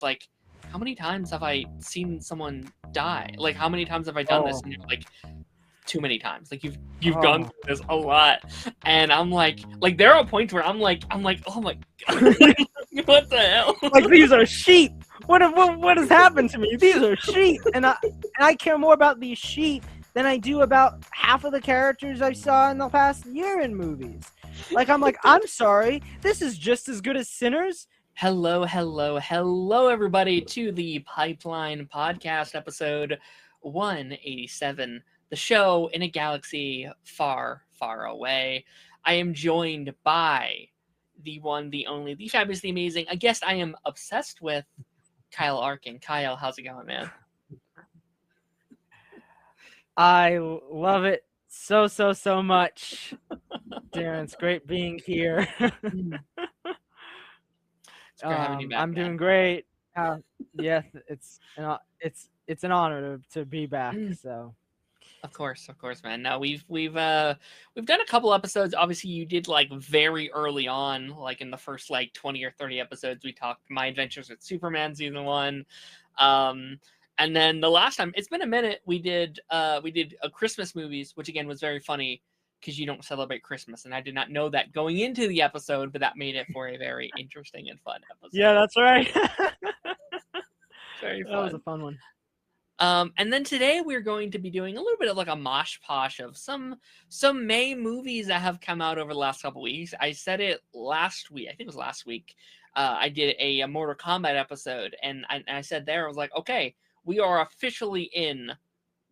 like, how many times have I seen someone die? Like, how many times have I done this? And you're like, too many times. Like, you've gone through this a lot, and I'm like, there are points where I'm like, oh my god, what the hell? Like, these are sheep. What has happened to me? These are sheep, and I care more about these sheep than I do about half of the characters I saw in the past year in movies. Like, I'm like, I'm sorry, this is just as good as Sinners. Hello, everybody, to the Pipeline Podcast, episode 187, the show in a galaxy far, far away. I am joined by the one, the only, the fabulously amazing, a guest I am obsessed with, Kyle Arkin. Kyle, how's it going, man? I love it so much. Darren, it's great being here. It's great having you back, I'm doing great. Yes, it's an honor to be back. So, of course, man. Now we've done a couple episodes. Obviously, you did like very early on, like in the first like 20 or 30 episodes. We talked My Adventures with Superman season 1, and then the last time, it's been a minute. We did a Christmas movies, which again was very funny because you don't celebrate Christmas, and I did not know that going into the episode, but that made it for a very interesting and fun episode. Yeah, that's right. Very fun. That was a fun one. And then today we're going to be doing a little bit of like a mosh posh of some May movies that have come out over the last couple weeks. I said it last week. I think it was last week. I did a Mortal Kombat episode, and I said there, I was like, okay, we are officially in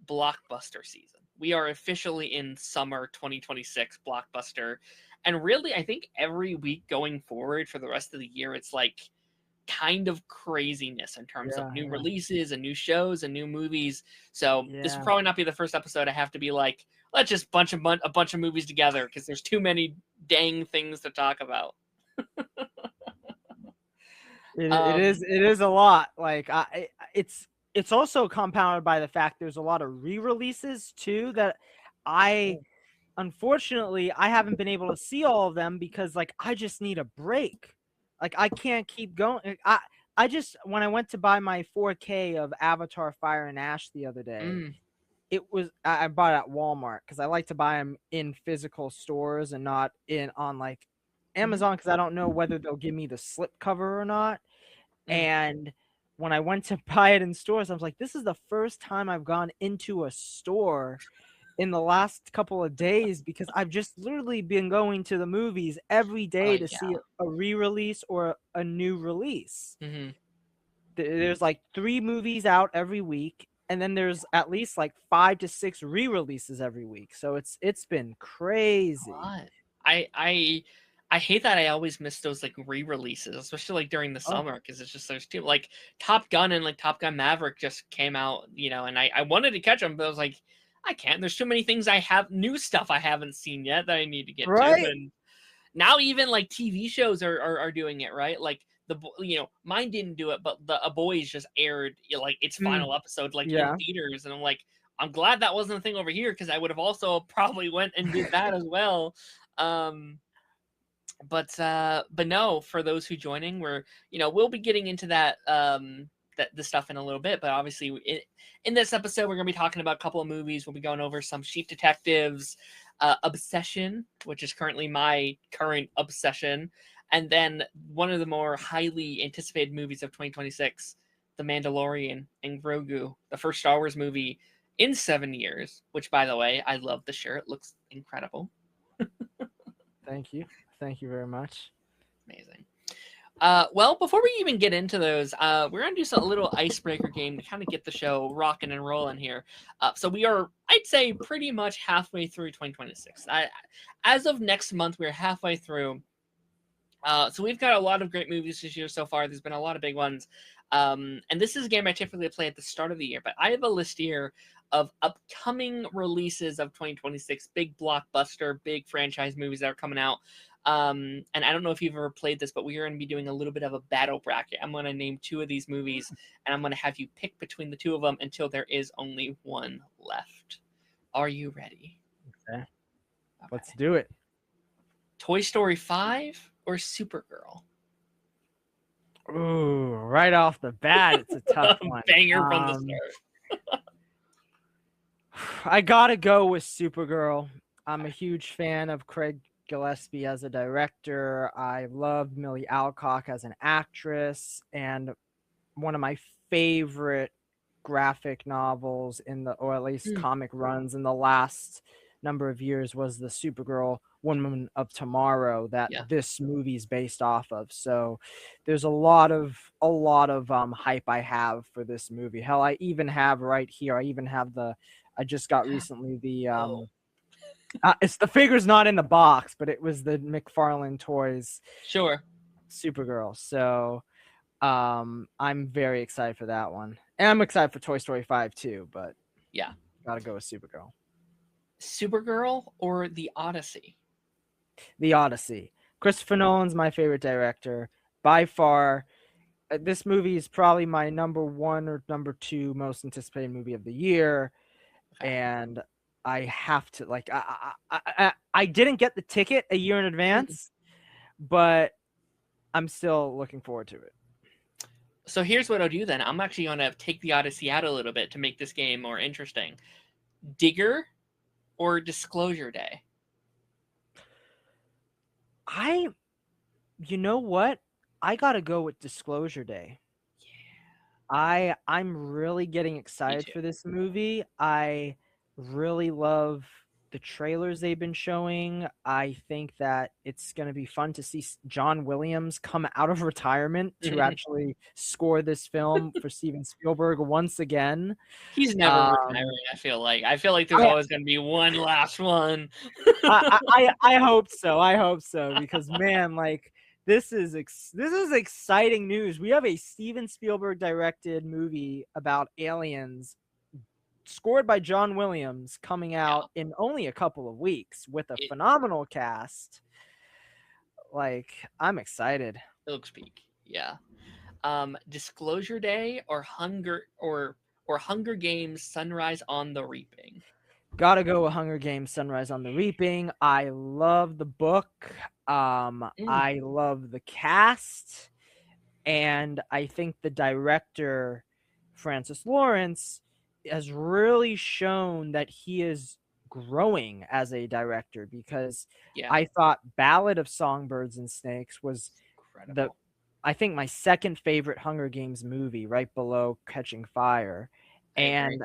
blockbuster season. We are officially in summer 2026 blockbuster. And really, I think every week going forward for the rest of the year, it's like kind of craziness in terms of new releases and new shows and new movies. So this will probably not be the first episode I have to be like, let's just bunch a bunch of movies together because there's too many dang things to talk about. It is a lot. Like, it's also compounded by the fact there's a lot of re-releases too that unfortunately I haven't been able to see all of them because like I just need a break. Like, I can't keep going. I just, when I went to buy my 4K of Avatar Fire and Ash the other day, I bought it at Walmart because I like to buy them in physical stores and not on like Amazon because I don't know whether they'll give me the slip cover or not. And when I went to buy it in stores, I was like, this is the first time I've gone into a store in the last couple of days because I've just literally been going to the movies every day to see a re-release or a new release. There's like 3 movies out every week, and then there's at least like 5 to 6 re-releases every week. So it's been crazy. I hate that I always miss those like re-releases, especially like during the summer, because it's just there's too like Top Gun and like Top Gun Maverick just came out, and I wanted to catch them, but I was like, I can't. There's too many things new stuff I haven't seen yet that I need to get to. And now even like TV shows are doing it, right? Like mine didn't do it, but the A Boys just aired like its final episode like in theaters, and I'm like, I'm glad that wasn't a thing over here because I would have also probably went and did that as well. But no, for those who joining, we'll be getting into that the stuff in a little bit, but obviously in this episode we're going to be talking about a couple of movies. We'll be going over some Sheep Detectives, Obsession, which is currently my current obsession, and then one of the more highly anticipated movies of 2026, The Mandalorian and Grogu, the first Star Wars movie in 7 years, which by the way, I love the shirt. It looks incredible. Thank you very much. Amazing. Well, before we even get into those, we're going to do a little icebreaker game to kind of get the show rocking and rolling here. So we are, I'd say, pretty much halfway through 2026. As of next month, we're halfway through. So we've got a lot of great movies this year so far. There's been a lot of big ones. And this is a game I typically play at the start of the year, but I have a list here of upcoming releases of 2026, big blockbuster, big franchise movies that are coming out. And I don't know if you've ever played this, but we are going to be doing a little bit of a battle bracket. I'm going to name 2 of these movies, and I'm going to have you pick between the 2 of them until there is only one left. Are you ready? Okay. Let's do it. Toy Story 5 or Supergirl? Ooh, right off the bat, it's a tough one. Banger from the start. I gotta go with Supergirl. I'm a huge fan of Craig Gillespie as a director. I loved Millie Alcock as an actress, and one of my favorite graphic novels or at least Mm, comic runs in the last number of years was the Supergirl Woman of Tomorrow that yeah. this movie's based off of. So there's a lot of hype I have for this movie. Hell, I even have right here. I just got recently Oh, it's the figure's not in the box, but it was the McFarlane Toys sure. Supergirl. So I'm very excited for that one. And I'm excited for Toy Story 5 too, but Yeah. gotta go with Supergirl. Supergirl or The Odyssey? The Odyssey. Christopher Nolan's my favorite director by far. This movie is probably my number one or number two most anticipated movie of the year, Okay. and I have to like I didn't get the ticket a year in Mm. advance, but I'm still looking forward to it. So here's what I'll do then. I'm actually going to take The Odyssey out a little bit to make this game more interesting. Digger or Disclosure Day? You know what? I gotta go with Disclosure Day. I'm really getting Me excited too. for this movie. I really love the trailers they've been showing. I think that it's going to be fun to see John Williams come out of retirement to actually score this film for Steven Spielberg once again. He's never Um, retiring, I feel like. I feel like there's I, always going to be one last one. I hope so. I hope so because man, like this is exciting news. We have a Steven Spielberg directed movie about aliens scored by John Williams coming Yeah, out in only a couple of weeks with a it, phenomenal cast. Like I'm excited. it looks peak. Yeah. Disclosure Day or Hunger Games Sunrise on the Reaping. Gotta go with Hunger Games Sunrise on the Reaping. I love the book. Mm, I love the cast. And I think the director, Francis Lawrence, has really shown that he is growing as a director because yeah, I thought Ballad of Songbirds and Snakes was the incredible. I think my second favorite Hunger Games movie, right below Catching Fire. I agree. And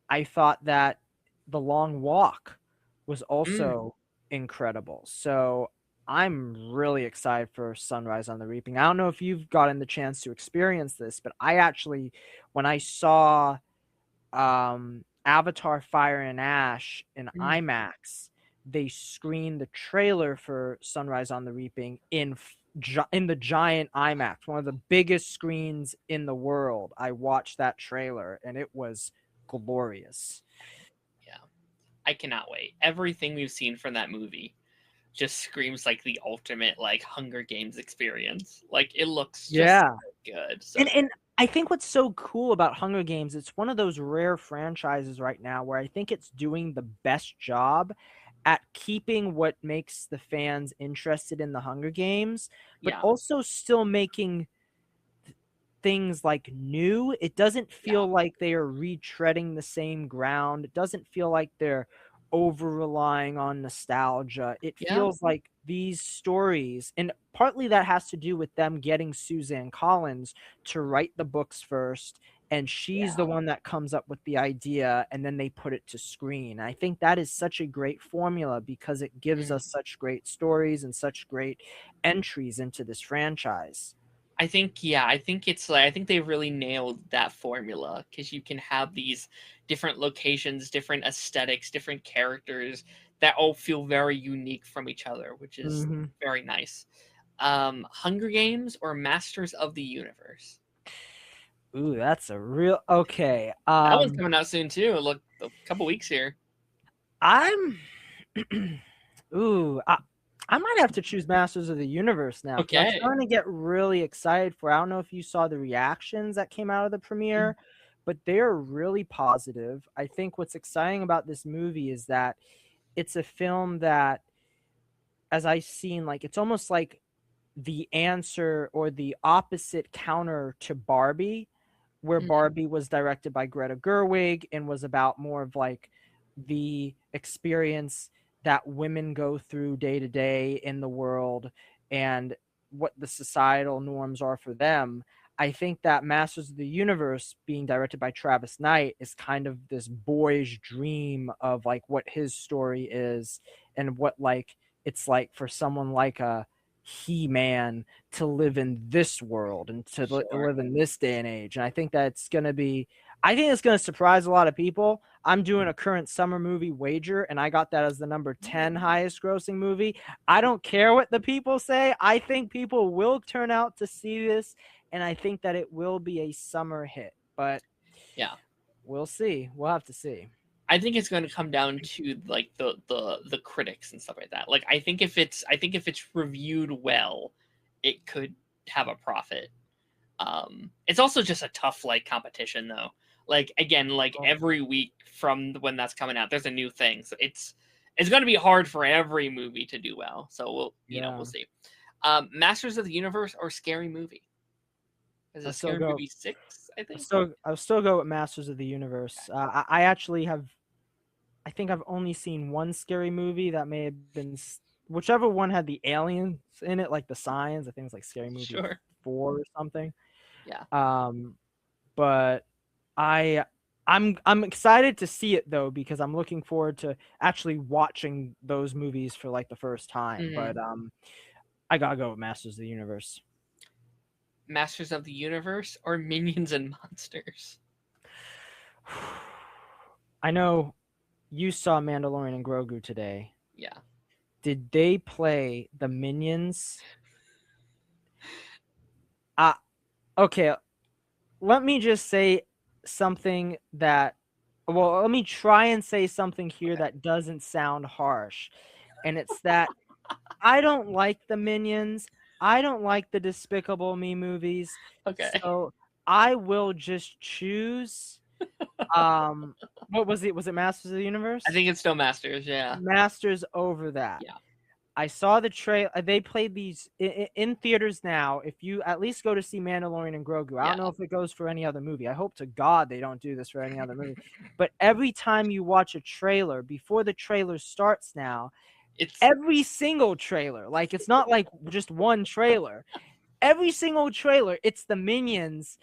I thought that The Long Walk was Mm, also incredible. So I'm really excited for Sunrise on the Reaping. I don't know if you've gotten the chance to experience this, but I actually, when I saw Avatar Fire and Ash in mm, IMAX, they screened the trailer for Sunrise on the Reaping in the giant IMAX, one of the biggest screens in the world. I watched that trailer and it was glorious. yeah. I cannot wait. Everything we've seen from that movie just screams like the ultimate like Hunger Games experience. Like it looks just Yeah. so good. So And I think what's so cool about Hunger Games, it's one of those rare franchises right now where I think it's doing the best job at keeping what makes the fans interested in the Hunger Games, but yeah, also still making things like new. It doesn't yeah, feel like they are retreading the same ground. It doesn't feel like they're over relying on nostalgia. It yeah, feels like these stories, and partly that has to do with them getting Suzanne Collins to write the books first. And she's yeah. the one that comes up with the idea, and then they put it to screen. I think that is such a great formula because it gives Mm. us such great stories and such great entries into this franchise. I think yeah, I think it's like I think they really nailed that formula because you can have these different locations, different aesthetics, different characters that all feel very unique from each other, which is Hmm. very nice. Hunger Games or Masters of the Universe? Ooh, that's a real okay. That one's coming out soon too. Look, a couple weeks here. I'm ooh, I might have to choose Masters of the Universe now because I'm Okay. starting to get really excited for. I don't know if you saw the reactions that came out of the Mm, premiere, but they're really positive. I think what's exciting about this movie is that it's a film that, as I've seen, like it's almost like the answer or the opposite counter to Barbie, where Mhm. Barbie was directed by Greta Gerwig and was about more of like the experience that women go through day to day in the world and what the societal norms are for them. I think that Masters of the Universe being directed by Travis Knight is kind of this boyish dream of like what his story is and what like it's like for someone like a He-Man to live in this world and to Sure. live in this day and age. And I think that's going to be, I think it's going to surprise a lot of people. I'm doing a current summer movie wager, and I got that as the number 10 highest grossing movie. I don't care what the people say. I think people will turn out to see this, and I think that it will be a summer hit. But Yeah. we'll see. We'll have to see. I think it's going to come down to like the critics and stuff like that. Like I think if it's reviewed well, it could have a profit. It's also just a tough like competition though. Like again, like every week from when that's coming out, there's a new thing. So it's going to be hard for every movie to do well. So we'll see. Masters of the Universe or Scary Movie? Is I'll it still Scary go. Movie 6? I think. I'll still go with Masters of the Universe. I actually have. I think I've only seen one scary movie that may have been whichever one had the aliens in it, like the signs. I think it's like Scary Movie Sure. 4 or something. Yeah. But I'm excited to see it though because I'm looking forward to actually watching those movies for like the first time. Mhm. But I gotta go with Masters of the Universe. Masters of the Universe or Minions and Monsters? I know you saw Mandalorian and Grogu today. Yeah. Did they play the Minions? Okay, let me just say something that, well, let me try and say something here that doesn't sound harsh. And it's that I don't like the Minions. I don't like the Despicable Me movies. Okay. So I will just choose what was it? Was it Masters of the Universe? I think it's still Masters, yeah. Masters over that. Yeah. I saw the trailer. They played these in theaters now. If you at least go to see Mandalorian and Grogu, I don't know if it goes for any other movie. I hope to God they don't do this for any other movie. But every time you watch a trailer, before the trailer starts now, It's every single trailer, like it's not like just one trailer. Every single trailer, it's the Minions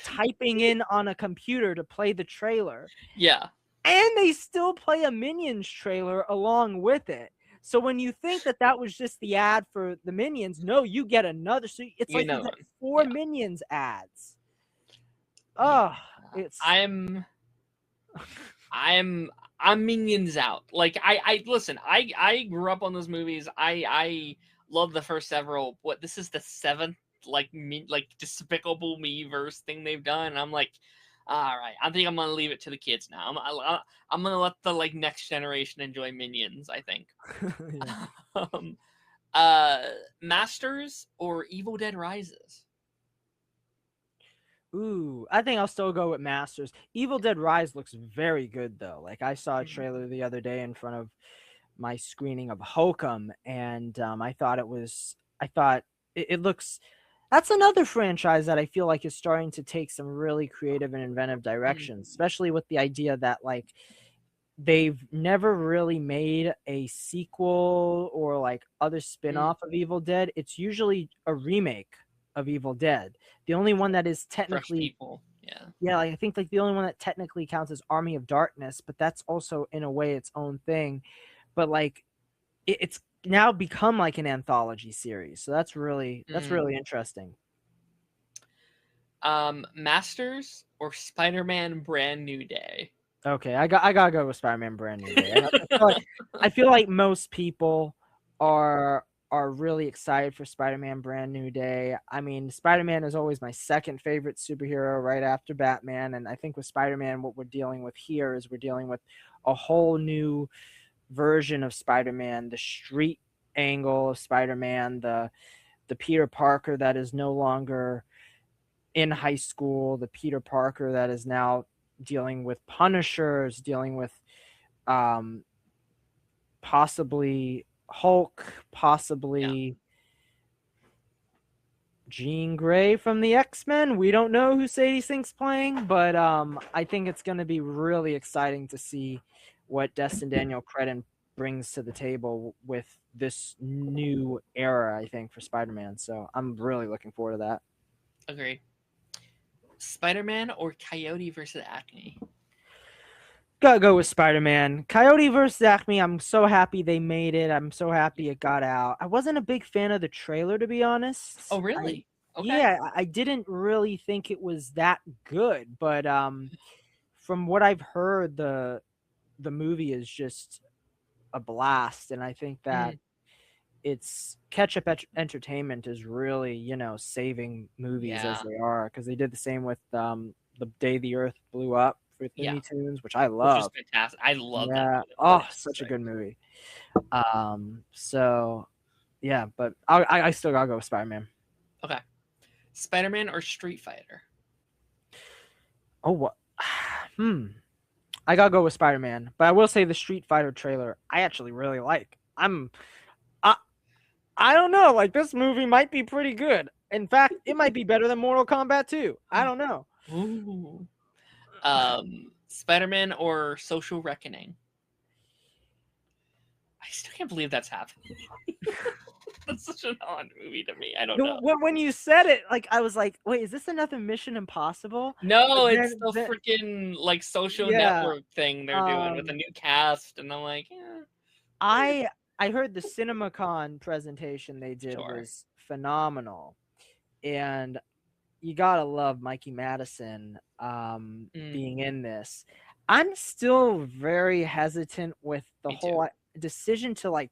typing in on a computer to play the trailer. yeah. And they still play a Minions trailer along with it. So when you think that that was just the ad for the Minions, no, you get another. So it's like you get 4 Minions ads. Oh, it's I'm Minions out. Like I listen, I grew up on those movies. I love the first several. What, this is the 7th like Despicable Me verse thing they've done. And I'm like, all right, I think I'm gonna leave it to the kids now. I'm gonna let the like next generation enjoy Minions, I think. Masters or Evil Dead Rises? Ooh, I think I'll still go with Masters. Evil Dead Rise looks very good though. Like I saw a trailer the other day in front of my screening of Hokum, and I thought it looks. That's another franchise that I feel like is starting to take some really creative and inventive directions, especially with the idea that like they've never really made a sequel or like other spin-off of Evil Dead. It's usually a remake of Evil Dead. The only one that is technically like, I think like the only one that technically counts is Army of Darkness, but that's also in a way its own thing. But like it's now become like an anthology series. So that's really interesting. Masters or Spider-Man Brand New Day? Okay, I gotta go with Spider-Man Brand New Day. I feel like most people are really excited for Spider-Man Brand New Day. I mean, Spider-Man is always my second favorite superhero right after Batman, and I think with Spider-Man what we're dealing with here is we're dealing with a whole new version of Spider-Man, the street angle of Spider-Man, the Peter Parker that is no longer in high school, the Peter Parker that is now dealing with Punishers, dealing with possibly Hulk, possibly Jean Grey from the X-Men. We don't know who Sadie Sink's playing, but I think it's going to be really exciting to see what Destin Daniel Cretton brings to the table with this new era, I think, for Spider-Man. So I'm really looking forward to that. Agreed. Spider-Man or Coyote versus Acme? Gotta go with Spider-Man. Coyote versus Acme, I'm so happy they made it. I'm so happy it got out. I wasn't a big fan of the trailer, to be honest. Oh, really? Okay. Yeah, I didn't really think it was that good, but from what I've heard, the movie is just a blast, and I think that it's Ketchup Entertainment is really, saving movies as Yeah. they are, because they did the same with the Day the Earth Blew Up for Yeah. Looney Tunes, which I Which was love. fantastic. I love that Yeah. movie. Oh, Yes, such a right. good movie. So yeah, but I still gotta go with Spider-Man. Okay. Spider-Man or Street Fighter? Oh, what? I gotta go with Spider-Man, but I will say the Street Fighter trailer I actually really like. I don't know, like this movie might be pretty good. In fact, it might be better than Mortal Kombat 2. I don't know. Ooh. Spider-Man or Social Reckoning? I still can't believe that's happening. That's such an odd movie to me. I don't know. When you said it, like I was like, wait, is this another Mission Impossible? No, But it's the then- freaking like social Yeah, network thing they're doing with a new cast, and I'm like, yeah. I heard the CinemaCon presentation they did Sure. was phenomenal, and you gotta love Mikey Madison being in this. I'm still very hesitant with the Me whole decision to like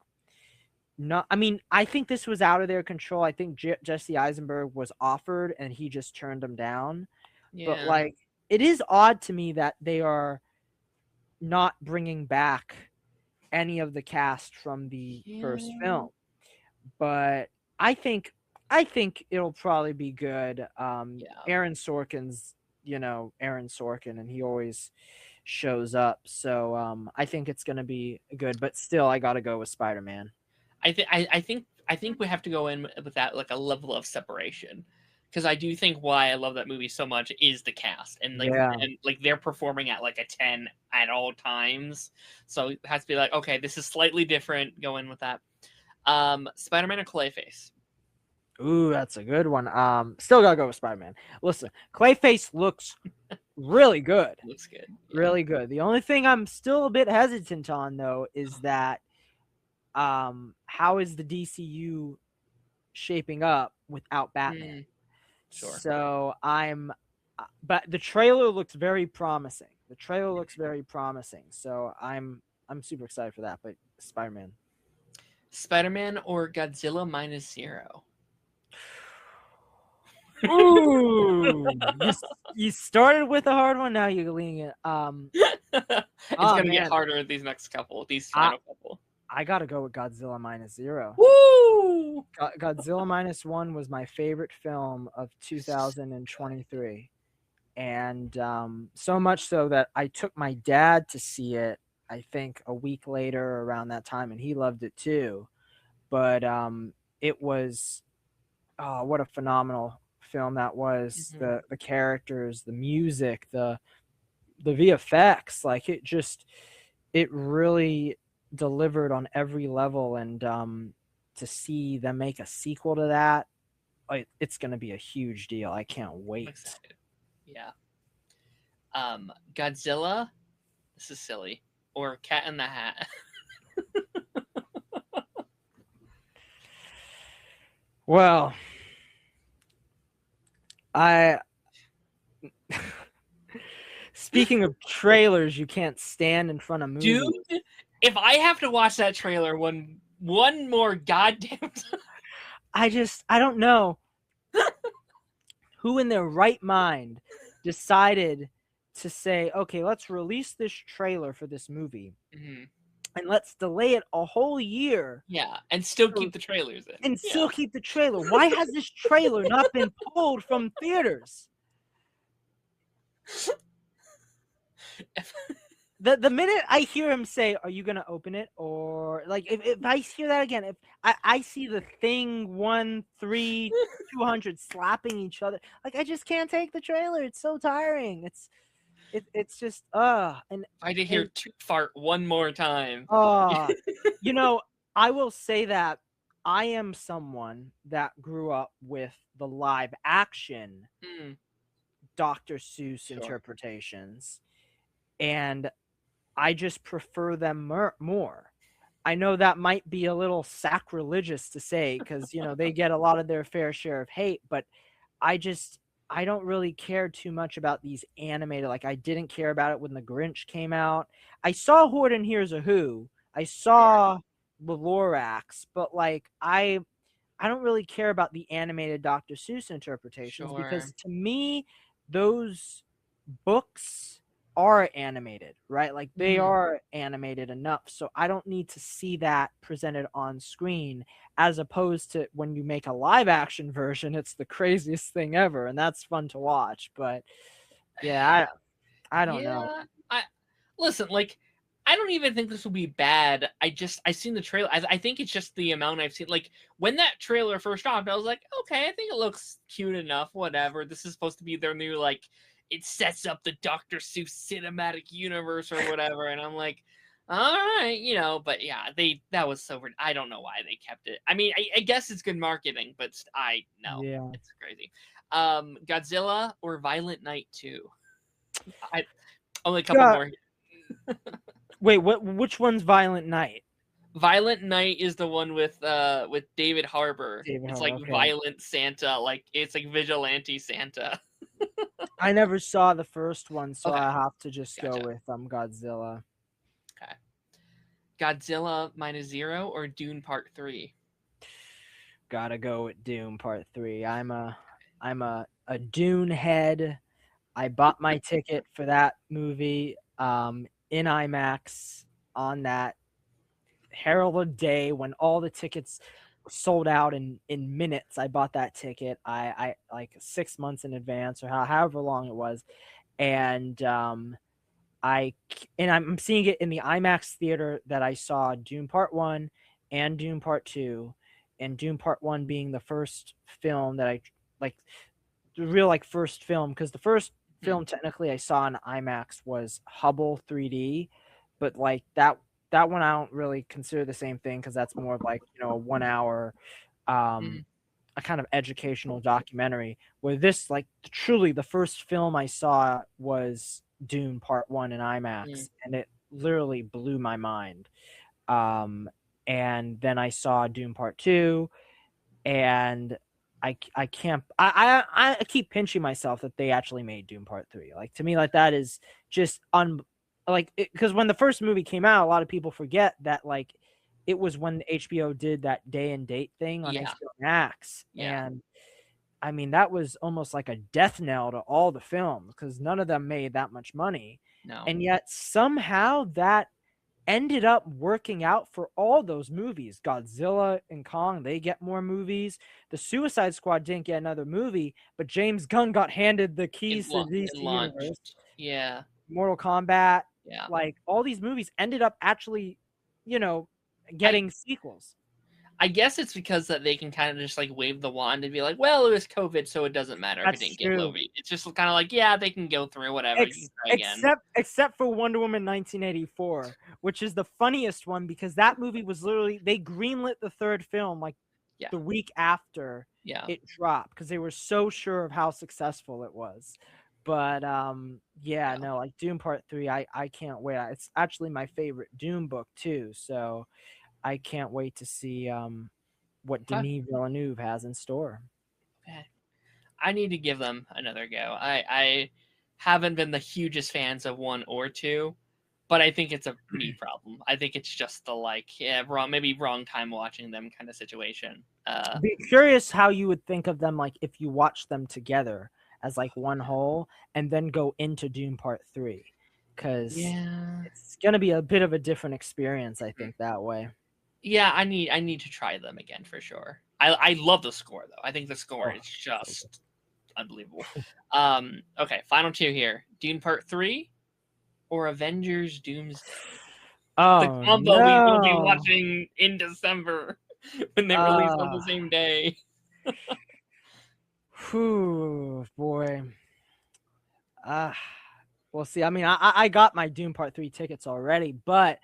not. I mean, I think this was out of their control. I think Jesse Eisenberg was offered and he just turned them down. Yeah. But like, it is odd to me that they are not bringing back any of the cast from the first film. But I think it'll probably be good. Aaron Sorkin's, Aaron Sorkin, and he always shows up. So I think it's gonna be good. But still, I gotta go with Spider-Man. I think we have to go in with that like a level of separation, because I do think why I love that movie so much is the cast and like they're performing at like a 10 at all times, so it has to be like, okay, this is slightly different. Go in with that. Spider-Man or Clayface? Ooh, that's a good one. Still gotta go with Spider-Man. Listen, Clayface looks really good. Looks good. Really good. The only thing I'm still a bit hesitant on though is that how is the DCU shaping up without Batman? Sure. So but the trailer looks very promising. So I'm super excited for that. But Spider-Man. Spider-Man or Godzilla Minus Zero? Ooh, you started with a hard one. Now you're leaning it. It's gonna get harder these final couple. I gotta go with Godzilla Minus Zero. Woo! Godzilla Minus One was my favorite film of 2023, and so much so that I took my dad to see it. I think a week later, around that time, and he loved it too. But it was what a phenomenal film that was. The characters, the music, the VFX, like it really delivered on every level. And to see them make a sequel to that, it's going to be a huge deal. I can't wait. Yeah. Godzilla, this is silly, or Cat in the Hat? Well, speaking of trailers, you can't stand in front of movies. Dude, if I have to watch that trailer one more goddamn time. I don't know who in their right mind decided to say, okay, let's release this trailer for this movie. And let's delay it a whole year. Yeah, and still keep the trailers in. And still keep the trailer. Why has this trailer not been pulled from theaters? the minute I hear him say, "Are you gonna open it?" or like if I hear that again, if I see the Thing 1, 3, 200 slapping each other, like I just can't take the trailer. It's so tiring. It's just If I did hear and toot fart one more time. uh you know, I will say that I am someone that grew up with the live action Mm, Dr. Seuss sure. interpretations, and I just prefer them more. I know that might be a little sacrilegious to say because, they get a lot of their fair share of hate, but I just I don't really care too much about these animated. Like I didn't care about it when The Grinch came out. I saw Horde and Here's a Who. I Sure. saw the Lorax, but like I don't really care about the animated Dr. Seuss interpretations Sure. because to me those books are animated, right? Like they Mm, are animated enough. So I don't need to see that presented on screen as opposed to when you make a live action version, it's the craziest thing ever and that's fun to watch. But yeah, I don't know. yeah. I listen. Like, I don't even think this will be bad. I seen the trailer. I think it's just the amount I've seen. Like when that trailer first dropped, I was like, okay, I think it looks cute enough. Whatever. This is supposed to be their new like. It sets up the Dr. Seuss cinematic universe or whatever, and I'm like, all right, But yeah, that was so weird. I don't know why they kept it. I mean, I guess it's good marketing, but I no, Yeah. it's crazy. Godzilla or Violent Night 2. I only a couple Yeah. more. Wait, which one's Violent Night? Violent Night is the one with David Harbour. David It's Harbour, like okay. violent Santa, like it's like vigilante Santa. I never saw the first one, so Okay, I have to just go gotcha. with Godzilla. Okay. Godzilla minus zero or Dune Part 3? Gotta go with Doom Part 3. I'm a Dune head. I bought my ticket for that movie in IMAX on that heralded day when all the tickets sold out in minutes. I bought that ticket. I like 6 months in advance or however long it was, and I'm seeing it in the IMAX theater that I saw Dune Part 1 and Dune Part 2, and Dune Part 1 being the first film that I like the real like first film because the first Hmm. film technically I saw in IMAX was Hubble 3D, but like that one I don't really consider the same thing because that's more of like a 1 hour Hmm. a kind of educational documentary where this like truly the first film I saw was Dune Part 1 in Hmm. IMAX and it literally blew my mind. Um and then I saw Dune Part 2 and I can't I keep pinching myself that they actually made Dune Part 3. Like to me like that is just like because when the first movie came out a lot of people forget that like it was when HBO did that day and date thing on Yeah, HBO Max yeah. and I mean that was almost like a death knell to all the films because none of them made that much money No. and yet somehow that ended up working out for all those movies. Godzilla and Kong, they get more movies. The Suicide Squad didn't get another movie, but James Gunn got handed the It, keys to la- the it DC universe. launched. Yeah, Mortal Kombat, yeah. like all these movies ended up actually, you know, I getting sequels. I guess it's because that they can kind of just like wave the wand and be like, well, it was COVID, so it doesn't matter if it That's didn't get true. movie. It's just kind of like, yeah, they can go through whatever. You can try again. Except for Wonder Woman 1984, which is the funniest one because that movie was literally they greenlit the third film like Yeah, the week after yeah. it dropped because they were so sure of how successful it was. But yeah, Yeah. no, like Doom Part 3, I can't wait. It's actually my favorite Doom book too, so I can't wait to see what Okay. Denis Villeneuve has in store. Okay. I need to give them another go. I haven't been the hugest fans of one or two, but I think it's a me problem. I think it's just the like, yeah, maybe wrong time watching them kind of situation. Be curious how you would think of them like if you watch them together as like one whole and then go into Doom Part 3 cuz Yeah. it's going to be a bit of a different experience I think that way. Yeah, I need to try them again for sure. I love the score though. I think the score Oh, is so good. just unbelievable. Okay, final two here. Dune Part 3 or Avengers Doomsday? The Oh combo we will be no. watching in December when they release on Uh, the same day. whew, boy. Uh, we'll see. I mean, I got my Doom Part 3 tickets already, but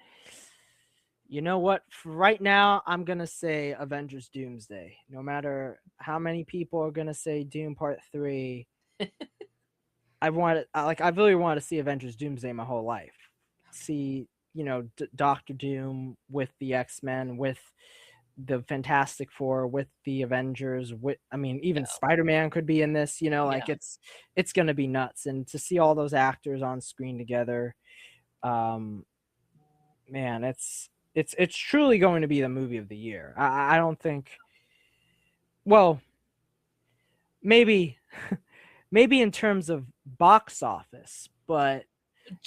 you know what? For right now, I'm gonna say Avengers Doomsday. No matter how many people are gonna say Doom Part 3, I've really wanted to see Avengers Doomsday my whole life. See, Doctor Doom with the X-Men, with the Fantastic Four, with the Avengers, even Spider-Man could be in this, Yeah. it's gonna be nuts. And to see all those actors on screen together, man, it's truly going to be the movie of the year. I don't think, well, maybe maybe in terms of box office, but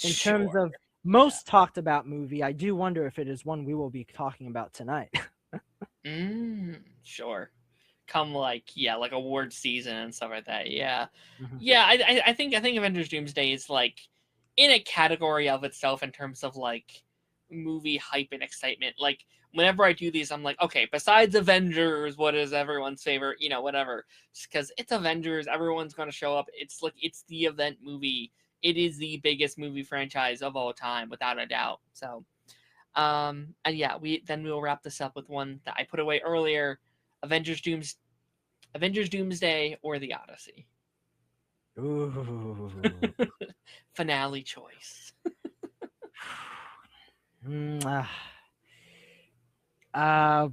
in terms Sure. of most talked about movie, I do wonder if it is one we will be talking about tonight. Sure. Come like award season and stuff like that. Yeah. Mhm. Yeah, I think Avengers Doomsday is like in a category of itself in terms of like movie hype and excitement. Like whenever I do these, I'm like, okay, besides Avengers, what is everyone's favorite? Whatever. Because it's Avengers, everyone's gonna show up. It's like it's the event movie. It is the biggest movie franchise of all time, without a doubt. So, and yeah, we'll wrap this up with one that I put away earlier: Avengers Dooms, Avengers Doomsday, or The Odyssey. Ooh. Finale choice. Mm,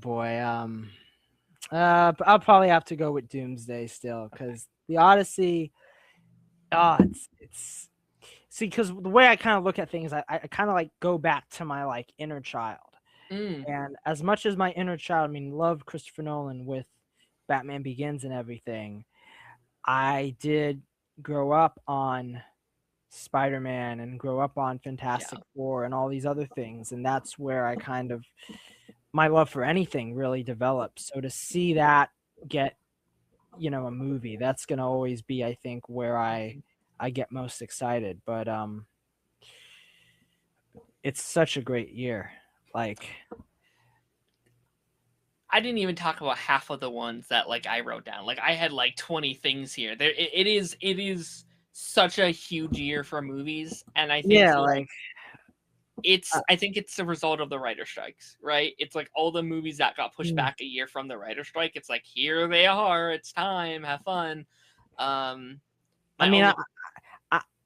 boy. I'll probably have to go with Doomsday still, because the Odyssey. It's see, because the way I kind of look at things, I kind of like go back to my like inner child. Mm, And as much as my inner child, loved Christopher Nolan with Batman Begins and everything, I did grow up on Spider-Man and grow up on yeah. Fantastic Four and all these other things. And that's where my love for anything really developed. So to see that get, a movie, that's going to always be, I think, where I get most excited. But it's such a great year. Like, I didn't even talk about half of the ones that like I wrote down. Like I had like 20 things here. It is such a huge year for movies, and I think yeah, like like it's I think it's the result of the writer strikes, right? It's like all the movies that got pushed mm, back a year from the writer strike. It's like here they are. It's time. Have fun. I My mean, only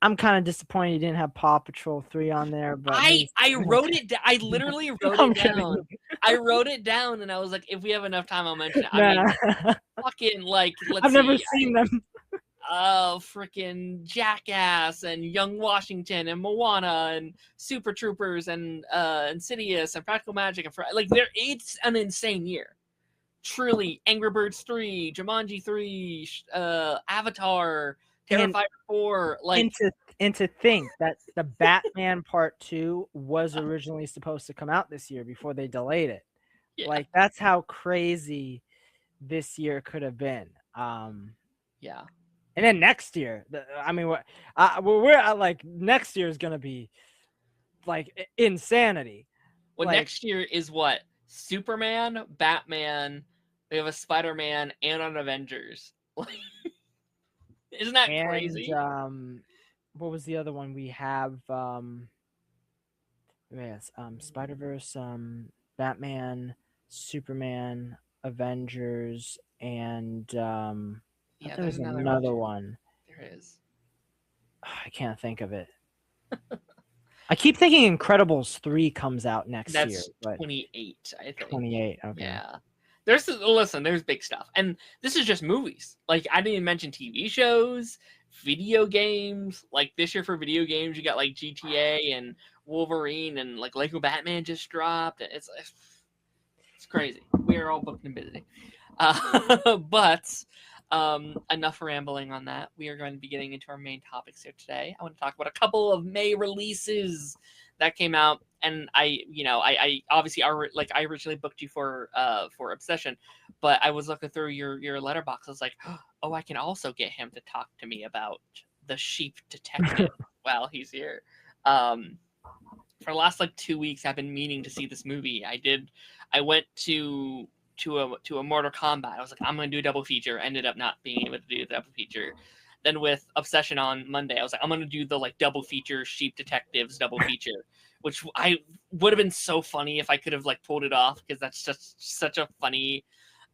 I'm kind of disappointed you didn't have Paw Patrol 3 on there, but I maybe I wrote it. I literally wrote I'm it kidding. down. I wrote it down, and I was like, if we have enough time, I'll mention it. I Nah, mean, fucking like, let's I've never see. seen them. Freaking Jackass and Young Washington and Moana and Super Troopers and Insidious and Practical Magic and like it's an insane year. Truly, Angry Birds 3, Jumanji 3, Avatar, And Terrifier 4, like and to think that the Batman Part 2 was originally supposed to come out this year before they delayed it. yeah, Like, that's how crazy this year could have been. yeah. And then next year, we're at, like, next year is gonna be like insanity. Well, Like, next year is what? Superman, Batman, we have a Spider-Man and an Avengers. Like, isn't that and crazy? what was the other one we have? Yes, Spider-Verse, Batman, Superman, Avengers, and I thought Yeah, there there's was another one another too. one. There is. I can't think of it. I keep thinking Incredibles 3 comes out next year, That's but 28, I think. 28. Okay. Yeah. There's big stuff. And this is just movies. Like I didn't even mention TV shows, video games. Like this year for video games, you got like GTA and Wolverine and like Lego Batman just dropped. It's crazy. We are all booked and busy. But enough rambling on that. We are going to be getting into our main topics here today. I want to talk about a couple of May releases that came out, and I obviously I originally booked you for Obsession, but I was looking through your letterbox. I was like, oh, I can also get him to talk to me about The Sheep Detective while he's here. Um, for the last like 2 weeks, I've been meaning to see this movie. I went to a Mortal Kombat. I was like, I'm gonna do a double feature. Ended up not being able to do the double feature. Then with Obsession on Monday, I was like, I'm gonna do the like double feature Sheep Detectives double feature, which I would have been so funny if I could have like pulled it off, because that's just such a funny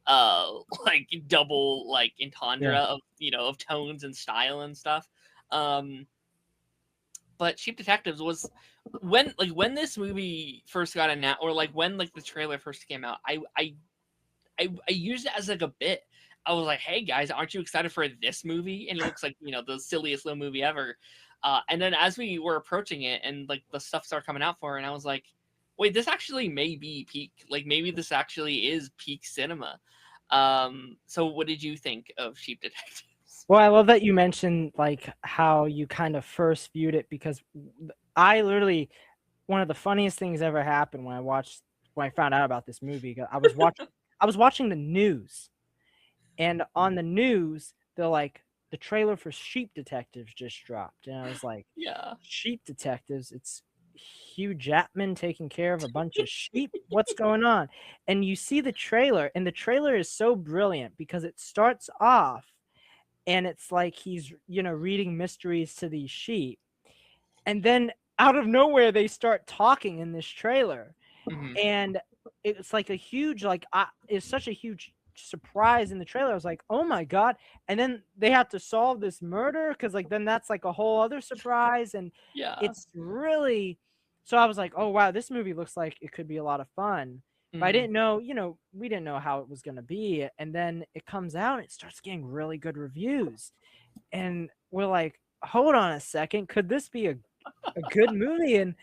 uh like double like entendre of of tones and style and stuff. Um but Sheep Detectives was when this movie first got announced, or like when like the trailer first came out, I used it as like a bit. I was like, "Hey guys, aren't you excited for this movie?" And it looks like the silliest little movie ever. And then as we were approaching it, and like the stuff started coming out for it, and I was like, "Wait, this actually may be peak. Like maybe this actually is peak cinema." So what did you think of Sheep Detectives? Well, I love that you mentioned like how you kind of first viewed it, because I literally, one of the funniest things ever happened when I found out about this movie. I was watching the news, and on the news they're like, the trailer for Sheep Detectives just dropped, and I was like, Yeah. Sheep Detectives? It's Hugh Jackman taking care of a bunch of sheep? What's going on? And you see the trailer, and the trailer is so brilliant because it starts off and it's like he's, reading mysteries to these sheep. And then out of nowhere, they start talking in this trailer. Mm-hmm. And it's like a huge, it's such a huge surprise in the trailer. I was like, oh my God. And then they have to solve this murder, because like then that's like a whole other surprise. And Yeah. it's really, so I was like, oh wow, this movie looks like it could be a lot of fun. But I Mm-hmm. didn't know, we didn't know how it was going to be. And then it comes out and it starts getting really good reviews. And we're like, hold on a second, could this be a good movie?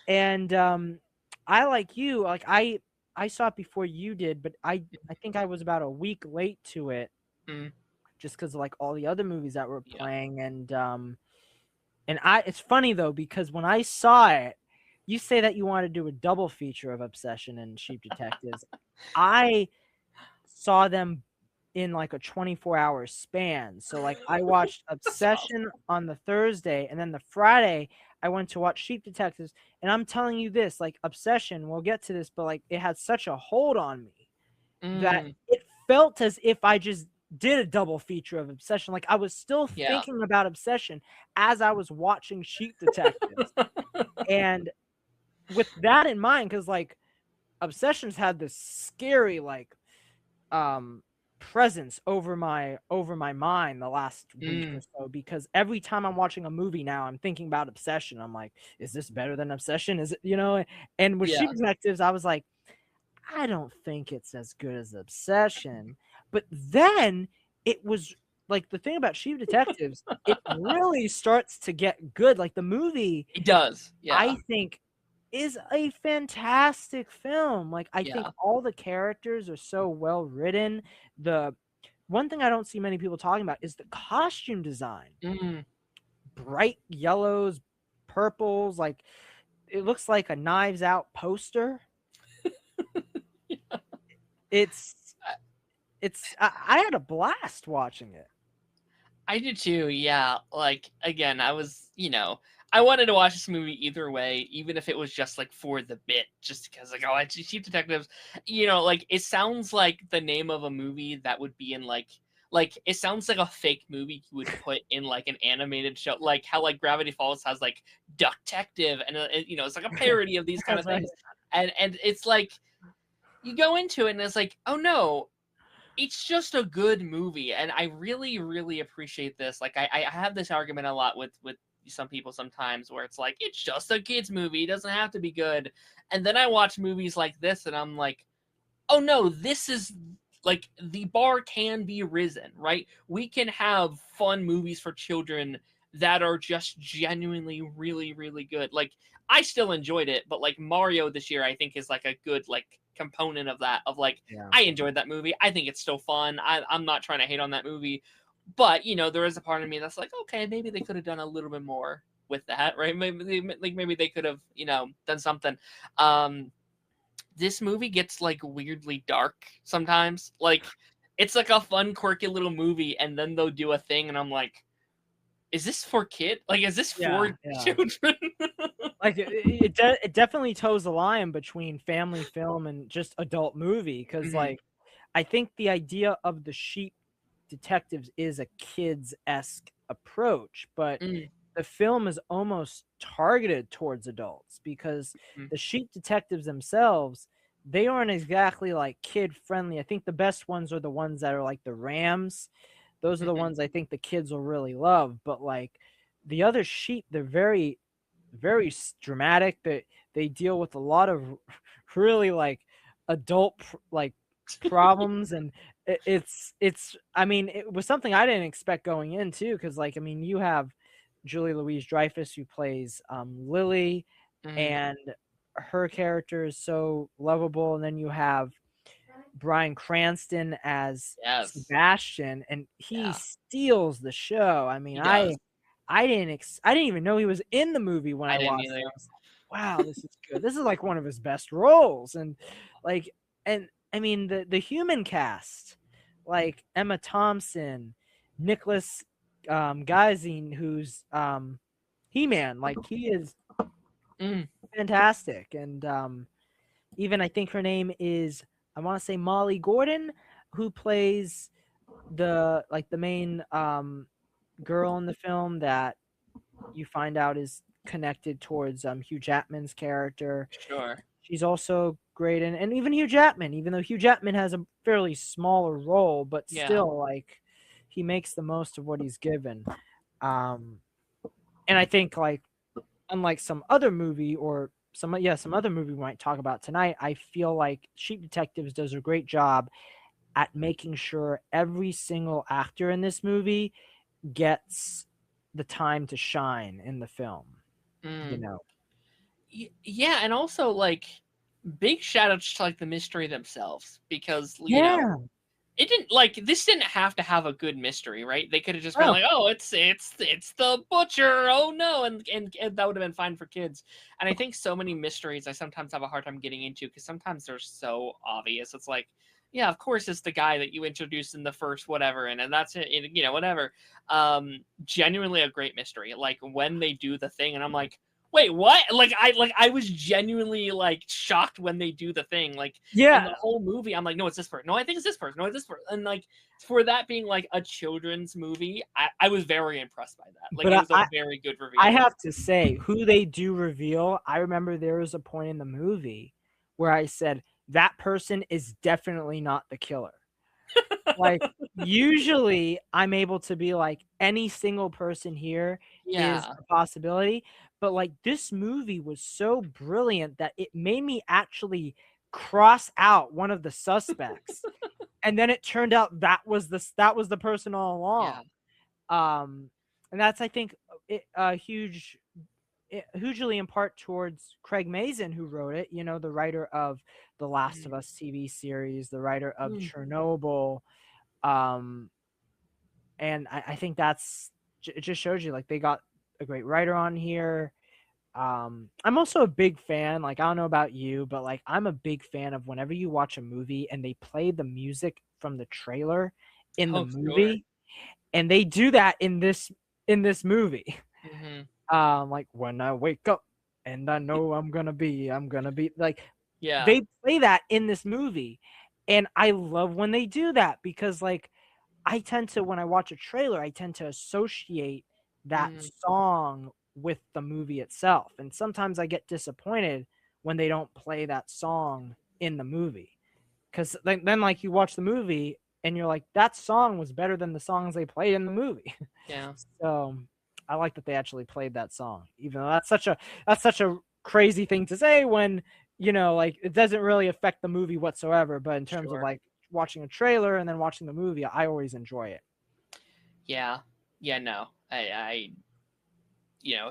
And I, like you, like I saw it before you did, but I think I was about a week late to it, Mm-hmm. just because of like all the other movies that were Yeah. playing. And it's funny though, because when I saw it, you say that you want to do a double feature of Obsession and Sheep Detectives. I saw them in like a 24-hour span. So like I watched That's awesome. Obsession on the Thursday, and then the Friday I went to watch Sheep Detectives. And I'm telling you this, like Obsession, we'll get to this, but like it had such a hold on me that Mm, it felt as if I just did a double feature of Obsession. Like I was still yeah. thinking about Obsession as I was watching Sheep Detectives. And with that in mind, because like Obsession's had this scary like um presence over my mind the last week or Mm, so, because every time I'm watching a movie now, I'm thinking about Obsession. I'm like, is this better than Obsession? Is it? And with yeah. Sheep Detectives, I was like, I don't think it's as good as Obsession. But then it was like, the thing about Sheep Detectives, it really starts to get good. Like the movie, It does. Yeah. I think, is a fantastic film. Like I think Yeah. all the characters are so well written. The one thing I don't see many people talking about is the costume design. Mm, Bright yellows, purples, like it looks like a Knives Out poster. It's I had a blast watching it. I did too. Yeah. Like again, I wanted to watch this movie either way, even if it was just like for the bit, just because like, oh, it's Cheap Detectives. Like it sounds like the name of a movie that would be in like it sounds like a fake movie you would put in like an animated show, like how like Gravity Falls has like Duck Detective, and it's like a parody of these kind of That's right. things, and it's like you go into it and it's like, oh no, it's just a good movie, and I really, really appreciate this. Like, I have this argument a lot with some people sometimes, where it's like, it's just a kids movie, it doesn't have to be good. And then I watch movies like this, and I'm like, oh no, this is like the bar can be risen, right? We can have fun movies for children that are just genuinely really, really good. Like I still enjoyed it, but like Mario this year, I think is like a good like component of that. Of like, Yeah. I enjoyed that movie. I think it's still fun. I'm not trying to hate on that movie, but there is a part of me that's like, okay, maybe they could have done a little bit more with that, right? Maybe they could have done something. This movie gets like weirdly dark sometimes. Like it's like a fun, quirky little movie, and then they'll do a thing, and I'm like, is this for kid? Like, is this Yeah, for yeah. children? Like it definitely toes the line between family film and just adult movie, because Mhm. like I think the idea of the sheep detectives is a kids-esque approach, but Mm, the film is almost targeted towards adults because mhm, the sheep detectives themselves, they aren't exactly like kid friendly. I think the best ones are the ones that are like the Rams. Those are the mhm, ones I think the kids will really love, but like the other sheep, they're very dramatic. They deal with a lot of really like adult like problems, and it's I mean it was something I didn't expect going in too, because like I mean you have Julie Louise Dreyfus who plays Lily, mhm. and her character is so lovable, and then you have Bryan Cranston as Yes. Sebastian, and he Yeah, steals the show. I mean, he does. I didn't even know he was in the movie when I I didn't watched either. it. I was like, "Wow, this is good. This is like one of his best roles." And like, and I mean the human cast, like Emma Thompson, Nicholas Geising, who's He-Man, like he is Mm, fantastic, and even I think her name is, I want to say Molly Gordon, who plays the main girl in the film that you find out is connected towards Hugh Jackman's character. sure. She's also great, and even Hugh Jackman, even though Hugh Jackman has a fairly smaller role, but Yeah. still like he makes the most of what he's given. Um, and I think like unlike some other movie or some other movie we might talk about tonight, I feel like Sheep Detectives does a great job at making sure every single actor in this movie gets the time to shine in the film, you Mm. know. Yeah, and also like big shout outs to like the mystery themselves because Yeah. it didn't like this didn't have to have a good mystery, right? They could have just been Oh, like, "Oh, it's the butcher. Oh no." And that would have been fine for kids. And I think so many mysteries I sometimes have a hard time getting into because sometimes they're so obvious. It's like, yeah, of course it's the guy that you introduced in the first whatever and that's it, whatever. Genuinely a great mystery. Like when they do the thing and I'm like, "Wait, what?" I was genuinely like shocked when they do the thing. Like and yeah. the whole movie, I'm like, no, it's this person. No, I think it's this person. No, it's this person. And like for that being like a children's movie, I was very impressed by that. Like But it was a very good I reveal. have to say, who they do reveal, I remember there was a point in the movie where I said, that person is definitely not the killer. Like, usually I'm able to be like, any single person here is Yeah. a possibility, but like this movie was so brilliant that it made me actually cross out one of the suspects. And then it turned out that was the person all along. Yeah. Um, and that's I think hugely in part towards Craig Mazin, who wrote it. You know, the writer of the Last of Mm, Us TV series, the writer of mm, Chernobyl, um, and I think it just shows you like they got a great writer on here. I'm also a big fan. Like I don't know about you, but like I'm a big fan of whenever you watch a movie and they play the music from the trailer in the oh, sure. movie, and they do that in this movie. Hmm. Like when I wake up and I know I'm gonna be like Yeah. they play that in this movie, and I love when they do that because like I tend to when I watch a trailer, I tend to associate that Mm, song with the movie itself, and sometimes I get disappointed when they don't play that song in the movie, because then like you watch the movie and you're like that song was better than the songs they played in the movie. yeah. So I like that they actually played that song, even though that's such a crazy thing to say when like it doesn't really affect the movie whatsoever. But in terms of Sure. like watching a trailer and then watching the movie, I always enjoy it. Yeah. Yeah. No.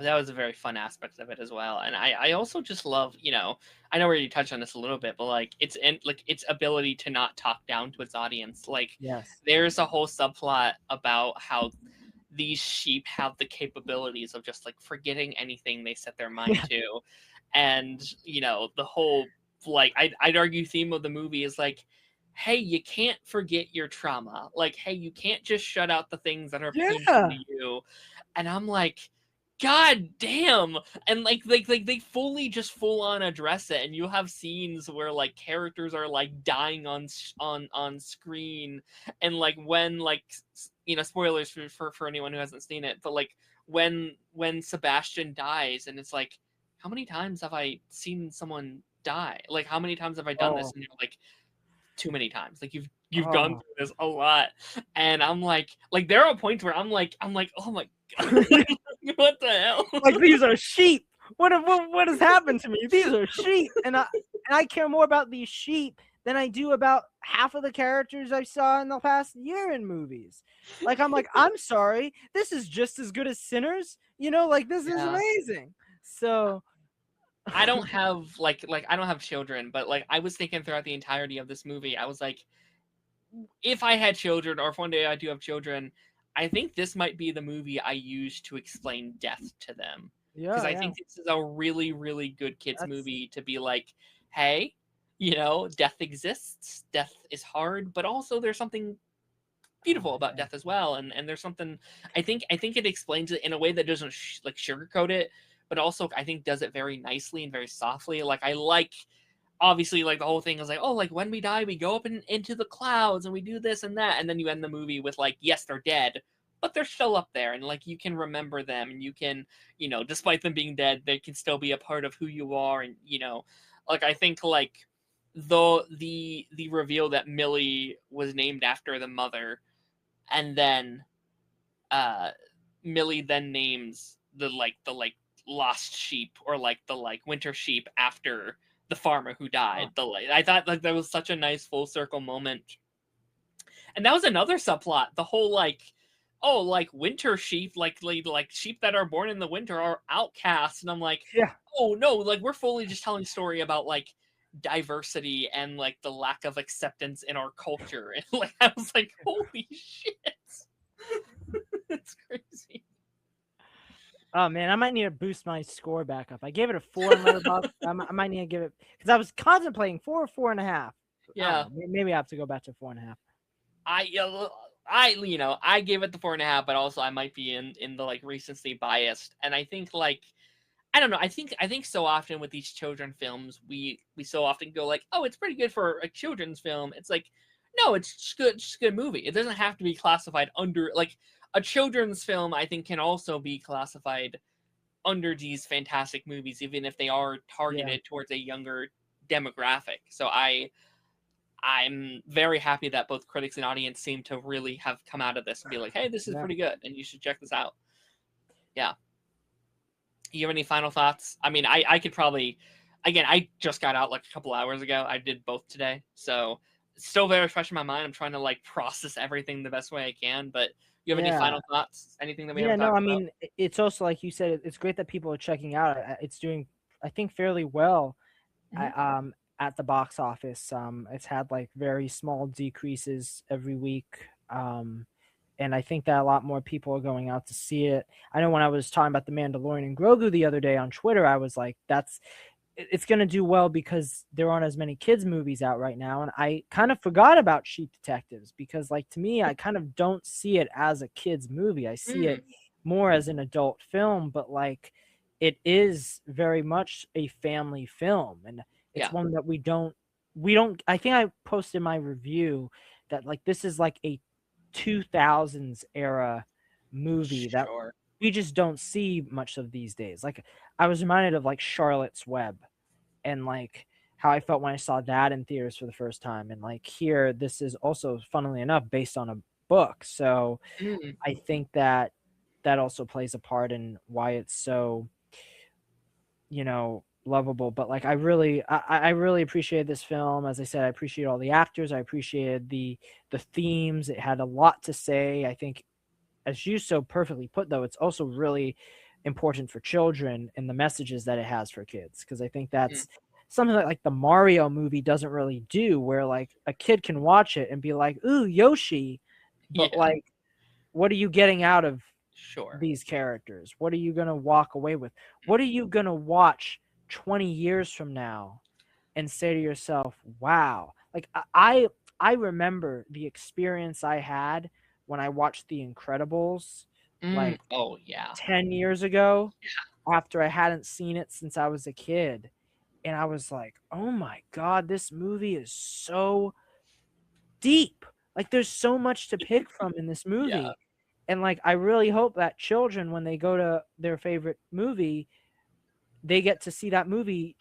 That was a very fun aspect of it as well. And I also just love, I know we already touched on this a little bit, but like its ability to not talk down to its audience. Like Yes. there's a whole subplot about how these sheep have the capabilities of just like forgetting anything they set their mind Yeah. to. And, the whole like I'd argue theme of the movie is like, hey, you can't forget your trauma. Like, hey, you can't just shut out the things that are painful to Yeah. you and I'm like, God damn! And like they full on address it, and you have scenes where like characters are like dying on screen, and like when like spoilers for anyone who hasn't seen it, but like when Sebastian dies, and it's like, how many times have I seen someone die? Like how many times have I done this? Oh, And you're like, too many times. Like you've gone oh. through this a lot, and I'm like there are points where I'm like, oh my god, what the hell? Like, these are sheep. What has happened to me? These are sheep, and I care more about these sheep than I do about half of the characters I saw in the past year in movies. Like, I'm like, I'm sorry, this is just as good as Sinners. Like, this is Yeah. amazing. So I don't have I don't have children, but like I was thinking throughout the entirety of this movie, I was like, if I had children, or if one day I do have children, I think this might be the movie I use to explain death to them. Because yeah, I yeah, think this is a really, really good kids that's movie to be like, hey, death exists, death is hard, but also there's something beautiful about yeah. death as well, and there's something I think it explains it in a way that doesn't sugarcoat it, but also I think does it very nicely and very softly. Like I like, obviously, like the whole thing is like, oh, like when we die we go up into the clouds and we do this and that, and then you end the movie with like, yes, they're dead, but they're still up there, and like you can remember them, and you can, despite them being dead, they can still be a part of who you are. And like I think like the reveal that Millie was named after the mother, and then uh Millie then names the lost sheep, or like the winter sheep, after the farmer who died. Oh, I thought like that was such a nice full circle moment. And that was another subplot. The whole like, oh, like winter sheep, like sheep that are born in the winter are outcasts. And I'm like, yeah. oh no, like we're fully just telling a story about like diversity and like the lack of acceptance in our culture. And like I was like, holy shit. It's crazy. Oh man, I might need to boost my score back up. I gave it a 4 in Letterboxd. I might need to give it, because I was contemplating 4 or 4.5. I Yeah. don't know. Maybe I have to go back to 4.5. I gave it the 4.5, but also I might be in the like recency biased. And I think like, I don't know. I think so often with these children films, we so often go like, oh, it's pretty good for a children's film. It's like, no, it's just a good movie. It doesn't have to be classified under like a children's film. I think can also be classified under these fantastic movies, even if they are Yeah, targeted towards a younger demographic. So I'm very happy that both critics and audience seem to really have come out of this and be like, hey, this is yeah. pretty good, and you should check this out. Yeah. You have any final thoughts? I mean, I could probably, again, I just got out like a couple hours ago. I did both today, so it's still very fresh in my mind. I'm trying to like process everything the best way I can. But you have any Yeah. final thoughts? Anything that we Yeah, haven't no, talked I about? mean, it's also like you said, it's great that people are checking out. It's doing, I think, fairly well. I, Hmm. at the box office. It's had like very small decreases every week. And I think that a lot more people are going out to see it. I know when I was talking about The Mandalorian and Grogu the other day on Twitter, I was like, it's going to do well because there aren't as many kids movies out right now. And I kind of forgot about Sheep Detectives because, like, to me, I kind of don't see it as a kids movie. I see it Mm, more as an adult film, but like it is very much a family film. And it's yeah, one that we don't, I think I posted my review that like this is like a 2000s era movie that sure. we just don't see much of these days. Like I was reminded of like Charlotte's Web and like how I felt when I saw that in theaters for the first time. And like here, this is also, funnily enough, based on a book. So Mm, I think that that also plays a part in why it's so, lovable. But like I really appreciated this film. As I said, I appreciate all the actors. I appreciated the themes. It had a lot to say. I think, as you so perfectly put, though, it's also really important for children and the messages that it has for kids, because I think mm, that's something that like the Mario movie doesn't really do, where like a kid can watch it and be like, ooh, Yoshi, but yeah, like, what are you getting out of sure. these characters? What are you going to walk away with? What are you going to watch 20 years from now and say to yourself, wow? Like I remember the experience I had when I watched The Incredibles like Oh yeah. 10 years ago after I hadn't seen it since I was a kid. And I was like, oh my God, this movie is so deep. Like, there's so much to pick from in this Yeah. movie. And like, I really hope that children, when they go to their favorite movie, they get to see that movie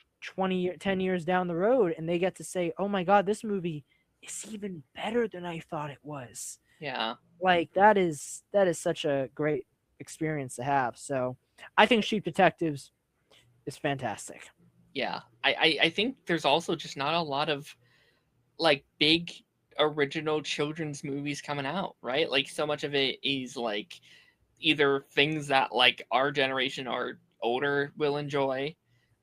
10 years down the road and they get to say, oh my God, this movie is even better than I thought it was. Yeah. Like, that is such a great experience to have. So I think Sheep Detectives is fantastic. Yeah. I think there's also just not a lot of like big original children's movies coming out, right? Like so much of it is like either things that like our generation or older will enjoy,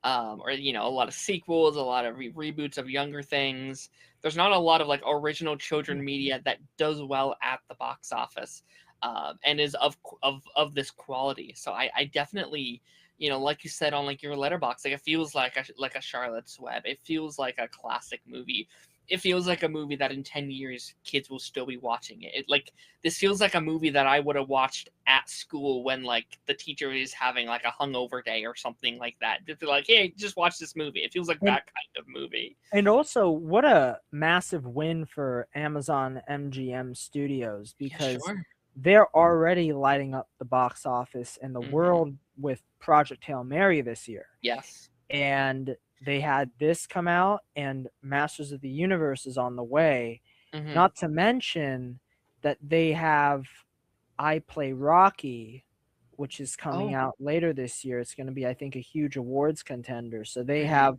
or a lot of sequels, a lot of reboots of younger things. There's not a lot of like original children media that does well at the box office, and is of this quality. So I definitely, like you said on like your letterbox, like it feels like a Charlotte's Web. It feels like a classic movie. It feels like a movie that in 10 years kids will still be watching it. Like this feels like a movie that I would have watched at school when like the teacher is having like a hungover day or something like that. Just like, hey, just watch this movie. It feels like And that kind of movie. and also, what a massive win for Amazon MGM Studios, Yeah, because sure. they're already lighting up the box office and the Hmm. world with Project Hail Mary this year. Yes. And they had this come out, and Masters of the Universe is on the way. Hmm. Not to mention that they have I Play Rocky, which is coming Oh. out later this year. It's going to be, I think, a huge awards contender. So Hmm.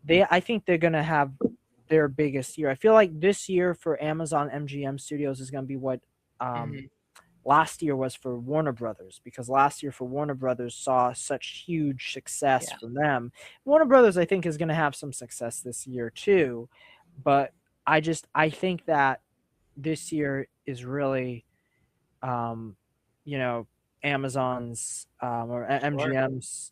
I think they're going to have their biggest year. I feel like this year for Amazon MGM Studios is going to be what um, Hmm. last year was for Warner Brothers, because last year for Warner Brothers saw such huge success Yeah. from them. Warner Brothers, I think, is going to have some success this year too, but I think that this year is really, um, you know, Amazon's or Sure. MGM's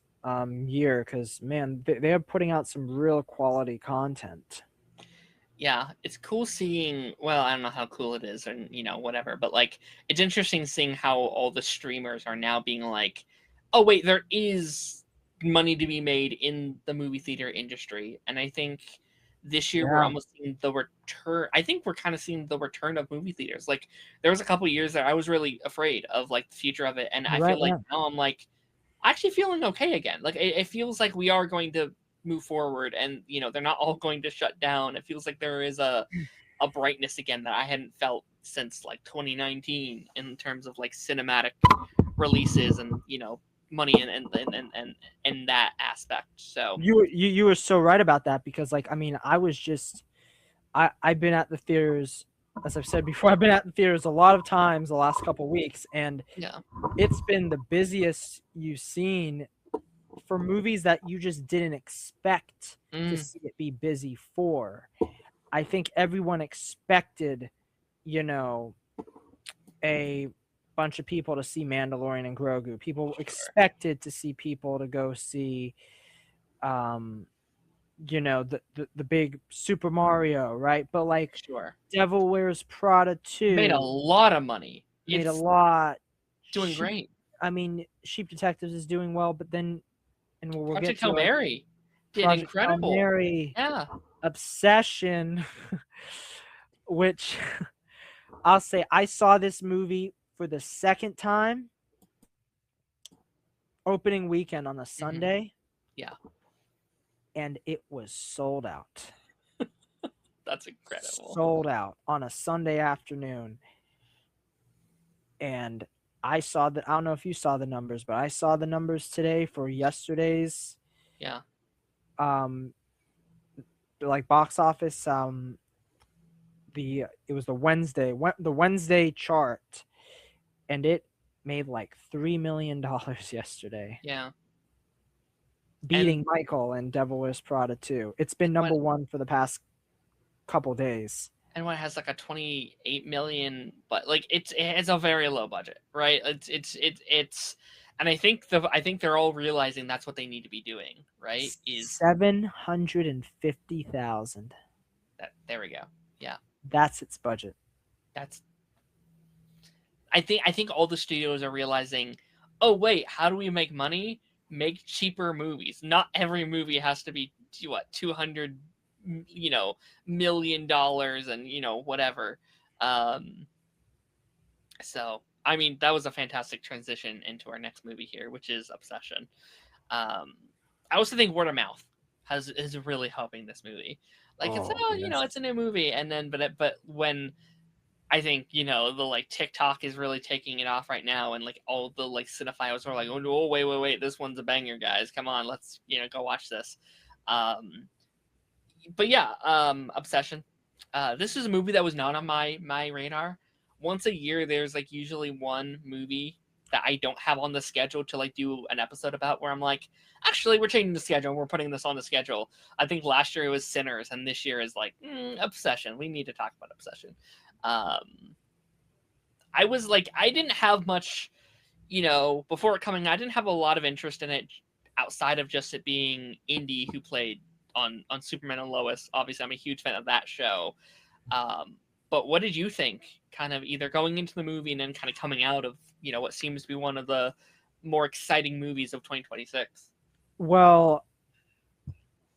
year, because man, they're putting out some real quality content. Yeah, it's cool seeing. Well, I don't know how cool it is, and whatever. But like, it's interesting seeing how all the streamers are now being like, "Oh wait, there is money to be made in the movie theater industry." And I think this year we're Yeah, almost seeing the return. I think we're kind of seeing the return of movie theaters. Like, there was a couple years that I was really afraid of like the future of it, and I you're feel right. like Yeah. now I'm like actually feeling okay again. Like it feels like we are going to move forward, and they're not all going to shut down. It feels like there is a brightness again that I hadn't felt since like 2019 in terms of like cinematic releases and money and that aspect. So You were so right about that, because like, I mean, I've been at the theaters, as I've said before, I've been at the theaters a lot of times the last couple weeks, and yeah. it's been the busiest you've seen for movies that you just didn't expect to Mm, see it be busy for. I think everyone expected, you know, a bunch of people to see Mandalorian and Grogu. People sure. expected to see people to go see um the big Super Mario, right? But like, Sure. Devil Wears Prada Made a 2 lot of money. made a It's lot. doing Sheep, great. I mean, Sheep Detectives is doing well, but then, and we'll get Project Hail to it, Mary did Project Hail incredible. Mary, Yeah. Obsession, which I'll say I saw this movie for the second time opening weekend on a Hmm. Sunday, Yeah. and it was sold out. That's incredible. Sold out on a Sunday afternoon. And I don't know if you saw the numbers, but I saw the numbers today for yesterday's Yeah. um like box office. It was the Wednesday chart, and it made like $3 million yesterday, Yeah. And beating Michael and Devil Wears Prada 2. It's been what number one for the past couple days. and what has like a 28 million, but like it's a very low budget, right? And I think they're all realizing that's what they need to be doing, right? Is 750,000. that there we go. Yeah. That's its budget. That's I think all the studios are realizing, oh wait, how do we make money? Make cheaper movies. Not every movie has to be what 200, $1 million and whatever. Um, so I mean that was a fantastic transition into our next movie here, which is Obsession. Um, I also think word of mouth is really helping this movie. Like it's Oh yes. it's a new movie, and then but when I think the like TikTok is really taking it off right now, and like all the like cinephiles are like, oh no, wait, this one's a banger, guys, come on, let's go watch this. Um, but yeah, Obsession. This is a movie that was not on my radar. Once a year, there's like usually one movie that I don't have on the schedule to like do an episode about, where I'm like, actually, we're changing the schedule, and we're putting this on the schedule. I think last year it was Sinners, and this year is like Obsession. We need to talk about Obsession. Um, I was like, I didn't have much, before it coming. I didn't have a lot of interest in it outside of just it being Indy who played on Superman and Lois. Obviously, I'm a huge fan of that show. Um, but what did you think? Kind of either going into the movie and then kind of coming out of what seems to be one of the more exciting movies of 2026. Well,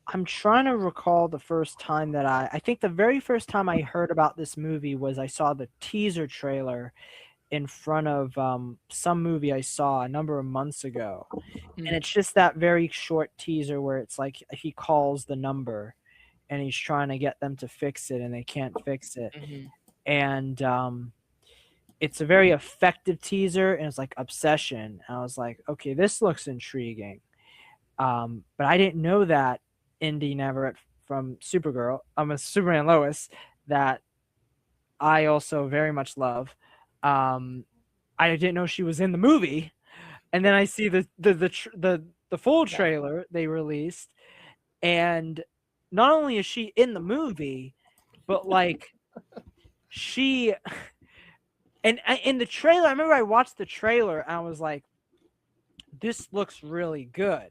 I'm trying to recall the first time that I think the very first time I heard about this movie was I saw the teaser trailer in front of some movie I saw a number of months ago. And it's just that very short teaser where it's like he calls the number and he's trying to get them to fix it and they can't fix it. Mm-hmm. And it's a very effective teaser, and it's like Obsession. And I was like, okay, this looks intriguing. But I didn't know that Indy Navarrete from Supergirl, I'm a Superman Lois, that I also very much love. I didn't know she was in the movie, and then I see the full trailer they released, and not only is she in the movie, but like she and in the trailer, I remember I watched the trailer and I was like, this looks really good.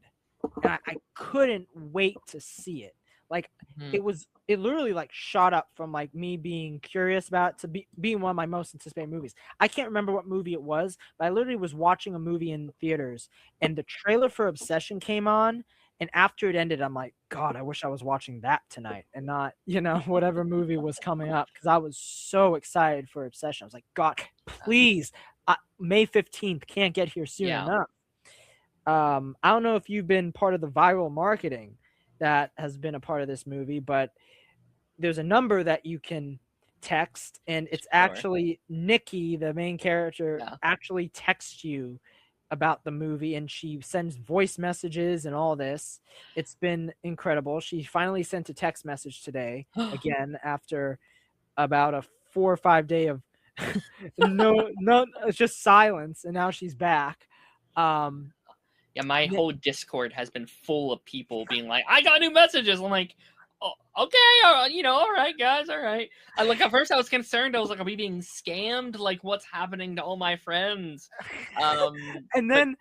And I couldn't wait to see it. Like it literally like shot up from like me being curious about it to being one of my most anticipated movies. I can't remember what movie it was, but I literally was watching a movie in theaters and the trailer for Obsession came on, and after it ended, I'm like, God, I wish I was watching that tonight and not, whatever movie was coming up, because I was so excited for Obsession. I was like, God, please, May 15th can't get here soon enough. I don't know if you've been part of the viral marketing that has been a part of this movie, but there's a number that you can text, and it's actually Nikki, the main character, actually texts you about the movie, and she sends voice messages and all this. It's been incredible. She finally sent a text message today again after about a 4 or 5 day of no, it's just silence, and now she's back. Yeah, my whole Discord has been full of people being like, I got new messages. I'm like, oh, okay, all right, guys, all right. Like at first I was concerned. I was like, are we being scammed? Like, what's happening to all my friends? And then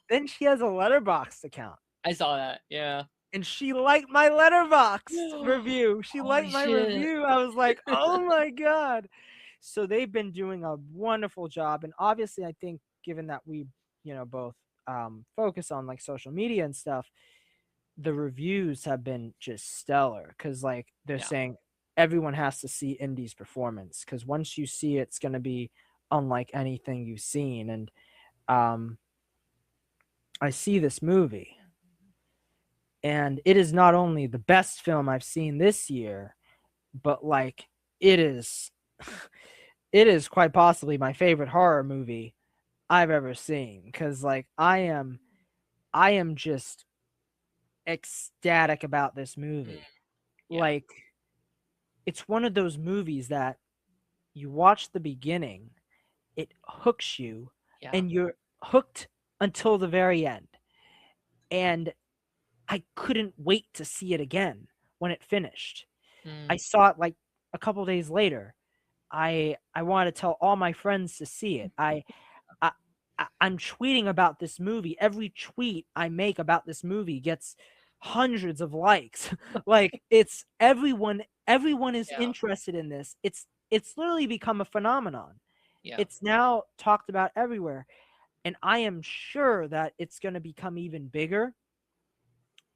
then she has a Letterboxd account. I saw that, yeah. And she liked my Letterboxd review. She liked my review. I was like, oh my God. So they've been doing a wonderful job. And obviously, I think given that we, both focus on like social media and stuff, the reviews have been just stellar, because like they're saying everyone has to see Indy's performance, because once you see it, it's going to be unlike anything you've seen. And I see this movie, and it is not only the best film I've seen this year, but like it is quite possibly my favorite horror movie I've ever seen, because like I am just ecstatic about this movie. Like, it's one of those movies that you watch the beginning, it hooks you, and you're hooked until the very end. And I couldn't wait to see it again when it finished. I saw it like a couple days later. I wanted to tell all my friends to see it. I'm tweeting about this movie. Every tweet I make about this movie gets hundreds of likes. Like, it's everyone is interested in this. It's literally become a phenomenon. Yeah. It's now talked about everywhere. And I am sure that it's going to become even bigger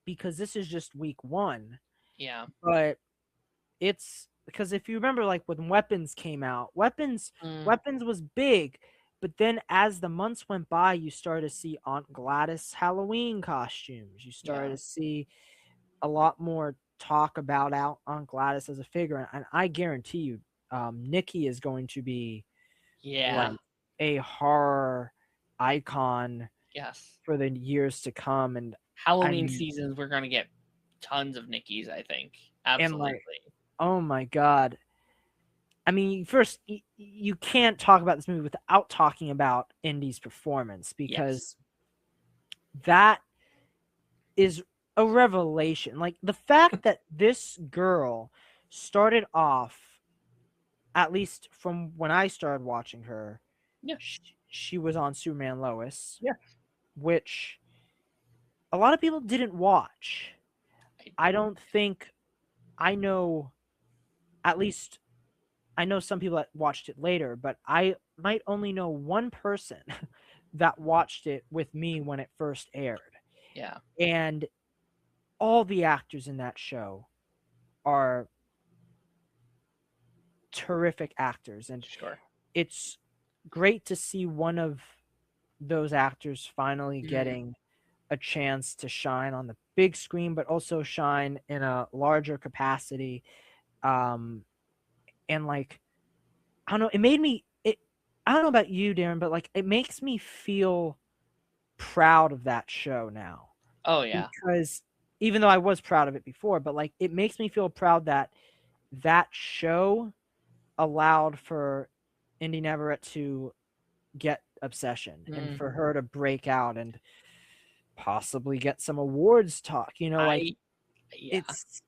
because this is just week 1. Yeah. But it's because if you remember, like when Weapons came out, Weapons was big, but then as the months went by, you started to see Aunt Gladys Halloween costumes. You started Yeah. to see a lot more talk about Aunt Gladys as a figure, and I guarantee you, Nikki is going to be Yeah. like a horror icon Yes. for the years to come. And I Halloween mean, seasons, we're gonna get tons of Nickies, I think. and Absolutely. like, oh my god. I mean, first, you can't talk about this movie without talking about Indy's performance, Yes. because that is a revelation. Like the fact that this girl started off, at least from when I started watching her, Yeah. she was on Superman Lois, Yeah. which a lot of people didn't watch. I don't think I know, at least I know some people that watched it later, but I might only know one person that watched it with me when it first aired. Yeah. And all the actors in that show are terrific actors. And Sure. it's great to see one of those actors finally Mm. getting a chance to shine on the big screen, but also shine in a larger capacity. Um, and like, I don't know, I don't know about you, Darren, but like, it makes me feel proud of that show now, Oh yeah. because even though I was proud of it before, but like, it makes me feel proud that that show allowed for Indy Neverett to get Obsession and Mm. for her to break out and possibly get some awards talk. Like, Yeah. it's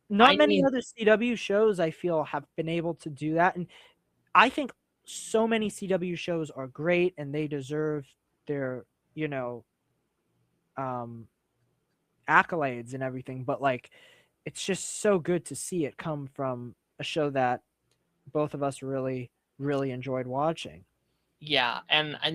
not I many mean, other CW shows I feel have been able to do that. And I think so many CW shows are great and they deserve their, you know, um, accolades and everything. But like, it's just so good to see it come from a show that both of us really, really enjoyed watching. yeah, and I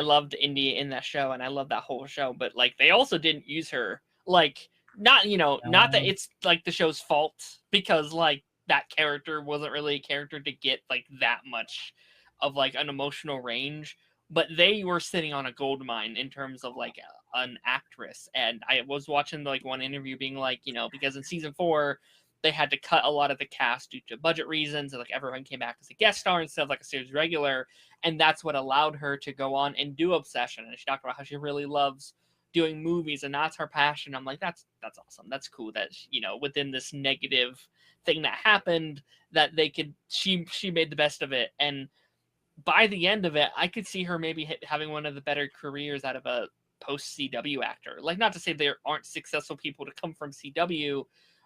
loved Indy in that show, and I love that whole show, but like they also didn't use her, like, not that it's like the show's fault, because like that character wasn't really a character to get like that much of like an emotional range, but they were sitting on a gold mine in terms of like an actress. And I was watching like one interview being like, because in season 4 they had to cut a lot of the cast due to budget reasons, and like everyone came back as a guest star instead of like a series regular, and that's what allowed her to go on and do Obsession. And she talked about how she really loves doing movies, and that's her passion. I'm like, that's awesome. That's cool that within this negative thing that happened, that she made the best of it. And by the end of it, I could see her maybe having one of the better careers out of a post CW actor. Like, not to say there aren't successful people to come from CW,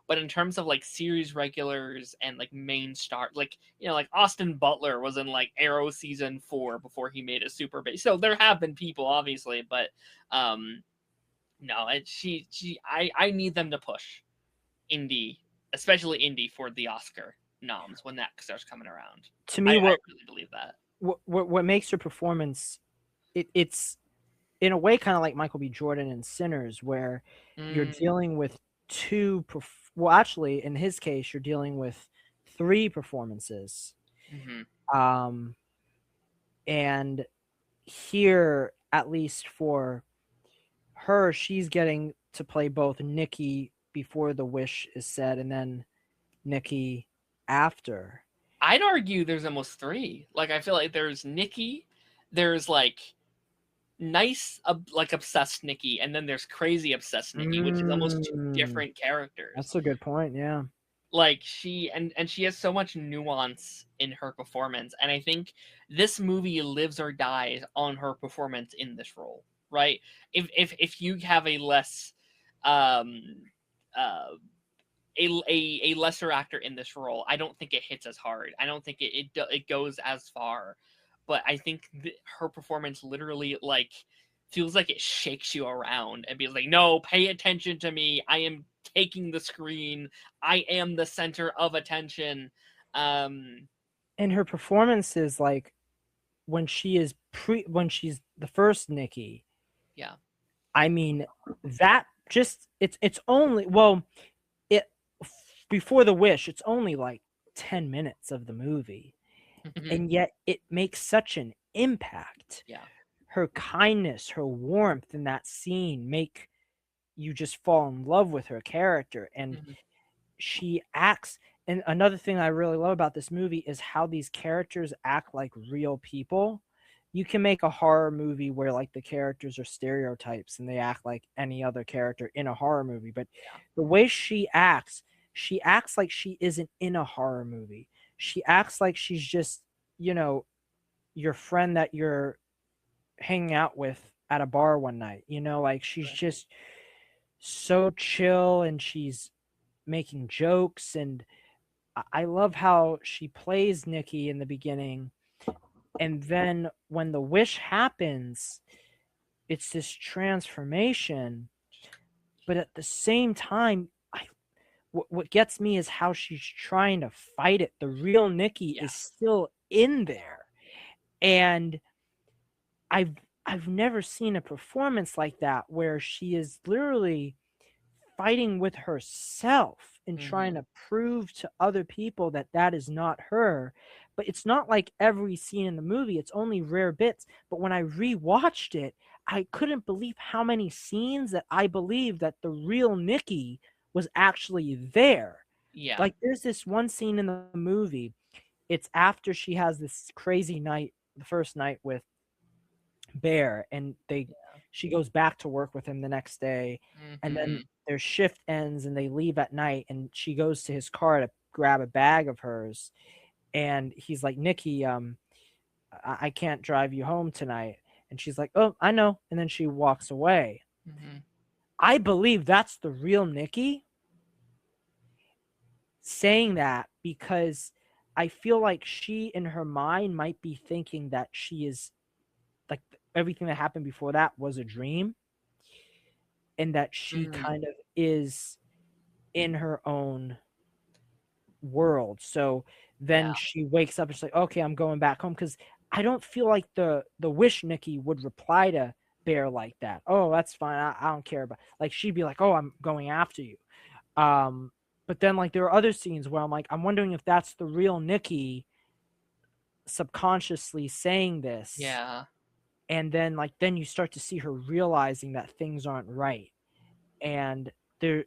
but in terms of like series regulars and like main star, like like Austin Butler was in like Arrow season 4 before he made a super base. So there have been people, obviously, but no, I need them to push Indy, especially Indy, for the Oscar noms when that starts coming around. To I me, really believe that. what makes her performance, it's in a way kind of like Michael B. Jordan in Sinners, where you're dealing with well, actually, in his case, you're dealing with 3 performances. Um, and here, at least for her, she's getting to play both Nikki before the wish is said and then Nikki after. I'd argue there's almost 3. Like, I feel like there's Nikki, there's like nice, like obsessed Nikki, and then there's crazy obsessed Nikki, which is almost 2 different characters. That's a good point. Yeah. Like, she has so much nuance in her performance, and I think this movie lives or dies on her performance in this role, right? If you have a less um uh a lesser actor in this role, I don't think it hits as hard. I don't think it goes as far. But I think her performance literally like feels like it shakes you around and be like, no, pay attention to me. I am taking the screen. I am the center of attention. Um, And her performance is like when she's the first Nikki. Yeah. I mean, that just it's only well, it before the wish, it's only like 10 minutes of the movie, and yet it makes such an impact. Yeah. Her kindness, her warmth in that scene make you just fall in love with her character, and Mhm. she acts. And another thing I really love about this movie is how these characters act like real people. You can make a horror movie where like the characters are stereotypes and they act like any other character in a horror movie, but Yeah. the way she acts like she isn't in a horror movie. She acts like she's just, you know, your friend that you're hanging out with at a bar one night. Like she's Right. just so chill, and she's making jokes, and I love how she plays Nikki in the beginning, and then when the wish happens, it's this transformation, but at the same time, what gets me is how she's trying to fight it. The real Nikki is Yes. still in there, and I've I've never seen a performance like that where she is literally fighting with herself and trying Mhm. to prove to other people that that is not her. But it's not like every scene in the movie, it's only rare bits. But when I rewatched it, I couldn't believe how many scenes that I believed that the real Nikki was actually there. Yeah. Like there's this one scene in the movie. It's after she has this crazy night, the first night with Bear, and she goes back to work with him the next day, and then Mhm. their shift ends and they leave at night, and she goes to his car to grab a bag of hers, and he's like, Nikki, I can't drive you home tonight. And she's like, oh, I know. And then she walks away. Mhm. I believe that's the real Nikki saying that, because I feel like she in her mind might be thinking that she is like everything that happened before that was a dream, and that she Mm. kind of is in her own world. So then Yeah. she wakes up and she's like, okay, I'm going back home. Because I don't feel like the wish Nikki would reply to Bear like that. Oh, that's fine. I don't care about, like, she'd be like, oh, I'm going after you. Um, but then like there are other scenes where I'm like, I'm wondering if that's the real Nikki subconsciously saying this. Yeah. And then you start to see her realizing that things aren't right. And there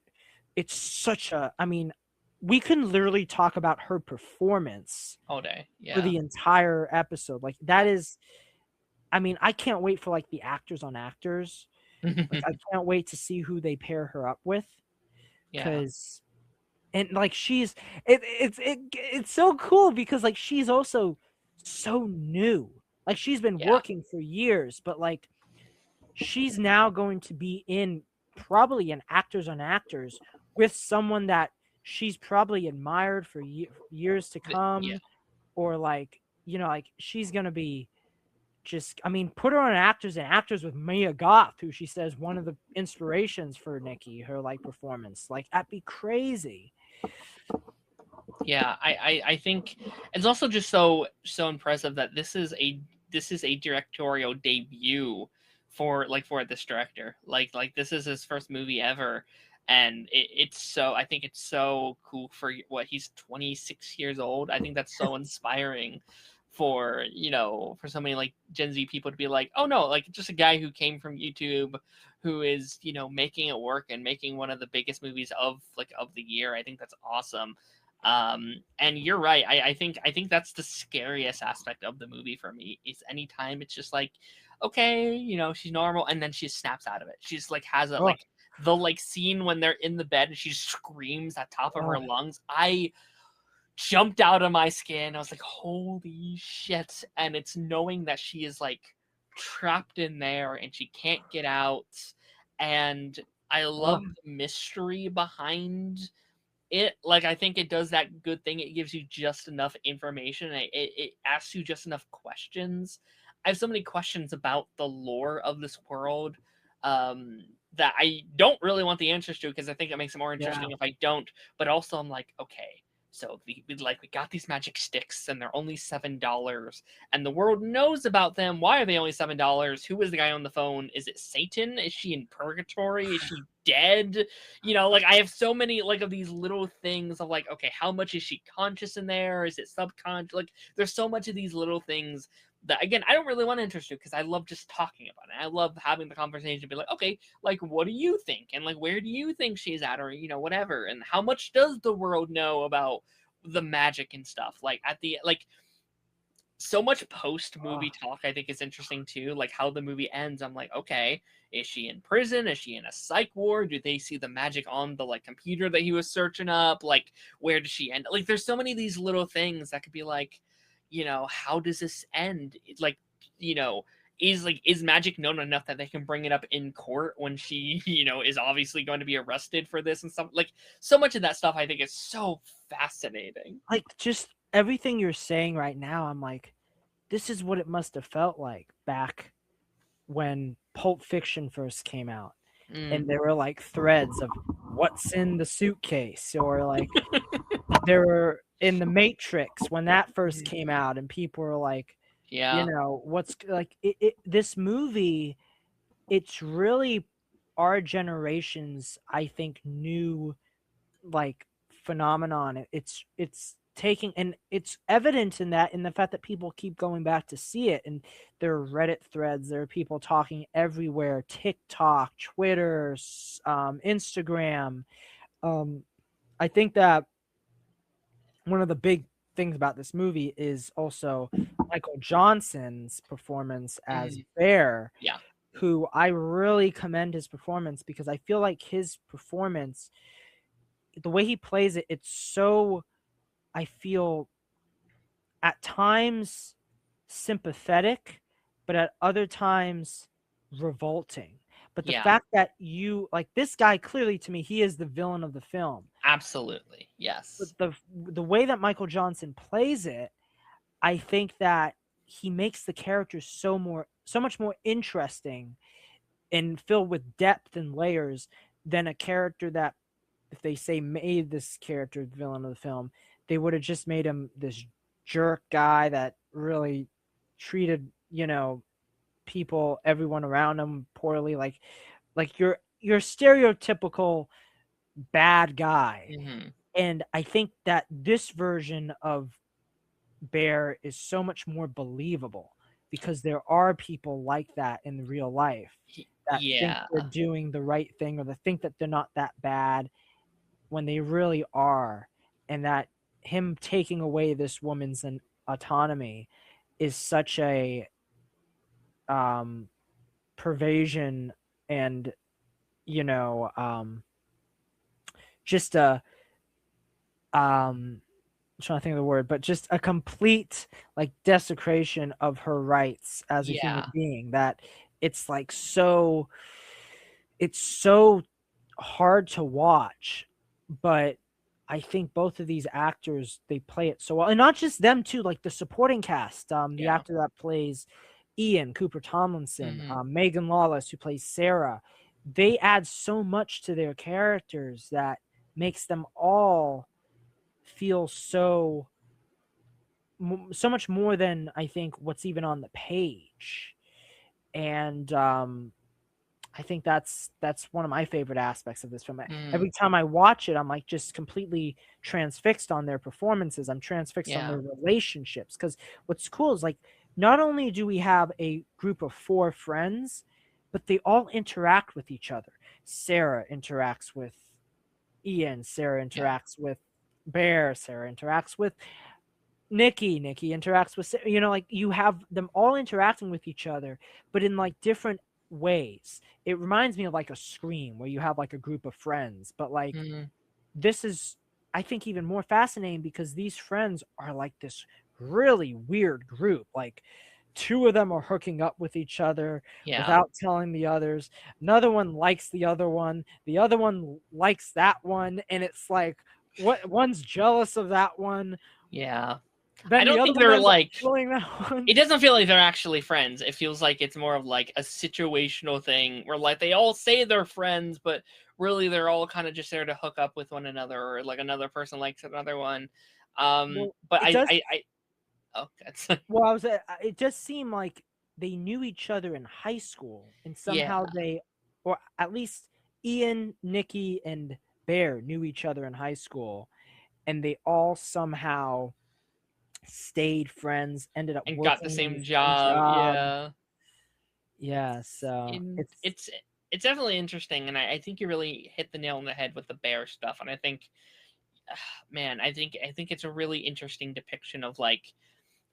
it's such a, I mean, we can literally talk about her performance All day. for Yeah. the entire episode. Like that is, I mean, I can't wait for like the actors on actors. Like I can't wait to see who they pair her up with, Yeah. cuz and like it's so cool because like she's also so new. Like she's been Yeah. working for years, but like she's now going to be in probably in actors on actors with someone that she's probably admired for years to Yeah. come, or like, like she's going to be just, I mean, put her on actors and actors with Mia Goth, who she says one of the inspirations for Nikki, her like performance, like that'd be crazy. Yeah. I think it's also just so impressive that this is a directorial debut for this director. Like this is his first movie ever, and it's so, I think it's so cool for what, he's 26 years old. I think that's so inspiring for for so many like Gen Z people to be like, oh no, like just a guy who came from YouTube, who is making it work and making one of the biggest movies of the year. I think that's awesome. And you're right. I think that's the scariest aspect of the movie for me, is anytime it's just like, okay, she's normal, and then she snaps out of it. She's like has a Oh, like the like scene when they're in the bed and she screams at top of oh, her lungs. I jumped out of my skin. I was like, holy shit. And it's knowing that she is like trapped in there and she can't get out. And I oh, love the mystery behind it. Like, I think it does that good thing. It gives you just enough information. It asks you just enough questions. I have so many questions about the lore of this world, that I don't really want the answers to, because I think it makes it more yeah. interesting if I don't. But also, I'm like, okay, So we got these magic sticks, and they're only $7, and the world knows about them. Why are they only $7? Who is the guy on the phone? Is it Satan? Is she in purgatory? Is she dead? Like I have so many like of these little things of like, okay, how much is she conscious in there? Is it subconscious? Like there's so much of these little things that again I don't really want to interest you because I love just talking about it. I love having the conversation, be like, okay, like what do you think, and like where do you think she's at, or whatever, and how much does the world know about the magic and stuff. Like at the like so much post movie talk I think is interesting too, like how the movie ends. I'm like, okay, is she in prison? Is she in a psych ward? Do they see the magic on the like computer that he was searching up? Like where does she end? Like there's so many of these little things that could be like, how does this end? Is magic known enough that they can bring it up in court when she is obviously going to be arrested for this and stuff? Like so much of that stuff I think is so fascinating. Like just everything you're saying right now, I'm like, this is what it must have felt like back when Pulp Fiction first came out. And there were like threads of what's in the suitcase, or like there were in the Matrix when that first came out, and people were like, yeah, what's like this movie, it's really our generation's, I think, new like phenomenon. It's taking, and it's evident in the fact that people keep going back to see it, and there are Reddit threads, there are people talking everywhere, TikTok, Twitter, Instagram. I think that one of the big things about this movie is also Michael Johnson's performance as Bear. Yeah. Who I really commend his performance, because I feel like his performance, the way he plays it, it's so, I feel at times sympathetic, but at other times revolting. But the fact that you like this guy, clearly to me, he is the villain of the film. Absolutely. Yes. But the way that Michael Johnson plays it, I think that he makes the characters so much more interesting and filled with depth and layers than a character that, if they say made this character the villain of the film, they would have just made him this jerk guy that really treated, people, everyone around him poorly, like your stereotypical bad guy. And I think that this version of Bear is so much more believable, because there are people like that in real life that think they're doing the right thing, or they think that they're not that bad when they really are. And that him taking away this woman's autonomy is such a pervasion, and just a I'm trying to think of the word, but just a complete like desecration of her rights as a human being, that it's like it's so hard to watch. But I think both of these actors, they play it so well, and not just them too, like the supporting cast, the actor that plays Ian, Cooper Tomlinson, Megan Lawless, who plays Sarah, they add so much to their characters that makes them all feel so much more than I think what's even on the page. And I think that's one of my favorite aspects of this film. Every time I watch it, I'm like just completely transfixed on their performances. I'm transfixed on their relationships, because what's cool is like, not only do we have a group of 4 friends, but they all interact with each other. Sarah interacts with Ian, Sarah interacts with Bear, Sarah interacts with Nikki interacts with, like you have them all interacting with each other, but in like different ways. It reminds me of like a Scream, where you have like a group of friends, but like this is, I think, even more fascinating, because these friends are like this really weird group. Like 2 of them are hooking up with each other without telling the others. Another one likes the other one likes that one, and it's like, what, one's jealous of that one. I Then the don't other think one they're ends up like. killing that one. It doesn't feel like they're actually friends. It feels like it's more of like a situational thing where like they all say they're friends, but really they're all kind of just there to hook up with one another, or like another person likes another one. Well, But it does. oh, that's Well, it just seemed like they knew each other in high school, and yeah, somehow they, or at least Ian, Nikki, and Bear knew each other in high school, and they all somehow stayed friends, ended up and got the working in same the same job. job. Yeah, Yeah, so and it's definitely interesting, and I think you really hit the nail on the head with the bear stuff, and I think, man, I think it's a really interesting depiction of like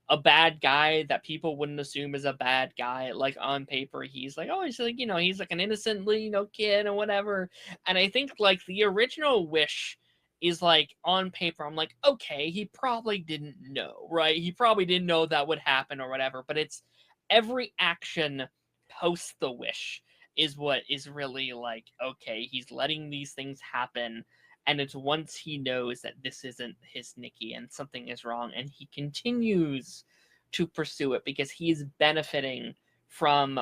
a bad guy that people wouldn't assume is a bad guy. Like on paper, he's like, oh, he's like, he's like an innocently, kid or whatever. And I think like the original Wish is like on paper, I'm like, okay, he probably didn't know, right? He probably didn't know that would happen or whatever. But it's every action post the Wish is what is really like, okay, he's letting these things happen, and it's once he knows that this isn't his Nikki and something is wrong, and he continues to pursue it because he is benefiting from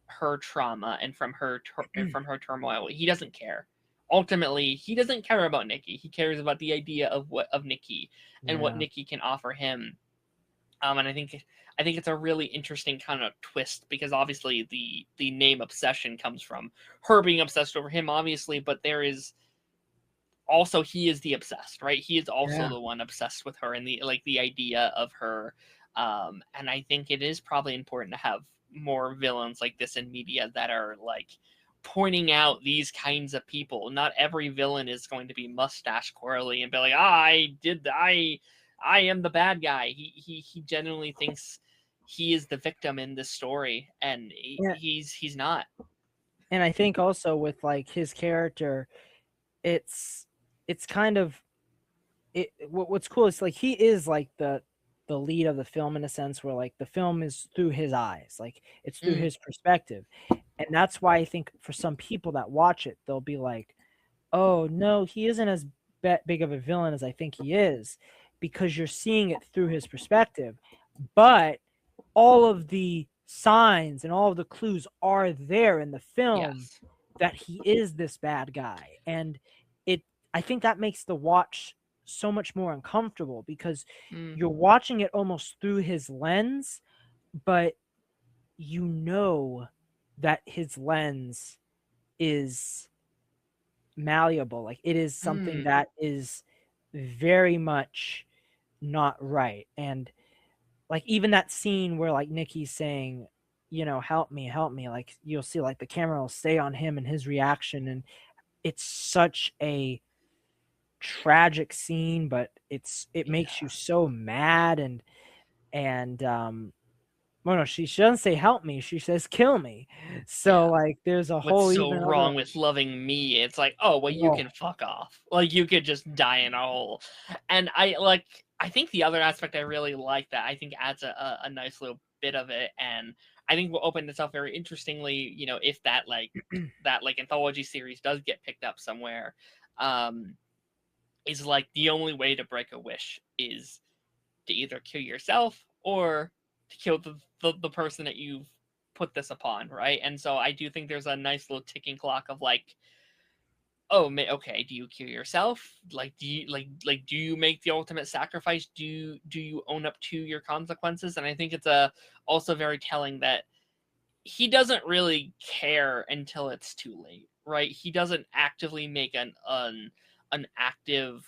her trauma and from her turmoil. He doesn't care. Ultimately, he doesn't care about Nikki. He cares about the idea of Nikki and what yeah, Nikki can offer him. And I think it's a really interesting kind of twist, because obviously the name Obsession comes from her being obsessed over him, obviously, but there is also, he is the obsessed, right? He is also yeah, the one obsessed with her and the idea of her. And I think it is probably important to have more villains like this in media that are like pointing out these kinds of people. Not every villain is going to be mustache twirly and be like, I am the bad guy. He genuinely thinks he is the victim in this story, and yeah. he's not. And I think also with like his character, it's it's kind of what's cool is like he is like the lead of the film in a sense where like the film is through his eyes, like it's through Mm, his perspective, and that's why I think for some people that watch it they'll be like, oh no, he isn't as big of a villain as I think he is, because you're seeing it through his perspective. But all of the signs and all of the clues are there in the film yes. that he is this bad guy, and it I think that makes the watch so much more uncomfortable because Mm, you're watching it almost through his lens, but you know that his lens is malleable, like it is something mm, that is very much not right. And like even that scene where like Nikki's saying, help me, like you'll see like the camera will stay on him and his reaction, and it's such a tragic scene, but it makes you yeah. so mad. And well, no, she doesn't say help me, she says kill me. So Yeah. like there's a What's whole so even other. wrong with loving me? It's like, oh, well, you Whoa. can fuck off. Like, you could just die in a hole. And I think the other aspect I really like that I think adds a nice little bit of it. And I think will open itself very interestingly, if that anthology series does get picked up somewhere, um, is like the only way to break a wish is to either kill yourself or to kill the person that you've put this upon, right? And so I do think there's a nice little ticking clock of like, oh, okay, do you kill yourself? Like, do you make the ultimate sacrifice? Do you own up to your consequences? And I think it's also very telling that he doesn't really care until it's too late, right? He doesn't actively make an active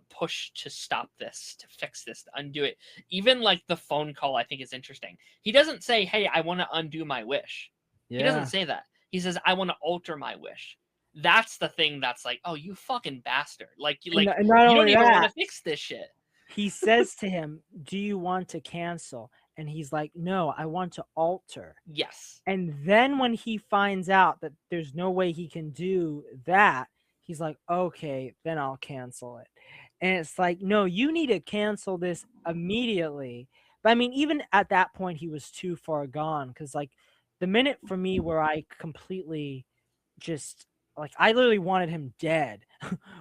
push to stop this, to fix this, to undo it. Even like the phone call, I think is interesting. He doesn't say, "Hey, I want to undo my wish." He doesn't Yeah. say that. He says, "I want to alter my wish." That's the thing. That's like, oh, you fucking bastard! Like, And not you don't only even want that, to fix this shit. he says to him, do you want to cancel? And he's like, no, I want to alter. Yes. And then when he finds out that there's no way he can do that, he's like, okay, then I'll cancel it. And it's like, no, you need to cancel this immediately. But I mean, even at that point, he was too far gone, because like the minute for me where I completely just like I literally wanted him dead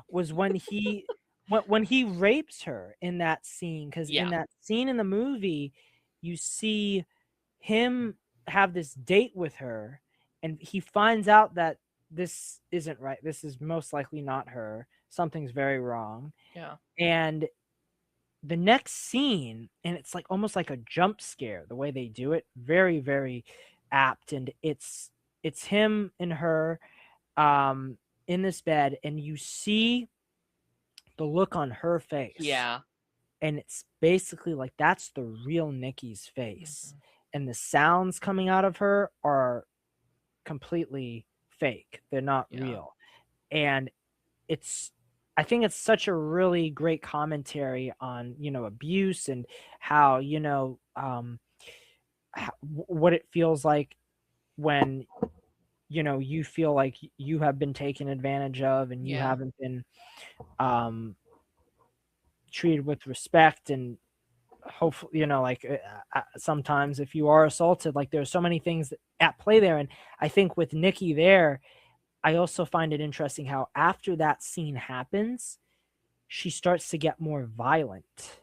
was when he when he rapes her in that scene, because in Yeah, that scene in the movie, you see him have this date with her, and he finds out that this isn't right. This is most likely not her. Something's very wrong. yeah, And the next scene, and it's like almost like a jump scare the way they do it, very, very apt. And it's him and her um in this bed, and you see the look on her face, yeah. and it's basically like that's the real Nikki's face, Mhm. and the sounds coming out of her are completely fake. They're not Yeah, real. And it's I think it's such a really great commentary on, abuse, and how, what it feels like when, you feel like you have been taken advantage of, and you yeah, haven't been um treated with respect. And hopefully, like, sometimes if you are assaulted, like, there's so many things at play there. And I think with Nikki there, I also find it interesting how after that scene happens, she starts to get more violent.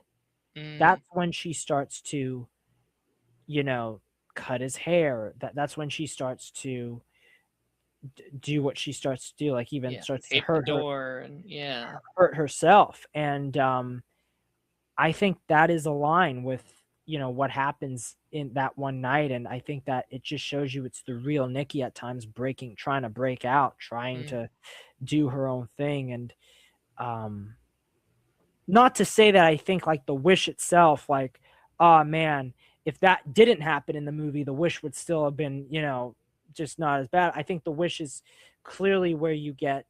mm, That's when she starts to, you know, cut his hair. That's when she starts to do what she starts to do, like even yeah. starts to Tape the door, and yeah, hurt herself. And I think that is a line with, what happens in that one night. And I think that it just shows you it's the real Nikki at times, trying to break out, trying mm, to do her own thing. And um not to say that I think like the wish itself, like, oh man, if that didn't happen in the movie, the wish would still have been, just not as bad. I think the wish is clearly where you get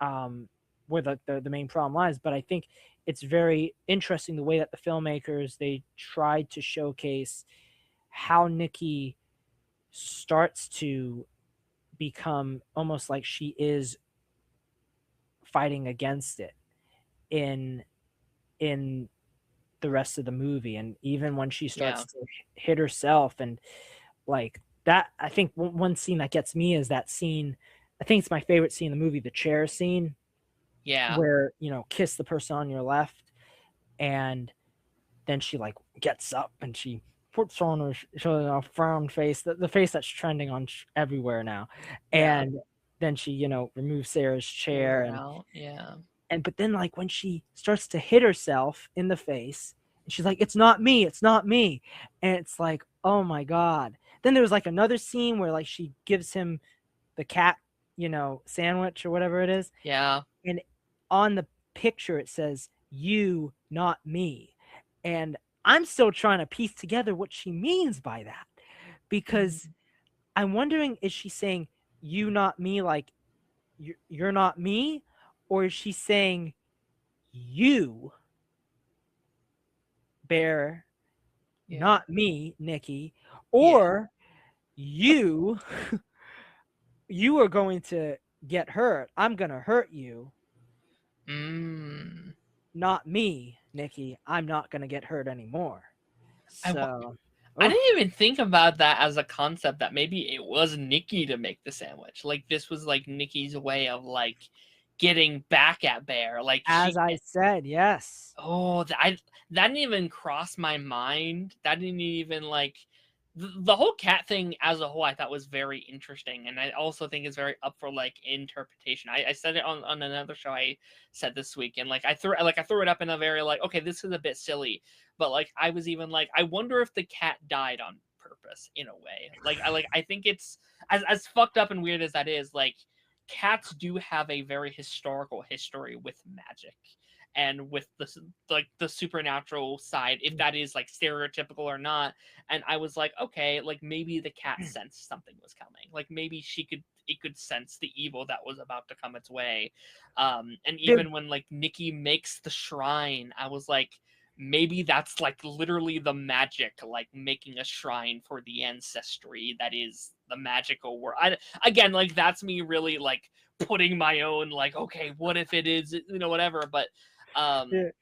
um where the main problem lies. But I think it's very interesting the way that the filmmakers, they tried to showcase how Nikki starts to become almost like she is fighting against it in in the rest of the movie. And even when she yeah, starts to hit herself, and like that, I think one scene that gets me is that scene. I think it's my favorite scene in the movie, the chair scene, yeah, where, kiss the person on your left, and then she like gets up and she puts on her frown face, the face that's trending on everywhere now. yeah. And then she, removes Sarah's Pulls chair. her and out. Yeah, and but then, like, when she starts to hit herself in the face, and she's like, it's not me, it's not me. And it's like, oh my god. Then there was like another scene where like she gives him the cat, sandwich or whatever it is. yeah. And on the picture it says, you, not me. And I'm still trying to piece together what she means by that, because Mm, I'm wondering, is she saying you, not me, like you're not me? Or is she saying you, Bear, yeah, not me, Nikki? yeah. Or you, you are going to get hurt. I'm going to hurt you. Mm. Not me, Nikki. I'm not going to get hurt anymore. I wa- So, I oh, didn't even think about that as a concept, that maybe it was Nikki to make the sandwich. Like this was like Nikki's way of like getting back at Bear. Like as she I said, yes. Oh, that didn't even cross my mind. That didn't even like the whole cat thing as a whole. I thought was very interesting, and I also think is very up for like interpretation. I said it on another show I said this week, and like I threw it up in a very like, okay, this is a bit silly, but like I was even like, I wonder if the cat died on purpose in a way. I think it's as fucked up and weird as that is. Like cats do have a very historical history with magic and with the supernatural side, if that is like stereotypical or not. And I was like, okay, like maybe the cat sensed something was coming, like maybe it could sense the evil that was about to come its way. And There, even when like Nikki makes the shrine, I was like, maybe that's like literally the magic, like making a shrine for the ancestry that is the magical world. Again, like that's me really like putting my own like, okay, what if it is, whatever. But there,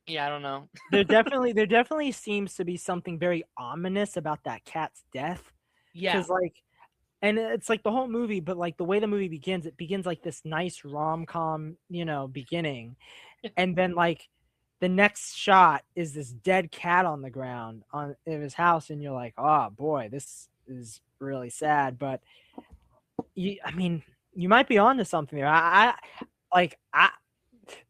yeah, I don't know. there definitely seems to be something very ominous about that cat's death. Yeah, Because, like, And it's like the whole movie, but like the way the movie begins, it begins like this nice rom-com, beginning. And then like the next shot is this dead cat on the ground in his house, and you're like, oh boy, this is really sad. But I mean, you might be onto something there.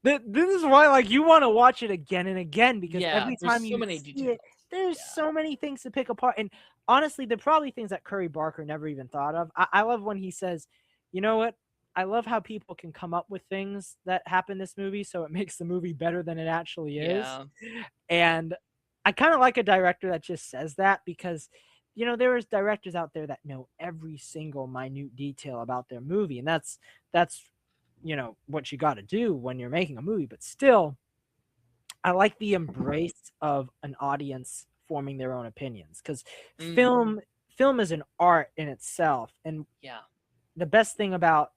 This is why like you want to watch it again and again, because Yeah, every there's time so you many see it, details. there's Yeah. so many things to pick apart. And honestly, they're probably things that Curry Barker never even thought of. I love when he says, you know what? I love how people can come up with things that happen in this movie, so it makes the movie better than it actually is. Yeah. And I kind of like a director that just says that, because there is directors out there that know every single minute detail about their movie, and that's what you got to do when you're making a movie. But still, I like the embrace of an audience forming their own opinions, because Mm, film is an art in itself. And yeah. the best thing about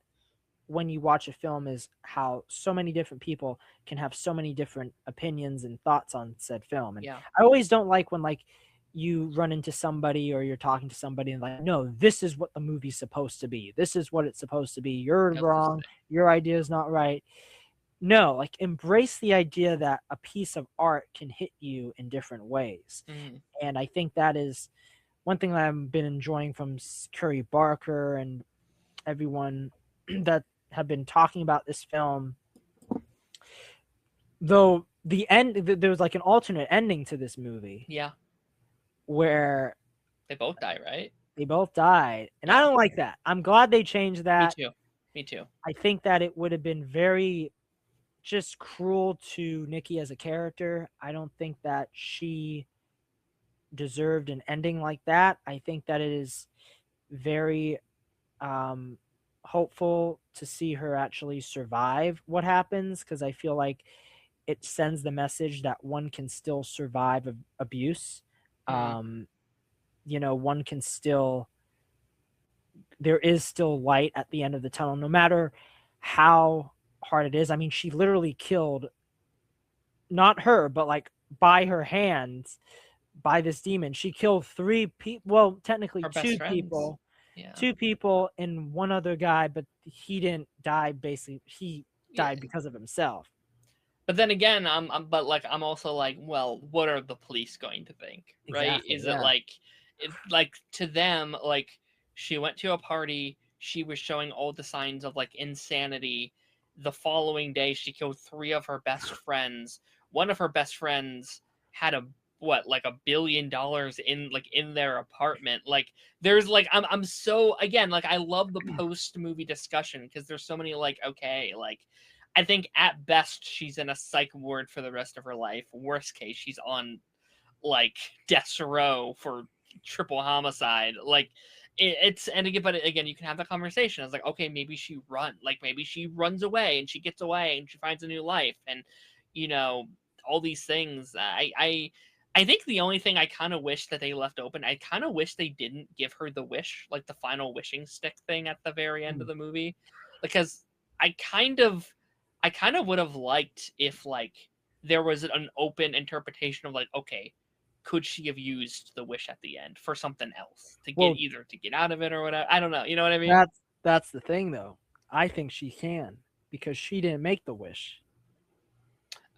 when you watch a film is how so many different people can have so many different opinions and thoughts on said film. And Yeah. I always don't like when like you run into somebody or you're talking to somebody and like, no, this is what the movie's supposed to be. This is what it's supposed to be. You're That's the wrong. Your idea is not right. No, like embrace the idea that a piece of art can hit you in different ways. thing. And I think that is one thing that I've been enjoying from Curry Barker and everyone that have been talking about this film. Though there was like an alternate ending to this movie Yeah. where They both die, right? they both died, and I Yeah. don't like that. I'm glad they changed Me that. too. Me too. I think that it would have been very just cruel to Nikki as a character. I don't think that she deserved an ending like that. I think that it is very um, hopeful to see her actually survive what happens, because I feel like it sends the message that one can still survive abuse. Mm, One can still, there is still light at the end of the tunnel, no matter how hard it is. I mean, she literally killed, not her, but like by her hands, by this demon. She killed three people. Well, technically our best two friends. people, Yeah. and one other guy, but he didn't die. Basically, he Yeah. died because of himself. But then again, but like I'm also like, well, what are the police going to think, right? Exactly. Is it Yeah. like to them, like she went to a party, she was showing all the signs of like insanity. The following day, she killed three of her best friends. One of her best friends had like $1 billion in their apartment. Like there's like I'm so again like I love the post movie discussion because there's so many like okay like I think at best she's in a psych ward for the rest of her life. Worst case, she's on like death row for triple homicide. Like it's and again, but again, you can have that conversation. It's like okay, maybe she runs away and she gets away and she finds a new life, and you know all these things. I think the only thing I kind of wish that they left open, I kind of wish they didn't give her the wish, like the final wishing stick thing at the very end of the movie, because I kind of I kind of would have liked if like there was an open interpretation of like, okay, could she have used the wish at the end for something else to get Well, either to get out of it or whatever? I don't know. You know what I mean? that's the thing, though. I think she can, because she didn't make the wish.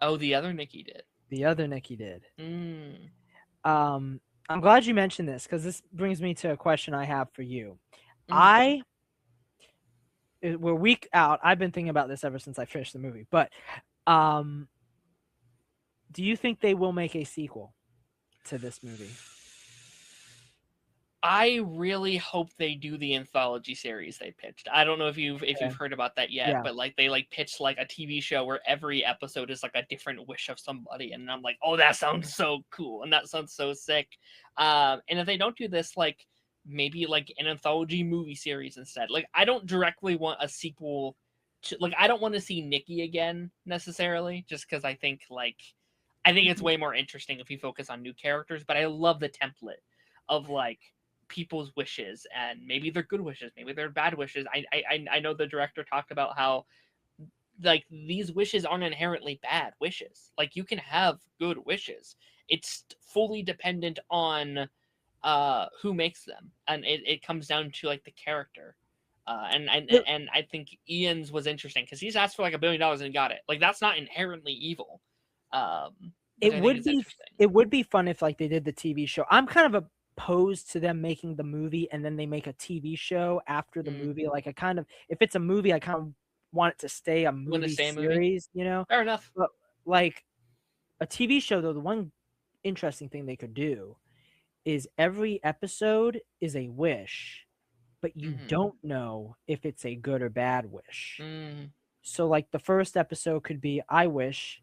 Oh, the other Nikki did. The other Nikki did. Mm. I'm glad you mentioned this, because this brings me to a question I have for you. Mm. We're week out. I've been thinking about this ever since I finished the movie. But um, do you think they will make a sequel to this movie? I really hope they do the anthology series they pitched. I don't know if you've heard about that yet, Yeah. but like they like pitched like a TV show where every episode is like a different wish of somebody, and I'm like, oh, that sounds so cool, and that sounds so sick. And if they don't do this, like maybe like an anthology movie series instead. Like I don't directly want a sequel to like I don't want to see Nikki again necessarily, just because I think it's way more interesting if you focus on new characters. But I love the template of like people's wishes, and maybe they're good wishes, maybe they're bad wishes. I know the director talked about how like these wishes aren't inherently bad wishes. Like you can have good wishes. It's fully dependent on who makes them, and it comes down to like the character. It, And I think Ian's was interesting because he's asked for like $1 billion and he got it. Like that's not inherently evil, which it I think would is be interesting. it would be fun if like they did the TV show. I'm kind of opposed to them making the movie and then they make a TV show after the movie. Like I kind of, if it's a movie, I kind of want it to stay a When to movie stay a movie, series, you know. fair enough. But like a TV show, though, the one interesting thing they could do is every episode is a wish, but you don't know if it's a good or bad wish. So like the first episode could be I wish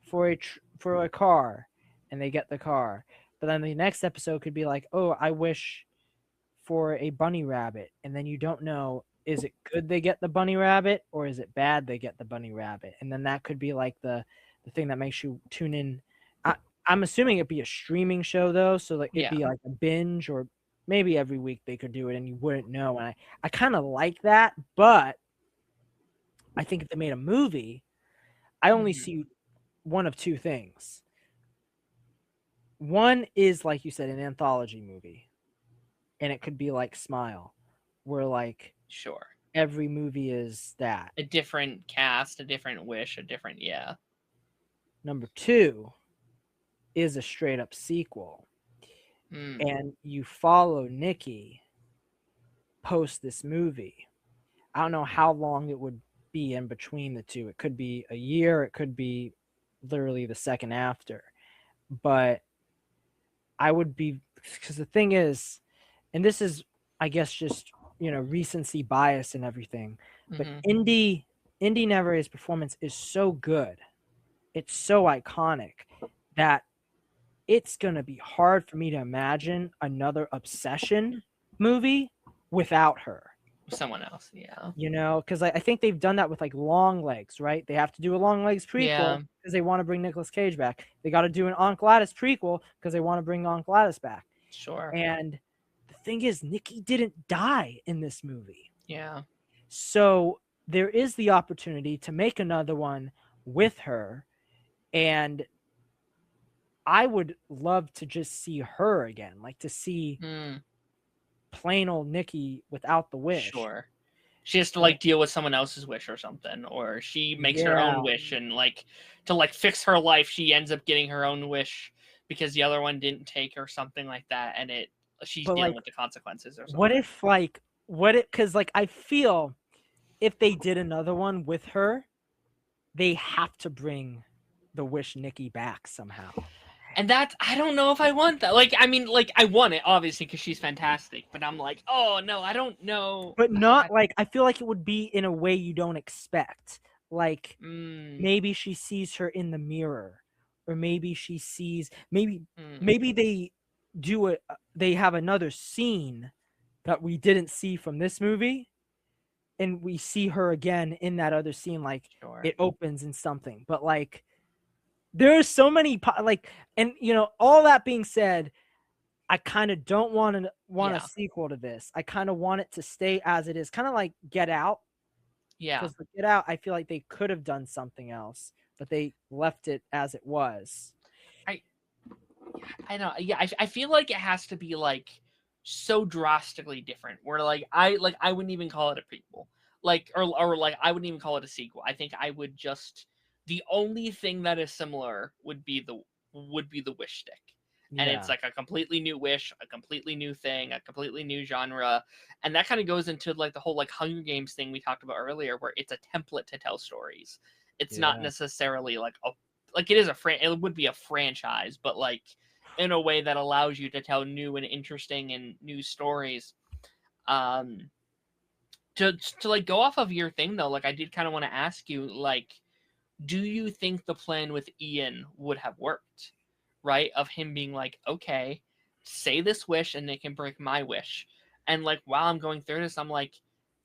for a car, and they get the car. But then the next episode could be like, oh, I wish for a bunny rabbit, and then you don't know, is it good they get the bunny rabbit or is it bad they get the bunny rabbit? And then that could be like the thing that makes you tune in. I'm assuming it'd be a streaming show though, so like it'd be like a binge, or maybe every week they could do it and you wouldn't know. And I kind of like that, but I think if they made a movie, I only see one of two things. One is, like you said, an anthology movie, and it could be like Smile, where like Sure, every movie is that. a different cast, a different wish, a different Number two is a straight up sequel, and you follow Nikki post this movie. I don't know how long it would be in between the two. It could be a year, it could be literally the second after. But I would be, because the thing is, and this is, I guess, just, you know, recency bias and everything, but Indy Neveray's performance is so good, it's so iconic, that it's going to be hard for me to imagine another Obsession movie without her. someone else, You know, because I think they've done that with like Long Legs, right? They have to do a Long Legs prequel because they want to bring Nicolas Cage back. They got to do an Aunt Gladys prequel because they want to bring Aunt Gladys back. Sure. And the thing is, Nikki didn't die in this movie. Yeah. So there is the opportunity to make another one with her, and I would love to just see her again, like to see plain old Nikki without the wish. Sure. She has to like deal with someone else's wish or something, or she makes her own wish, and like to like fix her life, she ends up getting her own wish because the other one didn't take or something like that, and she's dealing with the consequences or something. Because like I feel if they did another one with her, they have to bring the wish Nikki back somehow. And that's, I don't know if I want that. Like, I mean, like, I want it, obviously, because she's fantastic. But I'm like, oh, no, I don't know. But not, like, I feel like it would be in a way you don't expect. Like, maybe she sees her in the mirror. Or maybe she sees, maybe they do they have another scene that we didn't see from this movie. And we see her again in that other scene. Like, it opens in something. But, like, there's so many, like, and you know, all that being said, I kind of don't want a sequel to this. I kind of want it to stay as it is, kind of like Get Out. Yeah, because with Get Out, I feel like they could have done something else, but they left it as it was. I know. Yeah, I feel like it has to be like so drastically different. Where like I wouldn't even call it a prequel, like or like I wouldn't even call it a sequel. I think I would just. The only thing that is similar would be the wish stick. And it's like a completely new wish, a completely new thing, a completely new genre. And that kind of goes into like the whole like Hunger Games thing we talked about earlier, where it's a template to tell stories. It's not necessarily like it is it would be a franchise, but like in a way that allows you to tell new and interesting and new stories. To like go off of your thing though, like I did kind of want to ask you, like, do you think the plan with Ian would have worked? Right? Of him being like, okay, say this wish and they can break my wish. And like, while I'm going through this, I'm like,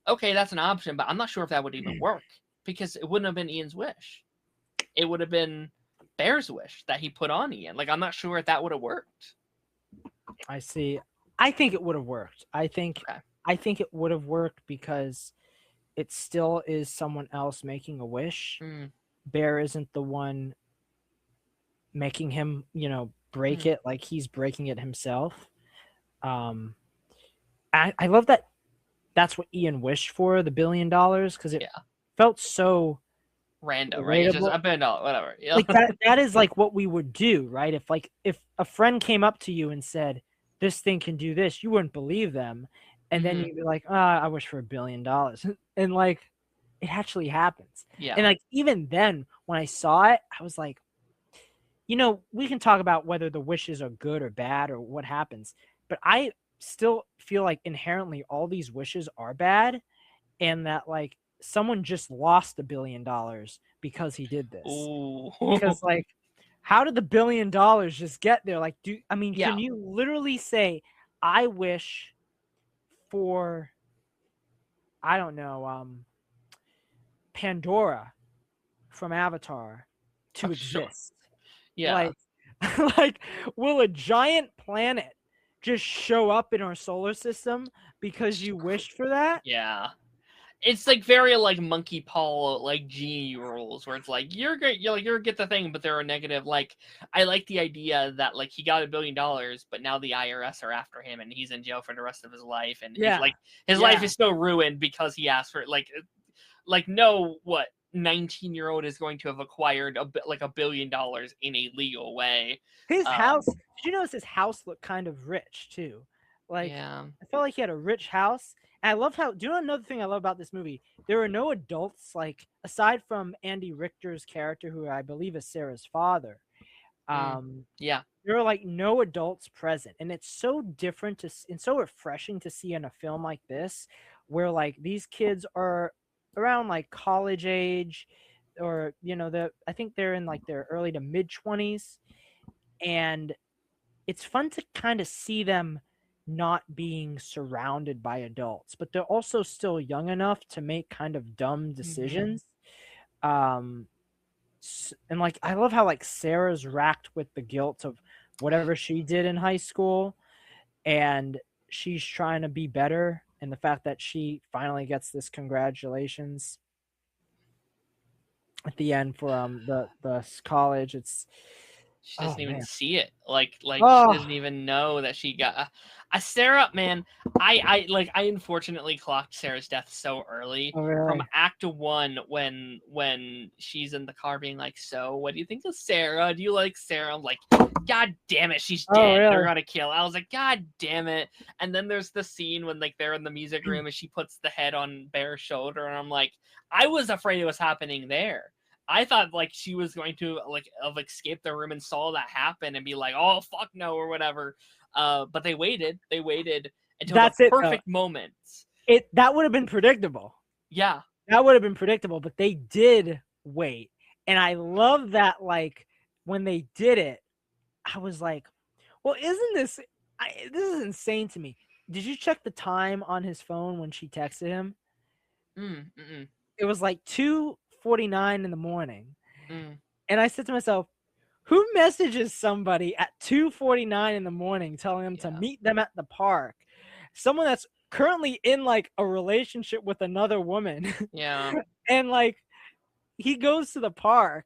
okay, that's an option, but I'm not sure if that would even work because it wouldn't have been Ian's wish. It would have been Bear's wish that he put on Ian. Like, I'm not sure if that would have worked. I see. I think it would have worked. I think it would have worked because it still is someone else making a wish. Bear isn't the one making him, you know, break it, like he's breaking it himself. Um, I love that that's what Ian wished for, the $1 billion, because it Yeah. felt so Random, right? It's just relatable. a bit whatever. Like that is like what we would do, right? If a friend came up to you and said, "This thing can do this," you wouldn't believe them, and then Mhm. you'd be like, "Ah, I wish for $1 billion," and like it actually happens. Yeah. And like even then, when I saw it, I was like, we can talk about whether the wishes are good or bad or what happens, but I still feel like inherently all these wishes are bad, and that like someone just lost $1 billion because he did this. Ooh. Because like, how did the $1 billion just get there? Like, Yeah. can you literally say, I wish for, I don't know, Pandora from Avatar Oh, to sure. exist? Yeah. Like, like, will a giant planet just show up in our solar system because you wished for that? Yeah. It's like very like monkey paw like genie rules where it's like you're good, you're get the thing, but there are negative. Like I like the idea that like he got $1 billion, but now the IRS are after him and he's in jail for the rest of his life, and he's Yeah, like his life yeah. is so ruined because he asked for it. Like no what 19-year-old is going to have acquired like $1 billion in a legal way. His Um, house, did you notice his house looked kind of rich too? Like, yeah. I felt like he had a rich house. And I love how, do you know another thing I love about this movie? There are no adults, like, aside from Andy Richter's character, who I believe is Sarah's father. Mm, Um, yeah. there are like no adults present. And it's so different and so refreshing to see in a film like this, where like these kids are around like college age, or, I think they're in like their early to mid 20s, and it's fun to kind of see them not being surrounded by adults, but they're also still young enough to make kind of dumb Hmm. decisions. um and like I love how like Sarah's racked with the guilt of whatever she did in high school, and she's trying to be better, and the fact that she finally gets this congratulations at the end for the college. It's, She oh doesn't even man. see it. Like she Oh, doesn't even know that she got Sarah, man. I unfortunately clocked Sarah's death so early oh from really? Act 1 when she's in the car being like, "So, what do you think of Sarah? Do you like Sarah?" I'm like, "God damn it, she's Oh dead. They're really? gonna kill." I was like, "God damn it!" And then there's the scene when like they're in the music room and she puts the head on Bear's shoulder, and I'm like, I was afraid it was happening there. I thought like she was going to like have escaped the room and saw that happen and be like, "Oh fuck no" or whatever. But they waited. They waited until the That's it though. perfect moment. That would have been predictable. Yeah. That would have been predictable, but they did wait. And I love that, like, when they did it, I was like, well, isn't this this is insane to me. Did you check the time on his phone when she texted him? Mm. Mm. It was like 2:49 in the morning. Mm. And I said to myself, who messages somebody at 2:49 in the morning telling them to Yeah. meet them at the park? Someone that's currently in like a relationship with another woman. Yeah. And like he goes to the park,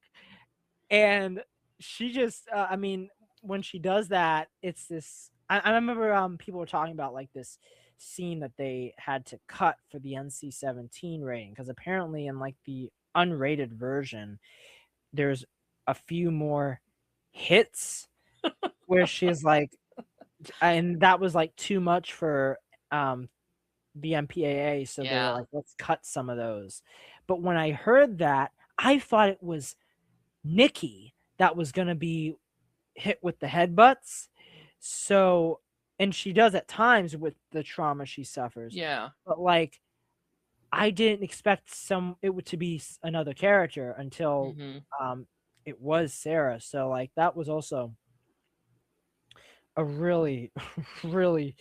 and she just I mean, when she does that, it's this, I remember people were talking about like this scene that they had to cut for the NC-17 rating, because apparently in like the unrated version there's a few more hits where she's like, and that was like too much for um the MPAA, so they were Yeah. like, let's cut some of those. But when I heard that, I thought it was Nikki that was going to be hit with the headbutts. So, and she does at times with the trauma she suffers. Yeah. But like, I didn't expect it to be another character until Hmm. um it was Sarah. So like that was also a really really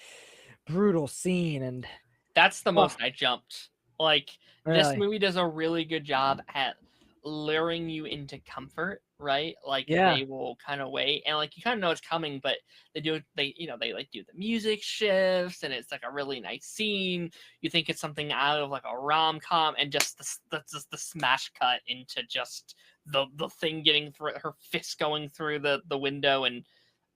brutal scene. And That's the oh, most I jumped. Like this really, movie does a really good job at luring you into comfort, right? Like yeah. they will kind of wait and like you kind of know it's coming, but they like do the music shifts and it's like a really nice scene. You think it's something out of like a rom-com, and that's just the smash cut into just the thing getting through her fist going through the window, and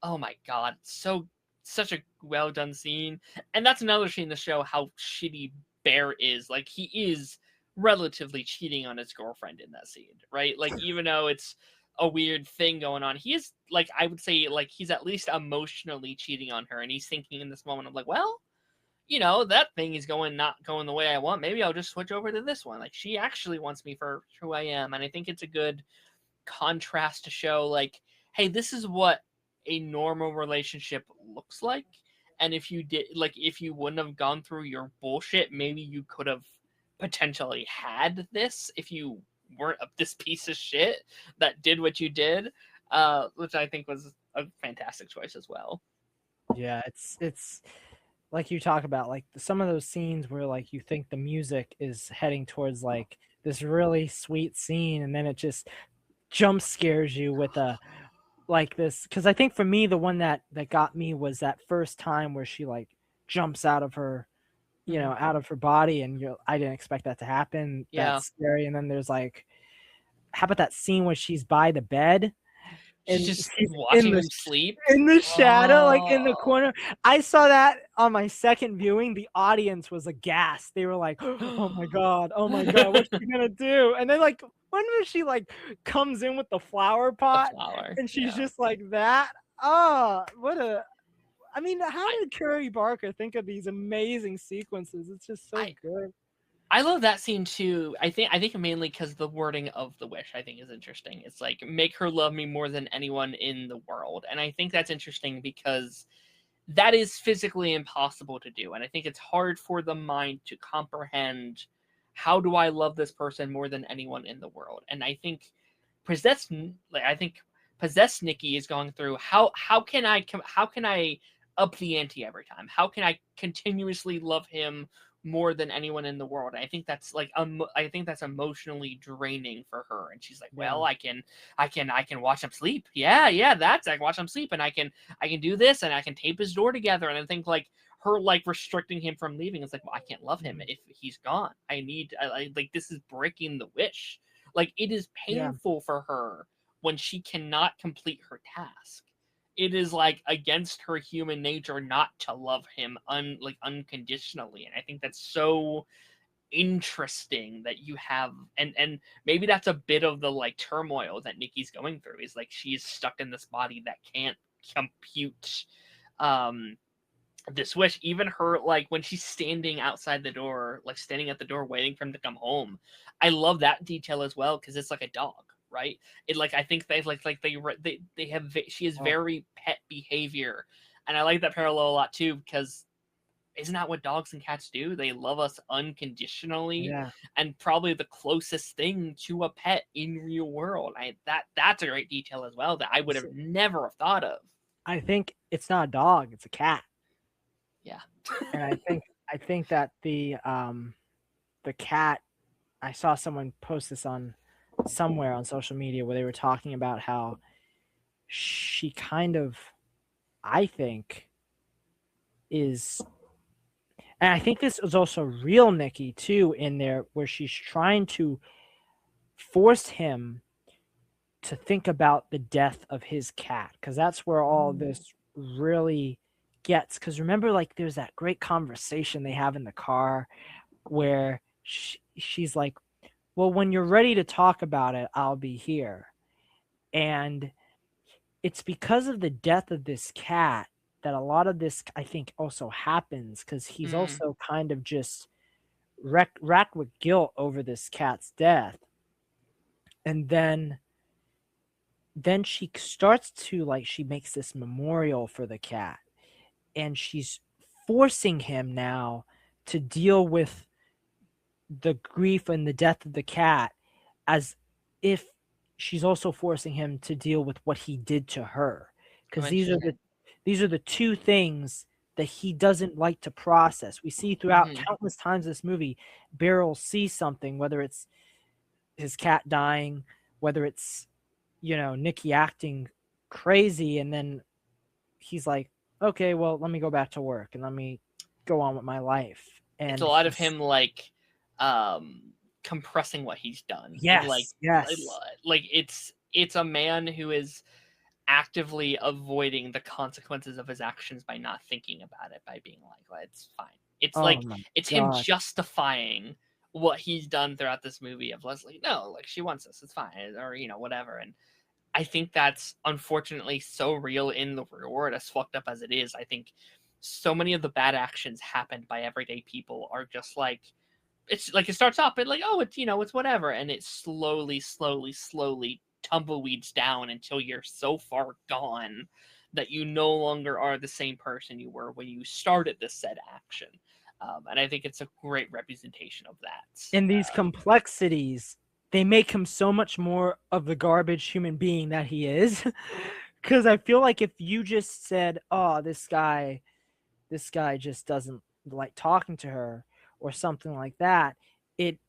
oh my god, it's so such a well done scene, and that's another scene to show how shitty Bear is. Like, he is relatively cheating on his girlfriend in that scene, right? Like, even though it's a weird thing going on, he is, like, I would say, like, he's at least emotionally cheating on her, and he's thinking in this moment of like, well, you know, that thing is not going the way I want. Maybe I'll just switch over to this one. Like, she actually wants me for who I am, and I think it's a good contrast to show, like, hey, this is what a normal relationship looks like. And if you did, like, if you wouldn't have gone through your bullshit, maybe you could have potentially had this if you weren't this piece of shit that did what you did, which I think was a fantastic choice as well. Yeah, it's like you talk about, like some of those scenes where like you think the music is heading towards like this really sweet scene, and then it just jump scares you with a like this. Because I think for me, the one that got me was that first time where she like jumps out of her, you know, out of her body, and I didn't expect that to happen. Yeah. That's scary. And then there's like, how about that scene where she's by the bed? And She's just she's watching him sleep in the shadow, like in the Oh. corner. I saw that on my second viewing. The audience was aghast. They were like, oh my god, what's she gonna do? And then like when she like comes in with the flower pot, and she's just like that. Oh, I mean, how did Curry Barker think of these amazing sequences? It's just so good. I love that scene too. I think mainly because the wording of the wish I think is interesting. It's like, make her love me more than anyone in the world. And I think that's interesting because that is physically impossible to do. And I think it's hard for the mind to comprehend, how do I love this person more than anyone in the world? And I think possessed Nikki is going through, how can I up the ante every time? How can I continuously love him more than anyone in the world? And I think that's like I think that's emotionally draining for her. And she's like, well, I can watch him sleep. Yeah, that's, I can watch him sleep, and I can do this, and I can tape his door together. And I think like her like restricting him from leaving is like, well, I can't love him if he's gone. I like, this is breaking the wish. Like, it is painful for her when she cannot complete her task. It is like against her human nature not to love him unconditionally. And I think that's so interesting that you have, and maybe that's a bit of the like turmoil that Nikki's going through, is like she's stuck in this body that can't compute this wish. Even her, like when she's standing outside the door, like standing at the door waiting for him to come home, I love that detail as well, because it's like a dog, right? It like, I think they they have, she has very pet behavior, and I like that parallel a lot too, because isn't that what dogs and cats do? They love us unconditionally, and probably the closest thing to a pet in real world. That's a great detail as well that I would have never have thought of. I think it's not a dog; it's a cat. Yeah, and I think that the cat. I saw someone post this on somewhere on social media where they were talking about how she kind of, I think, is, and I think this is also real Nikki too in there, where she's trying to force him to think about the death of his cat, because that's where all this really gets. Because remember, like, there's that great conversation they have in the car where she's like, well, when you're ready to talk about it, I'll be here. And it's because of the death of this cat that a lot of this, I think, also happens, because he's also kind of just racked with guilt over this cat's death. And then she starts to, like, she makes this memorial for the cat, and she's forcing him now to deal with the grief and the death of the cat, as if she's also forcing him to deal with what he did to her, because these are the two things that he doesn't like to process. We see throughout countless times in this movie, Beryl sees something, whether it's his cat dying, whether it's, you know, Nikki acting crazy, and then he's like, okay, well, let me go back to work and let me go on with my life. And it's a lot of him like compressing what he's done. Like it's a man who is, actively avoiding the consequences of his actions by not thinking about it, by being like, well, it's fine. It's Oh like my it's him god. justifying what he's done throughout this movie of Leslie. No, like she wants this, it's fine, or whatever. And I think that's unfortunately so real in the real world, as fucked up as it is. I think so many of the bad actions happened by everyday people are just like, it's like it starts off, but like, oh, it's it's whatever, and it slowly tumbleweeds down until you're so far gone that you no longer are the same person you were when you started this said action. And I think it's a great representation of that. In these complexities, they make him so much more of the garbage human being that he is. Because I feel like if you just said, "Oh, this guy just doesn't like talking to her," or something like that, it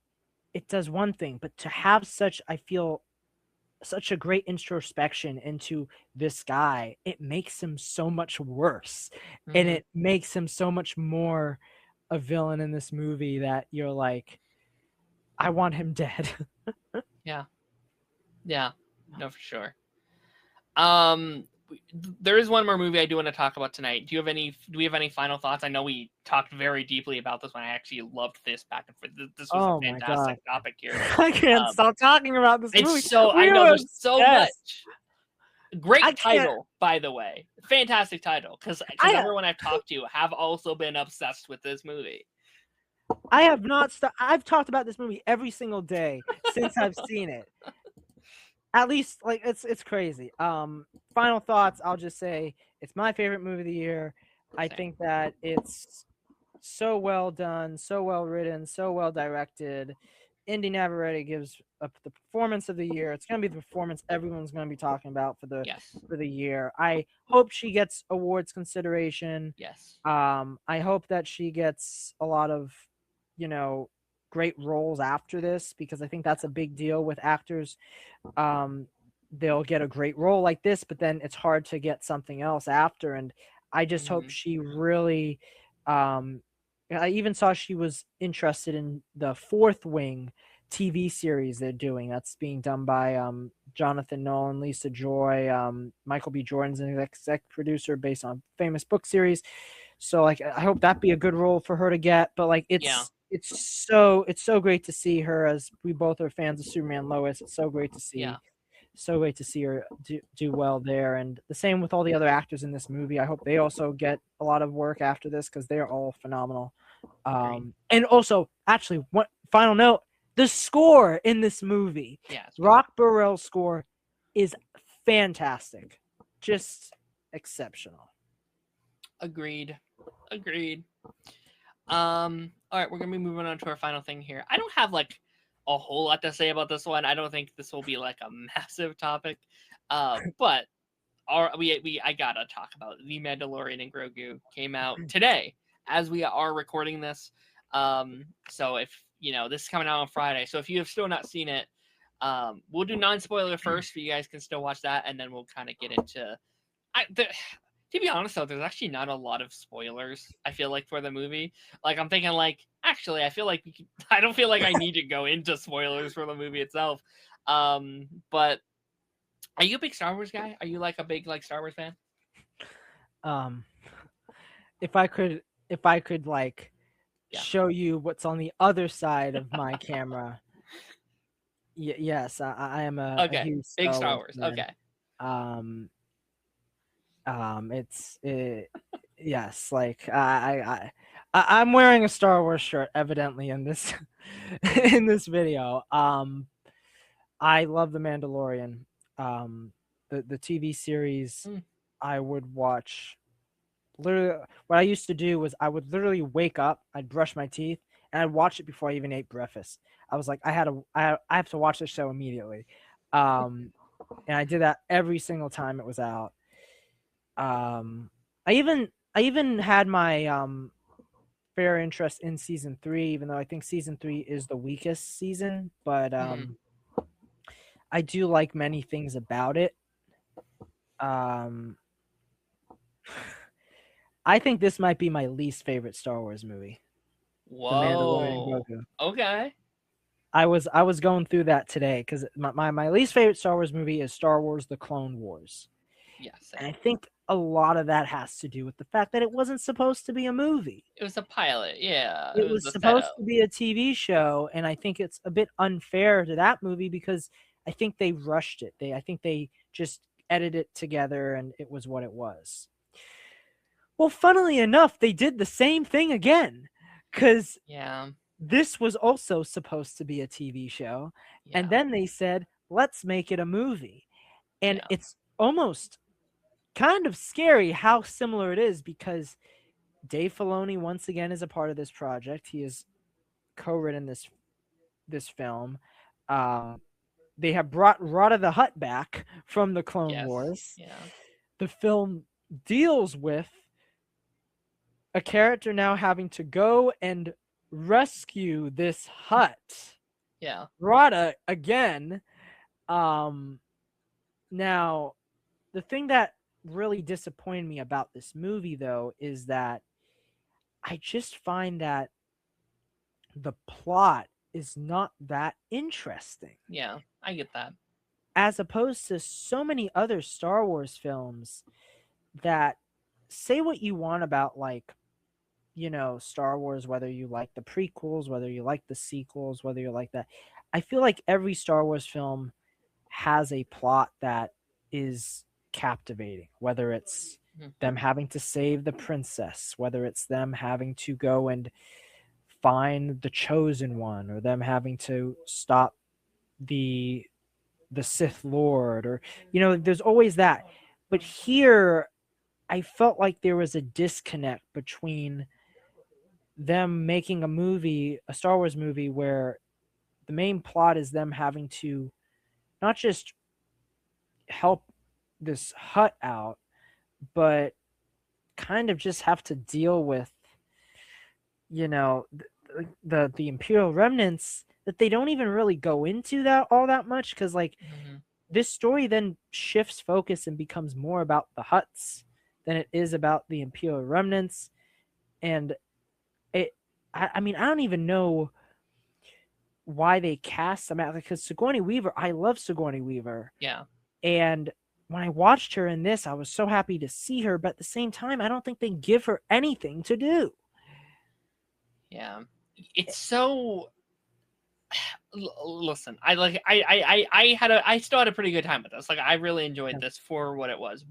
does one thing. But to have such, I feel, such a great introspection into this guy, it makes him so much worse, and Mhm. it makes him so much more a villain in this movie that you're like, I want him dead. Yeah, yeah, no, for sure. Um, there is one more movie I do want to talk about tonight. Do we have any final thoughts? I know we talked very deeply about this one. I actually loved this back and forth. This was a Oh my god. fantastic topic here. I can't Um, stop talking about this movie. it's so I We know were there's so obsessed. much. Great I can't. title, by the way. Fantastic title, because I everyone I've talked to have also been obsessed with this movie. I have not I've talked about this movie every single day since I've seen it. At least, like, it's crazy. Final thoughts, I'll just say it's my favorite movie of the year. I Same. think that it's so well done, so well written, so well directed. Indy Navarrete gives the performance of the year. It's going to be the performance everyone's going to be talking about Yes. for the year. I hope she gets awards consideration. Yes. I hope that she gets a lot of, great roles after this, because I think that's a big deal with actors. Um, they'll get a great role like this, but then it's hard to get something else after. And I just hope Mhm. she really. I even saw she was interested in the Fourth Wing TV series they're doing. That's being done by Jonathan Nolan, Lisa Joy, Michael B. Jordan's an exec producer based on famous book series. So like, I hope that be a good role for her to get. But like, Yeah. it's so great to see her, as we both are fans of Superman Lois. It's Yeah. so great to see her do well there. And the same with all the other actors in this movie. I hope they also get a lot of work after this, because they're all phenomenal. Agreed. And also, actually, one final note: the score in this movie, Yeah. It's good. Rock Burrell's score, is fantastic, just exceptional. Agreed. Agreed. All right, we're gonna be moving on to our final thing here. I don't have like a whole lot to say about this one. I don't think this will be like a massive topic. But I gotta talk about The Mandalorian and Grogu came out today as we are recording this. So if this is coming out on Friday. So if you have still not seen it, we'll do non-spoiler first, so you guys can still watch that, and then we'll kind of get into. To be honest though, there's actually not a lot of spoilers, I feel like, for the movie. Like, I'm thinking, like, actually, I feel like I don't feel like I need to go into spoilers for the movie itself. But are you a big Star Wars guy? Are you like a big like Star Wars fan? Um, if I could like Yeah. show you what's on the other side of my camera, yes, I am a Okay. huge Big Star Star Wars Wars. fan. Okay. Um, yes, like I'm wearing a Star Wars shirt, evidently, in this in this video. I love The Mandalorian. The TV series Mm. I would watch. Literally, what I used to do was I would literally wake up, I'd brush my teeth, and I'd watch it before I even ate breakfast. I was like, I have to watch this show immediately. And I did that every single time it was out. Um, I even had my fair interest in season 3, even though I think season 3 is the weakest season. But Mm. I do like many things about it. Um, I think this might be my least favorite Star Wars movie, The Mandalorian Whoa. Grogu. Okay. I was going through that today, because my least favorite Star Wars movie is Star Wars: The Clone Wars. Yeah, And I same. think a lot of that has to do with the fact that it wasn't supposed to be a movie. It was a pilot. Yeah, it It was was the supposed setup. to be a TV show, and I think it's a bit unfair to that movie because I think they rushed it. I think they just edited it together and it was what it was. Well, funnily enough, they did the same thing again cuz Yeah, this was also supposed to be a TV show, and yeah, then they said, "Let's make it a movie." And yeah, it's almost kind of scary how similar it is because Dave Filoni once again is a part of this project. He has co-written this film. Um, they have brought Rada the Hutt back from the Clone yes, Wars. yeah, The film deals with a character now having to go and rescue this hut. yeah, Rada again. Um, Now, the thing that really disappointed me about this movie, though, is that I just find that the plot is not that interesting. yeah. I get that. As opposed to so many other Star Wars films that say what you want about, like, Star Wars, whether you like the prequels, whether you like the sequels, whether you like that. I feel like every Star Wars film has a plot that is captivating, whether it's Mhm. them having to save the princess, whether it's them having to go and find the chosen one, or them having to stop the Sith Lord, or there's always that. But here I felt like there was a disconnect between them making a movie, a Star Wars movie, where the main plot is them having to not just help this hut out, but kind of just have to deal with, the Imperial remnants, that they don't even really go into that all that much, because like Mhm. this story then shifts focus and becomes more about the huts than it is about the Imperial remnants. And it I mean, I don't even know why they cast them out, because Sigourney Weaver, I love Sigourney Weaver. Yeah, And when I watched her in this, I was so happy to see her, but at the same time, I don't think they give her anything to do. yeah. It's so. Listen, I like. I had a. I still had a pretty good time with this. Like, I really enjoyed this for what it was.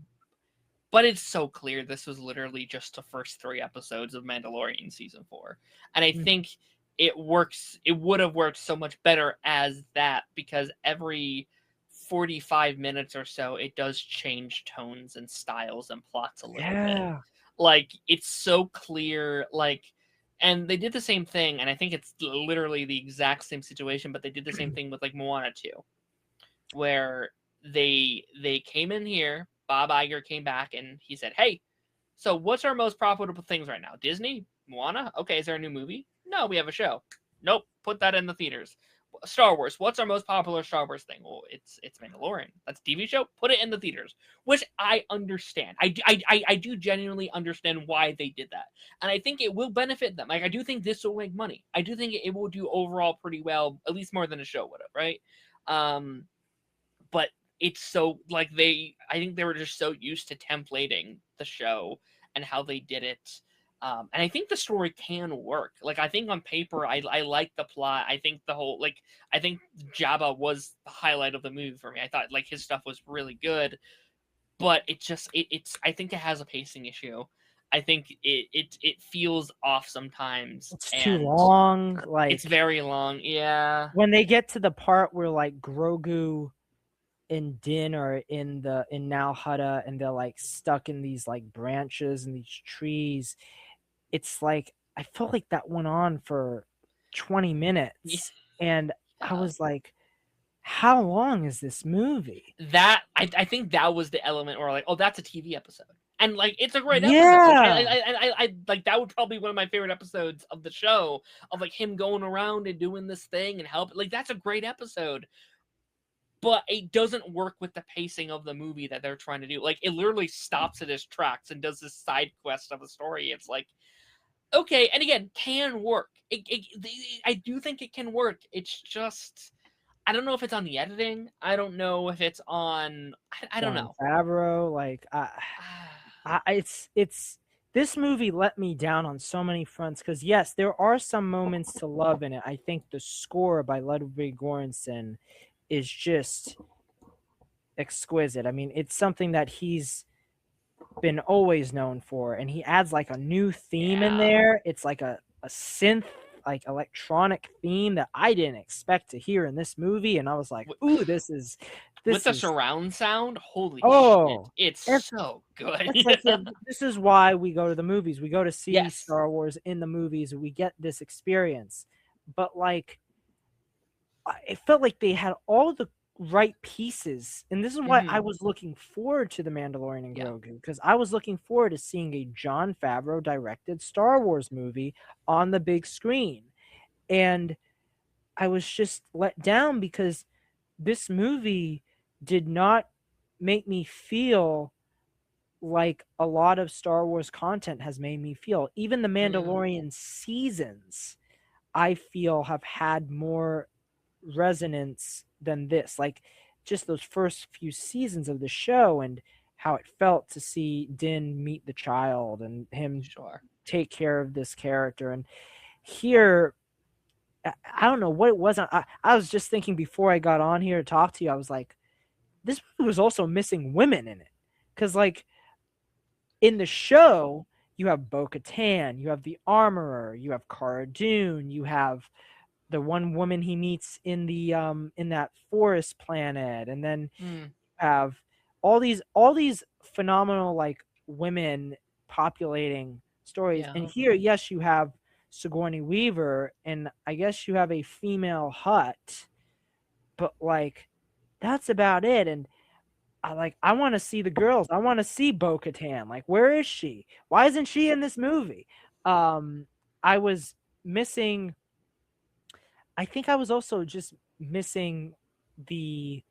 But it's so clear this was literally just the first 3 episodes of Mandalorian season 4, and I Mm, think it works. It would have worked so much better as that, because every 45 minutes or so it does change tones and styles and plots a little bit. yeah. Like, it's so clear. Like, and they did the same thing, and I think it's literally the exact same situation, but they did the same thing with like Moana 2, where they came in here. Bob Iger came back and he said, "Hey, so what's our most profitable things right now? Disney, Moana. Okay, is there a new movie? No, we have a show. Nope, put that in the theaters. Star Wars. What's our most popular Star Wars thing? Well, it's Mandalorian. That's a TV show. Put it in the theaters." Which I understand. I do genuinely understand why they did that, and I think it will benefit them. Like, I do think this will make money. I do think it will do overall pretty well, at least more than a show would have, right? Um, but it's so like I think they were just so used to templating the show and how they did it. And I think the story can work. Like, I think on paper, I like the plot. I think the whole, like, I think Jabba was the highlight of the movie for me. I thought like his stuff was really good, but it's I think it has a pacing issue. I think it feels off sometimes, It's too and long. it's Like very long. Yeah, when they get to the part where like Grogu and Din are in Nal Hutta, and they're like stuck in these like branches and these trees, it's like I felt like that went on for 20 yeah. minutes. And I was like, how long is this movie? That I think that was the element where, like, oh, that's a TV episode, and like it's a great episode. Like, Yeah. I like that would probably be one of my favorite episodes of the show, of like him going around and doing this thing and help. Like, that's a great episode, but it doesn't work with the pacing of the movie that they're trying to do. Like, it literally stops at its tracks and does this side quest of a story. It's like, okay, and again, can work. I do think it can work. It's just I don't know if it's on the editing. I don't know if it's on. I don't Jon know. Favreau, like it's this movie let me down on so many fronts because yes, there are some moments to love in it. I think the score by Ludwig Göransson is just exquisite. I mean, it's something that he's been always known for, and he adds like a new theme in Yeah. there. It's like a synth, like electronic theme that I didn't expect to hear in this movie, and I was like, "Ooh, this is With the is surround sound, holy shit, oh, it's it's so good. it's like yeah, this is why we go to the movies. We go to see Yes. Star Wars in the movies. We get this experience, but like it felt like they had all the right pieces. And this is why I was looking forward to The Mandalorian and Yeah. Grogu, because I was looking forward to seeing a Jon Favreau directed Star Wars movie on the big screen. And I was just let down because this movie did not make me feel like a lot of Star Wars content has made me feel. Even the Mandalorian seasons, I feel, have had more resonance than this. Like just those first few seasons of the show and how it felt to see Din meet the child and him Sure. take care of this character. And here, I don't know what it was. I was just thinking before I got on here to talk to you, I was like, this movie was also missing women in it. Because, like, in the show, you have Bo-Katan, you have the Armorer, you have Cara Dune, you have the one woman he meets in the in that forest planet, and then have all these phenomenal like women populating stories. And Yeah. here, yes, you have Sigourney Weaver, and I guess you have a female Hut, but like that's about it. And I want to see the girls. I want to see Bo-Katan. Like, where is she? Why isn't she in this movie? I was missing. I think I was also just missing the.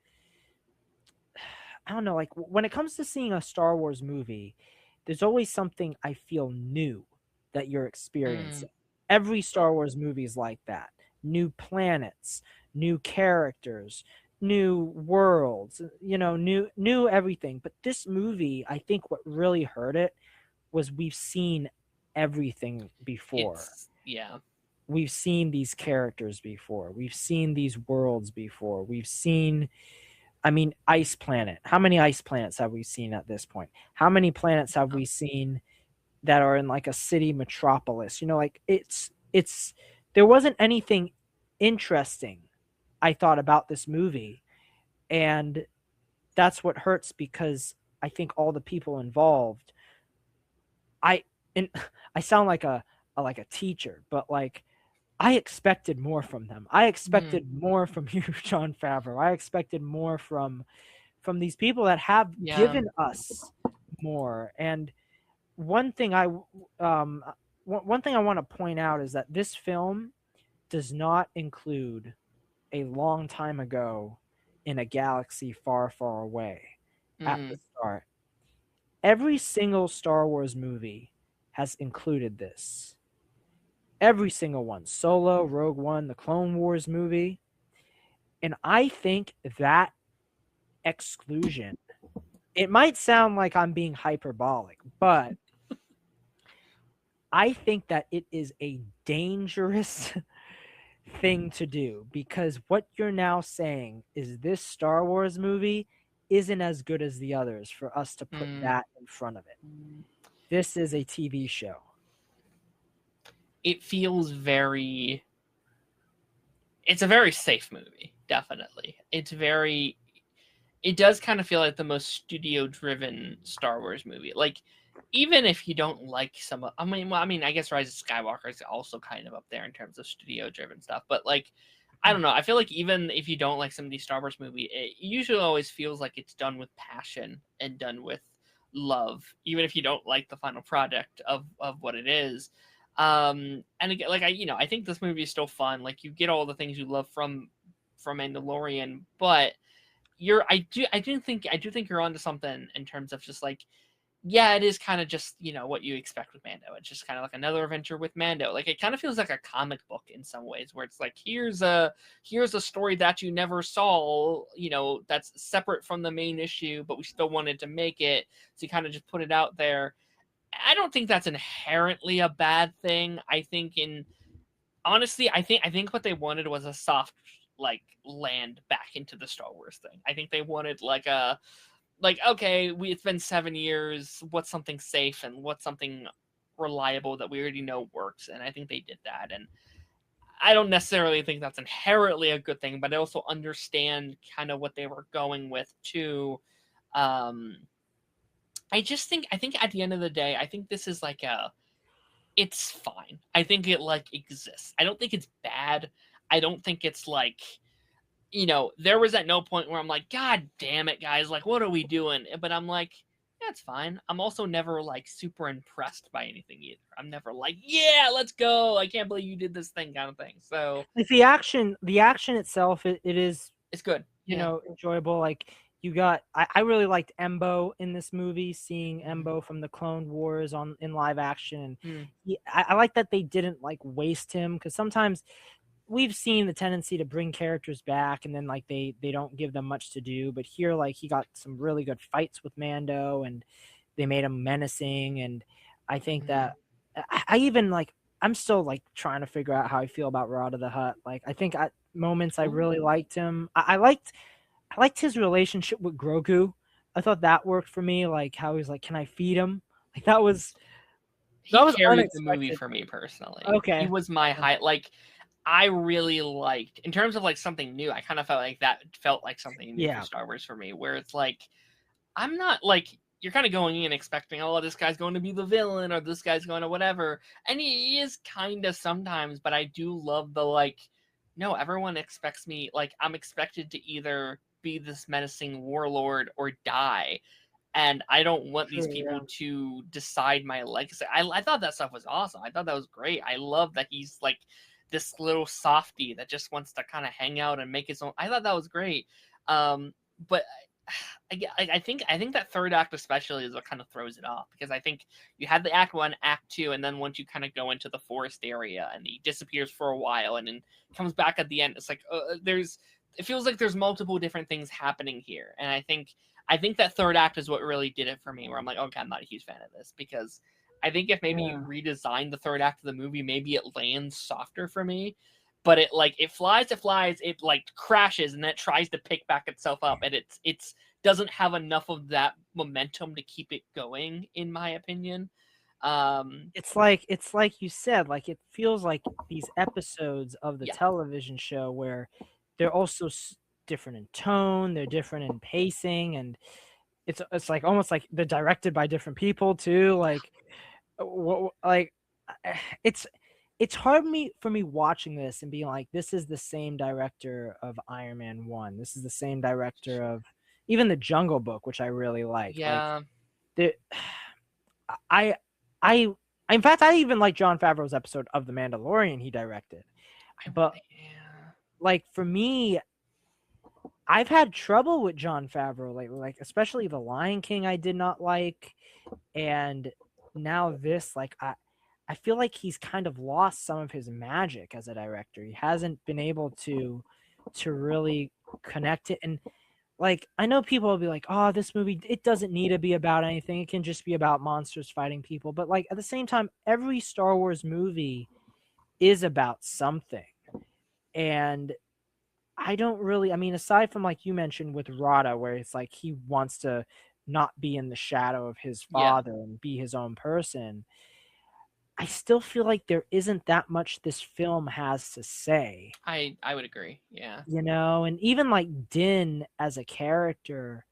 I don't know. Like when it comes to seeing a Star Wars movie, there's always something I feel new that you're experiencing. Every Star Wars movie is like that. New planets, new characters, new worlds, new everything. But this movie, I think what really hurt it was we've seen everything before. Yeah. We've seen these characters before. We've seen these worlds before. We've seen, I mean, Ice Planet. How many ice planets have we seen at this point? How many planets have we seen that are in like a city metropolis? Like it's there wasn't anything interesting I thought about this movie, and that's what hurts because I think all the people involved, and I sound like a teacher, but like I expected more from them. I expected more from you, Jon Favreau. I expected more from these people that have given us more. And one thing one thing I want to point out is that this film does not include a long time ago in a galaxy far, far away at the start. Every single Star Wars movie has included this. Every single one. Solo, Rogue One, the Clone Wars movie. And I think that exclusion, it might sound like I'm being hyperbolic, but I think that it is a dangerous thing to do because what you're now saying is this Star Wars movie isn't as good as the others for us to put that in front of it. This is a TV show. It feels it's a very safe movie, definitely. It does kind of feel like the most studio driven Star Wars movie. Like, even if you don't like I guess Rise of Skywalker is also kind of up there in terms of studio driven stuff, but like, I don't know. I feel like even if you don't like some of these Star Wars movie, it usually always feels like it's done with passion and done with love, even if you don't like the final product of what it is. And again, like I think this movie is still fun. Like, you get all the things you love from Mandalorian, but I do think you're onto something in terms of just like yeah, it is kind of just, what you expect with Mando. It's just kind of like another adventure with Mando. Like it kind of feels like a comic book in some ways, where it's like here's a story that you never saw, that's separate from the main issue, but we still wanted to make it, so you kind of just put it out there. I don't think that's inherently a bad thing. I think honestly, I think what they wanted was a soft like land back into the Star Wars thing. I think they wanted okay, it's been 7 years. What's something safe and what's something reliable that we already know works? And I think they did that. And I don't necessarily think that's inherently a good thing, but I also understand kind of what they were going with too. Um, I think at the end of the day, I think this is it's fine. I think it exists. I don't think it's bad. I don't think it's there was at no point where I'm like, God damn it, guys, what are we doing? But I'm like, yeah, it's fine. I'm also never super impressed by anything either. I'm never like, yeah, let's go. I can't believe you did this thing kind of thing. So Like the action itself, it is it's good. Yeah. enjoyable. Like I really liked Embo in this movie, seeing Mm. Embo from the Clone Wars in live action. Mm. I like that they didn't waste him, because sometimes we've seen the tendency to bring characters back and then they don't give them much to do. But here, he got some really good fights with Mando, and they made him menacing. And I think that I even I'm still trying to figure out how I feel about Rod of the Hutt. I think at moments I really liked him. I liked his relationship with Grogu. I thought that worked for me. How he's can I feed him? That was He carried the movie unexpected. for me personally. Okay. He was my high. I really liked, in terms of something new. I kind of felt like that felt like something new for Star Wars for me, where it's I'm not you're kind of going in expecting, oh, this guy's going to be the villain or this guy's going to whatever, and he is kind of sometimes. But I do love the no, everyone expects me, I'm expected to either be this menacing warlord or die. And I don't want these people to decide my legacy. I thought that stuff was awesome. I thought that was great. I love that he's this little softy that just wants to kind of hang out and make his own. I thought that was great. But I think that third act especially is what kind of throws it off, because I think you had the act 1, act 2, and then once you kind of go into the forest area and he disappears for a while and then comes back at the end, it's it feels like there's multiple different things happening here. And I think that third act is what really did it for me, where I'm like, okay, I'm not a huge fan of this, because I think if maybe you redesign the third act of the movie, maybe it lands softer for me. But it flies, it crashes, and then it tries to pick back itself up, and it's doesn't have enough of that momentum to keep it going, in my opinion. It's like you said, it feels like these episodes of the television show where they're also different in tone, they're different in pacing, and it's almost like they're directed by different people too. It's hard for me watching this and being like, this is the same director of Iron Man 1. This is the same director of even The Jungle Book, which I really like. Yeah. I in fact, I even like Jon Favreau's episode of The Mandalorian he directed. But for me, I've had trouble with Jon Favreau lately, especially The Lion King I did not like, and now this, I feel like he's kind of lost some of his magic as a director. He hasn't been able to really connect it. And I know people will be like, oh, this movie, it doesn't need to be about anything. It can just be about monsters fighting people. But at the same time, every Star Wars movie is about something. And I don't really, aside from you mentioned with Rada, where it's he wants to not be in the shadow of his father and be his own person, I still feel like there isn't that much this film has to say. I would agree. Yeah. And even Din as a character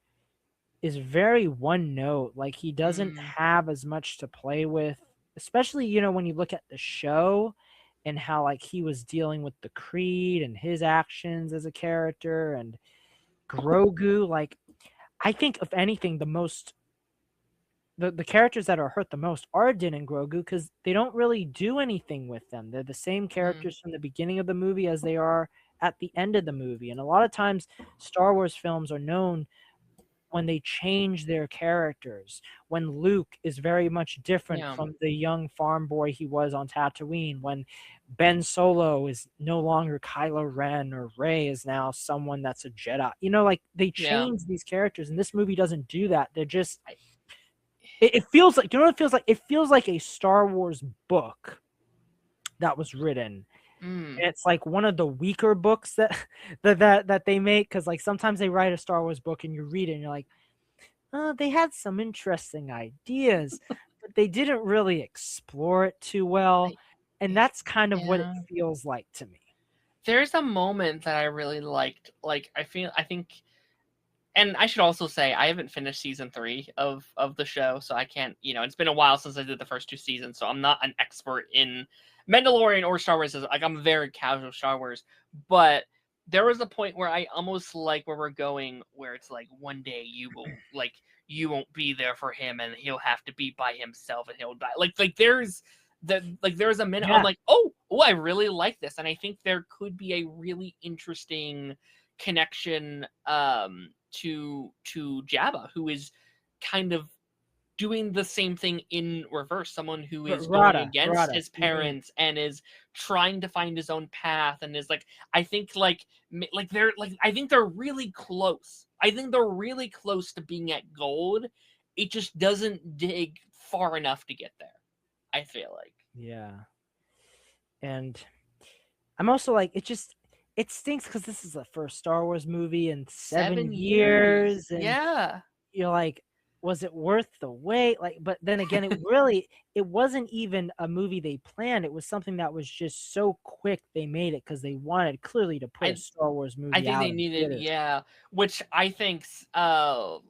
is very one note. He doesn't have as much to play with, especially, when you look at the show and how he was dealing with the Creed and his actions as a character, and Grogu. I think if anything, the characters that are hurt the most are Din and Grogu, because they don't really do anything with them. They're the same characters from the beginning of the movie as they are at the end of the movie. And a lot of times Star Wars films are known when they change their characters, when Luke is very much different Yeah. from the young farm boy he was on Tatooine, when Ben Solo is no longer Kylo Ren or Rey is now someone that's a Jedi. You know, like they Yeah. change these characters, and this movie doesn't do that. They're just I- it feels like, you know what it feels like? It feels like a Star Wars book that was written. Mm. And it's like one of the weaker books that that they make, because like sometimes they write a Star Wars book and you read it and you're like, oh, they had some interesting ideas, but they didn't really explore it too well. I- And that's kind of what it yeah. feels like to me. There's a moment that I really liked. Like, I think, and I should also say I haven't finished season 3 of the show, so I can't. It's been a while since I did the first 2 seasons, so I'm not an expert in Mandalorian or Star Wars. Like, I'm very casual Star Wars, but there was a point where I almost like where we're going, where it's like one day you won't be there for him, and he'll have to be by himself, and he'll die. There's a minute I'm Yeah. like, oh, I really like this, and I think there could be a really interesting connection to Jabba, who is kind of doing the same thing in reverse. Someone who is going against his You mean parents and is trying to find his own path, and is like, I think I think they're really close. I think they're really close to being at gold. It just doesn't dig far enough to get there, I feel like. yeah. And I'm also like, it stinks because this is the first Star Wars movie in 7 years, and Yeah. you're like, was it worth the wait? Like, but then again, it wasn't even a movie they planned. It was something that was just so quick they made it because they wanted clearly to put a Star Wars movie I think out they in needed, theaters. yeah, which I think, the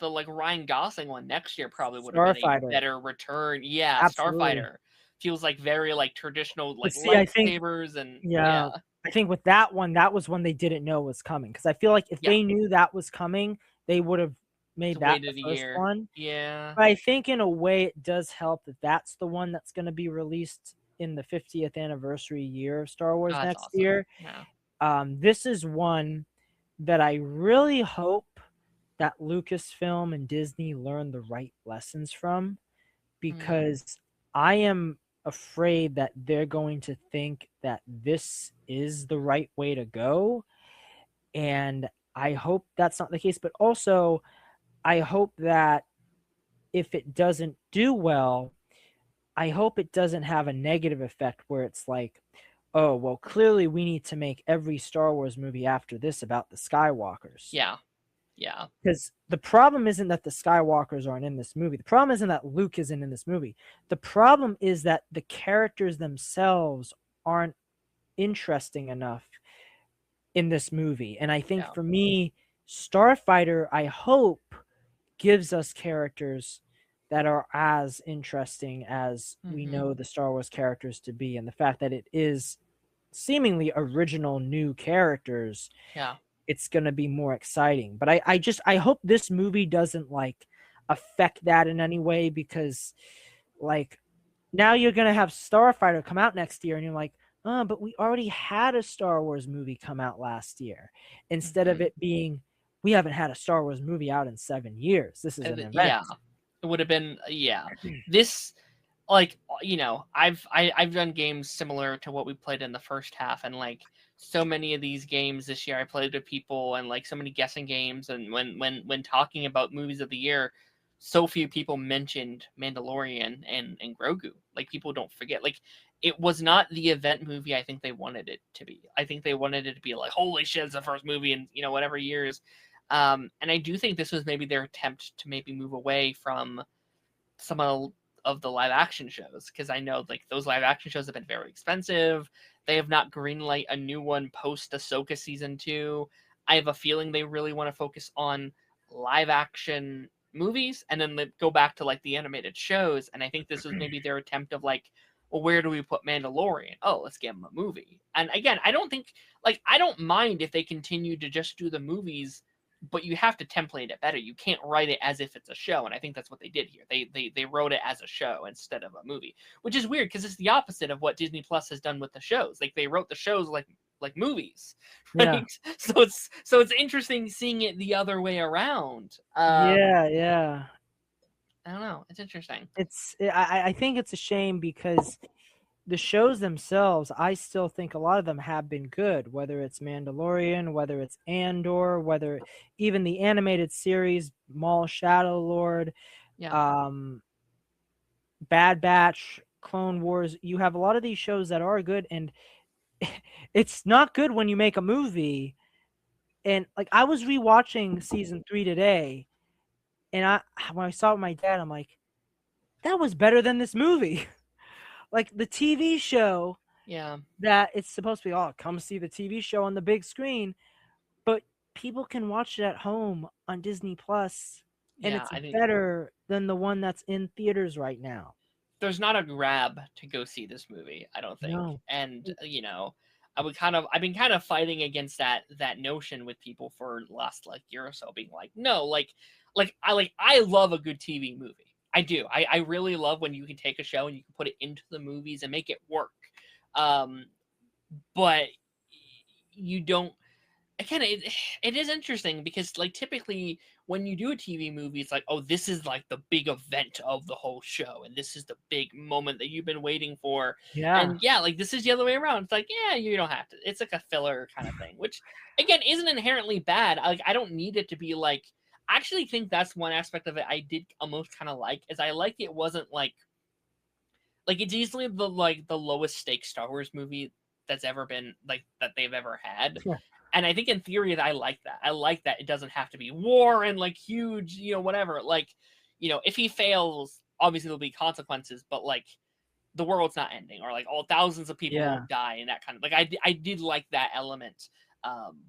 like Ryan Gosling one next year probably would have been a Starfighter, better return. Yeah, absolutely. Starfighter feels like very like traditional, But like see, I think, lightsabers, and yeah, yeah, I think with that one, that was when they didn't know was coming. Because I feel like if yeah, they knew that was coming, they would have made just that the waited a first year. one. Yeah, But I think in a way it does help that that's the one that's going to be released in the 50th anniversary year of Star oh, Wars that's next awesome. year. Yeah, This is one that I really hope that Lucasfilm and Disney learn the right lessons from, mm, because I am afraid that they're going to think that this is the right way to go. And I hope that's not the case. But also, I hope that if it doesn't do well, I hope it doesn't have a negative effect where it's like, oh, well, clearly we need to make every Star Wars movie after this about the Skywalkers. yeah, yeah, Because the problem isn't that the Skywalkers aren't in this movie. The problem isn't that Luke isn't in this movie. The problem is that the characters themselves aren't interesting enough in this movie. And I think yeah. for me, Starfighter, I hope, gives us characters that are as interesting as we Hmm. know the Star Wars characters to be. And the fact that it is seemingly original new characters, Yeah. it's going to be more exciting. But I hope this movie doesn't like affect that in any way, because like now you're going to have Starfighter come out next year and you're like, oh, but we already had a Star Wars movie come out last year, instead of Hmm. it being, we haven't had a Star Wars movie out in 7 years. This is an event. Yeah, it would have been, yeah. This, like, I've done games similar to what we played in the first half, and like so many of these games this year I played with people, and like so many guessing games, and when talking about movies of the year, so few people mentioned Mandalorian and Grogu. Like, people don't forget, like, it was not the event movie I think they wanted it to be. I think they wanted it to be like, holy shit, it's the first movie in whatever years. And I do think this was maybe their attempt to maybe move away from some of the live action shows, because I know like those live action shows have been very expensive. They have not greenlight a new one post Ahsoka season 2. I have a feeling they really want to focus on live action movies, and then go back to like the animated shows. And I think this was maybe their attempt of like, well, where do we put Mandalorian? Oh, let's give him a movie. And again, I don't think, like, I don't mind if they continue to just do the movies, but you have to template it better. You can't write it as if it's a show, and I think that's what they did here. They wrote it as a show instead of a movie, which is weird because it's the opposite of what Disney Plus has done with the shows. Like, they wrote the shows like like movies, Yeah. right? So it's interesting seeing it the other way around. Yeah. I don't know. It's interesting. I think it's a shame because the shows themselves, I still think a lot of them have been good, whether it's Mandalorian, whether it's Andor, whether even the animated series, Maul Shadow Lord, Yeah. um, Bad Batch, Clone Wars. You have a lot of these shows that are good, and it's not good when you make a movie. And like I was rewatching season 3 today, and when I saw it with my dad, I'm like, that was better than this movie. Like the TV show Yeah. that it's supposed to be, oh, come see the TV show on the big screen, but people can watch it at home on Disney Plus, and Yeah. it's I think better than the one that's in theaters right now. there's not a grab to go see this movie, I don't think. No. And I've been kind of fighting against that notion with people for the last like year or so, being like, no, I love a good TV movie. I do. I really love when you can take a show and you can put it into the movies and make it work. But you don't again, it is interesting because like typically when you do a TV movie, it's like, oh, this is like the big event of the whole show, and this is the big moment that you've been waiting for. Yeah. And yeah, like this is the other way around. It's like, yeah, you don't have to. It's like a filler kind of thing, which again isn't inherently bad. I don't need it to be like. I actually think that's one aspect of it I did almost kind of like, is I liked it wasn't like it's easily the lowest stakes Star Wars movie that's ever been like that they've ever had. And I think in theory that I like that. I like that it doesn't have to be war and like huge, whatever. Like, if he fails, obviously there'll be consequences, but like the world's not ending, or like all thousands of people Yeah. won't die, and that kind of like I did like that element,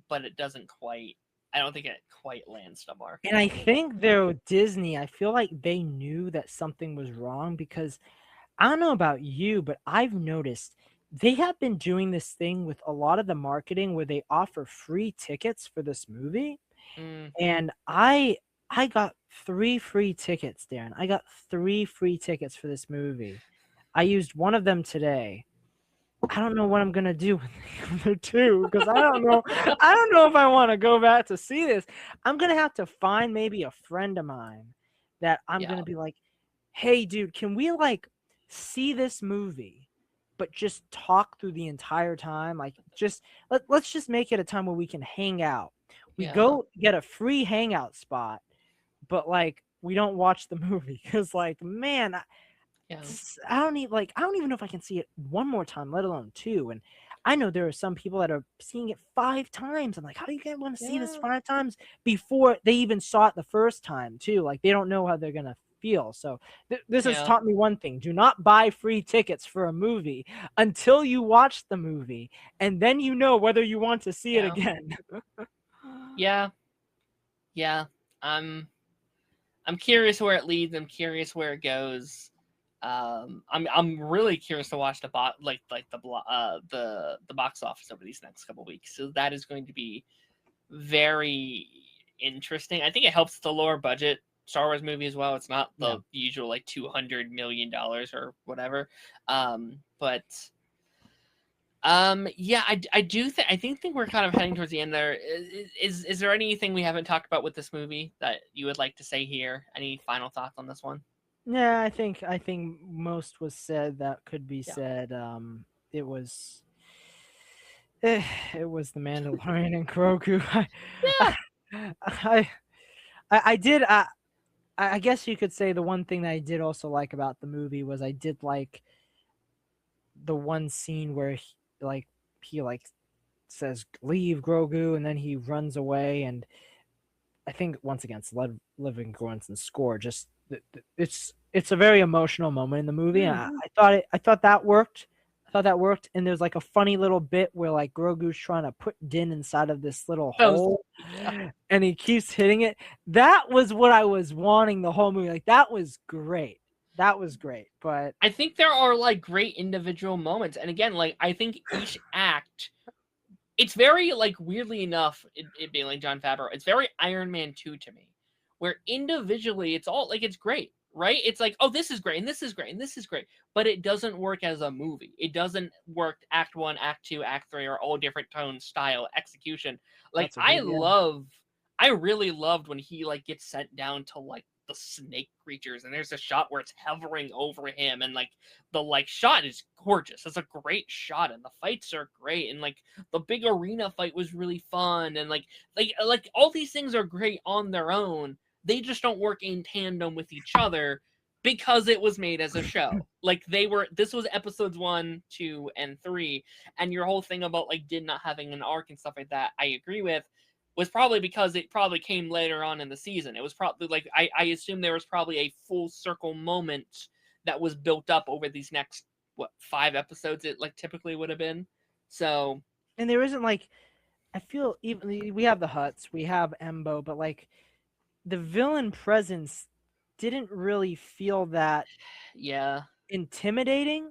but it doesn't quite. I don't think it quite lands the mark. And I think though Disney, I feel like they knew that something was wrong because I don't know about you, but I've noticed they have been doing this thing with a lot of the marketing where they offer free tickets for this movie. Mm, And I got 3 free tickets, Darren. I got 3 free tickets for this movie. I used one of them today. I don't know what I'm gonna do with the other 2 because I don't know. I don't know if I want to go back to see this. I'm gonna have to find maybe a friend of mine that I'm yeah, gonna be like, hey, dude, can we like see this movie, but just talk through the entire time? Like, let's just make it a time where we can hang out. We yeah, go get a free hangout spot, but like we don't watch the movie because, like, man, yeah, I don't even know if I can see it one more time, let alone 2. And I know there are some people that are seeing it 5 times. I'm like, how do you guys want to see this yeah, 5 times before they even saw it the first time too? Like they don't know how they're gonna feel. So this has yeah, taught me one thing: do not buy free tickets for a movie until you watch the movie, and then you know whether you want to see it yeah, again. yeah, yeah. I'm curious where it leads. I'm curious where it goes. I'm really curious to watch the the box office over these next couple weeks. So that is going to be very interesting. I think it helps the lower budget Star Wars movie as well. It's not Yeah. the usual like $200 million or whatever. But yeah, I do think we're kind of heading towards the end there. Is there anything we haven't talked about with this movie that you would like to say here? Any final thoughts on this one? Yeah, I think most was said that could be Yeah. said. It was it was the Mandalorian and Grogu. Yeah. I, I did. I guess you could say the one thing that I did also like about the movie was I did like the one scene where he says leave Grogu and then he runs away, and I think once again Living Goranson's score just it's a very emotional moment in the movie, and I thought that worked. I thought that worked, and there's like a funny little bit where like Grogu's trying to put Din inside of this little hole, Yeah. and he keeps hitting it. That was what I was wanting the whole movie. Like that was great. That was great. But I think there are like great individual moments, and again, like I think each act, it's very like weirdly enough, it being like Jon Favreau, it's very Iron Man 2 to me, where individually it's all like it's great. right? It's like, oh, this is great, and this is great, and this is great, but it doesn't work as a movie. It doesn't work act 1, act 2, act 3 are all different tone, style, execution. Like That's a good, yeah. I really loved when he like gets sent down to like the snake creatures, and there's a shot where it's hovering over him, and like the like shot is gorgeous. It's a great shot, and the fights are great, and like the big arena fight was really fun, and like all these things are great on their own. They just don't work in tandem with each other because it was made as a show. Like this was episodes 1, 2, and 3, and your whole thing about like Did not having an arc and stuff like that, I agree with, was probably because it probably came later on in the season. It was probably like I assume there was probably a full circle moment that was built up over these next 5 episodes it like typically would have been. So, And there isn't like, I feel even we have the Huts, we have Embo, but like the villain presence didn't really feel that yeah. intimidating.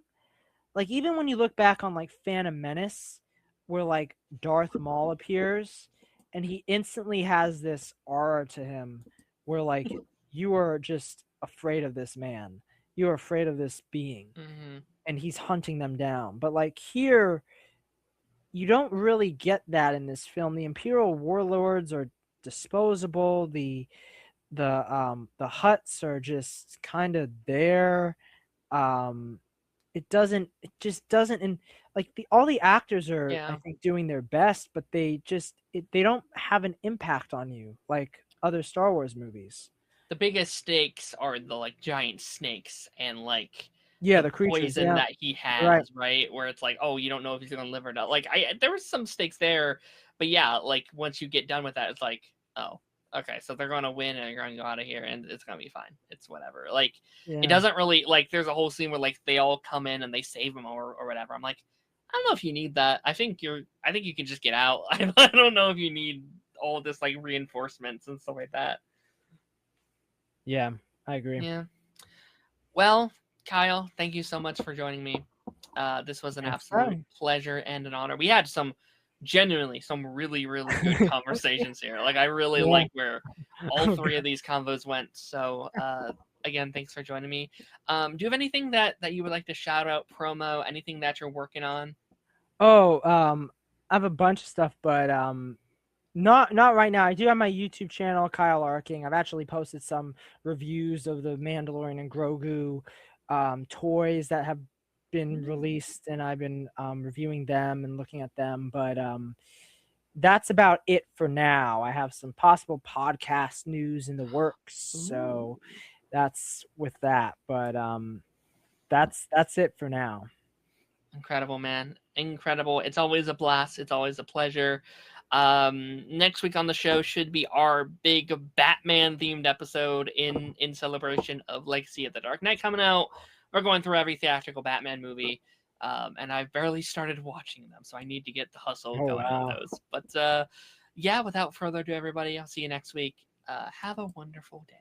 Like even when you look back on like Phantom Menace, where like Darth Maul appears, and he instantly has this aura to him, where like you are just afraid of this man, you are afraid of this being, and he's hunting them down. But like here, you don't really get that in this film. The Imperial warlords are disposable. The Huts are just kind of there. It just doesn't, and like all the actors are, I think, doing their best, but they don't have an impact on you like other Star Wars movies. The biggest stakes are the like giant snakes and like the creatures, poison that he has, right? Where it's like, oh, you don't know if he's gonna live or not. Like there was some stakes there, but yeah, like once you get done with that, it's like, oh, okay, so they're gonna win and you're gonna go out of here and it's gonna be fine. It's whatever. Like it doesn't really like there's a whole scene where like they all come in and they save him or whatever. I'm like, I don't know if you need that. I think you can just get out. I don't know if you need all this like reinforcements and stuff like that. Yeah, I agree. Yeah. Well, Kyle, thank you so much for joining me. This was an absolute pleasure and an honor. We had some really, really good conversations here. Like I really like where all 3 of these convos went. So again, thanks for joining me. Do you have anything that you would like to shout out, promo, anything that you're working on? Oh, I have a bunch of stuff, but not right now. I do have my YouTube channel, Kyle Arking. I've actually posted some reviews of the Mandalorian and Grogu toys that have been released, and I've been reviewing them and looking at them. But that's about it for now. I have some possible podcast news in the works, so that's with that. But that's it for now. Incredible, man. Incredible. It's always a blast. It's always a pleasure. Next week on the show should be our big Batman themed episode in celebration of Legacy of the Dark Knight coming out. We're going through every theatrical Batman movie, and I've barely started watching them, so I need to get the hustle going on those. But yeah, without further ado, everybody, I'll see you next week. Have a wonderful day.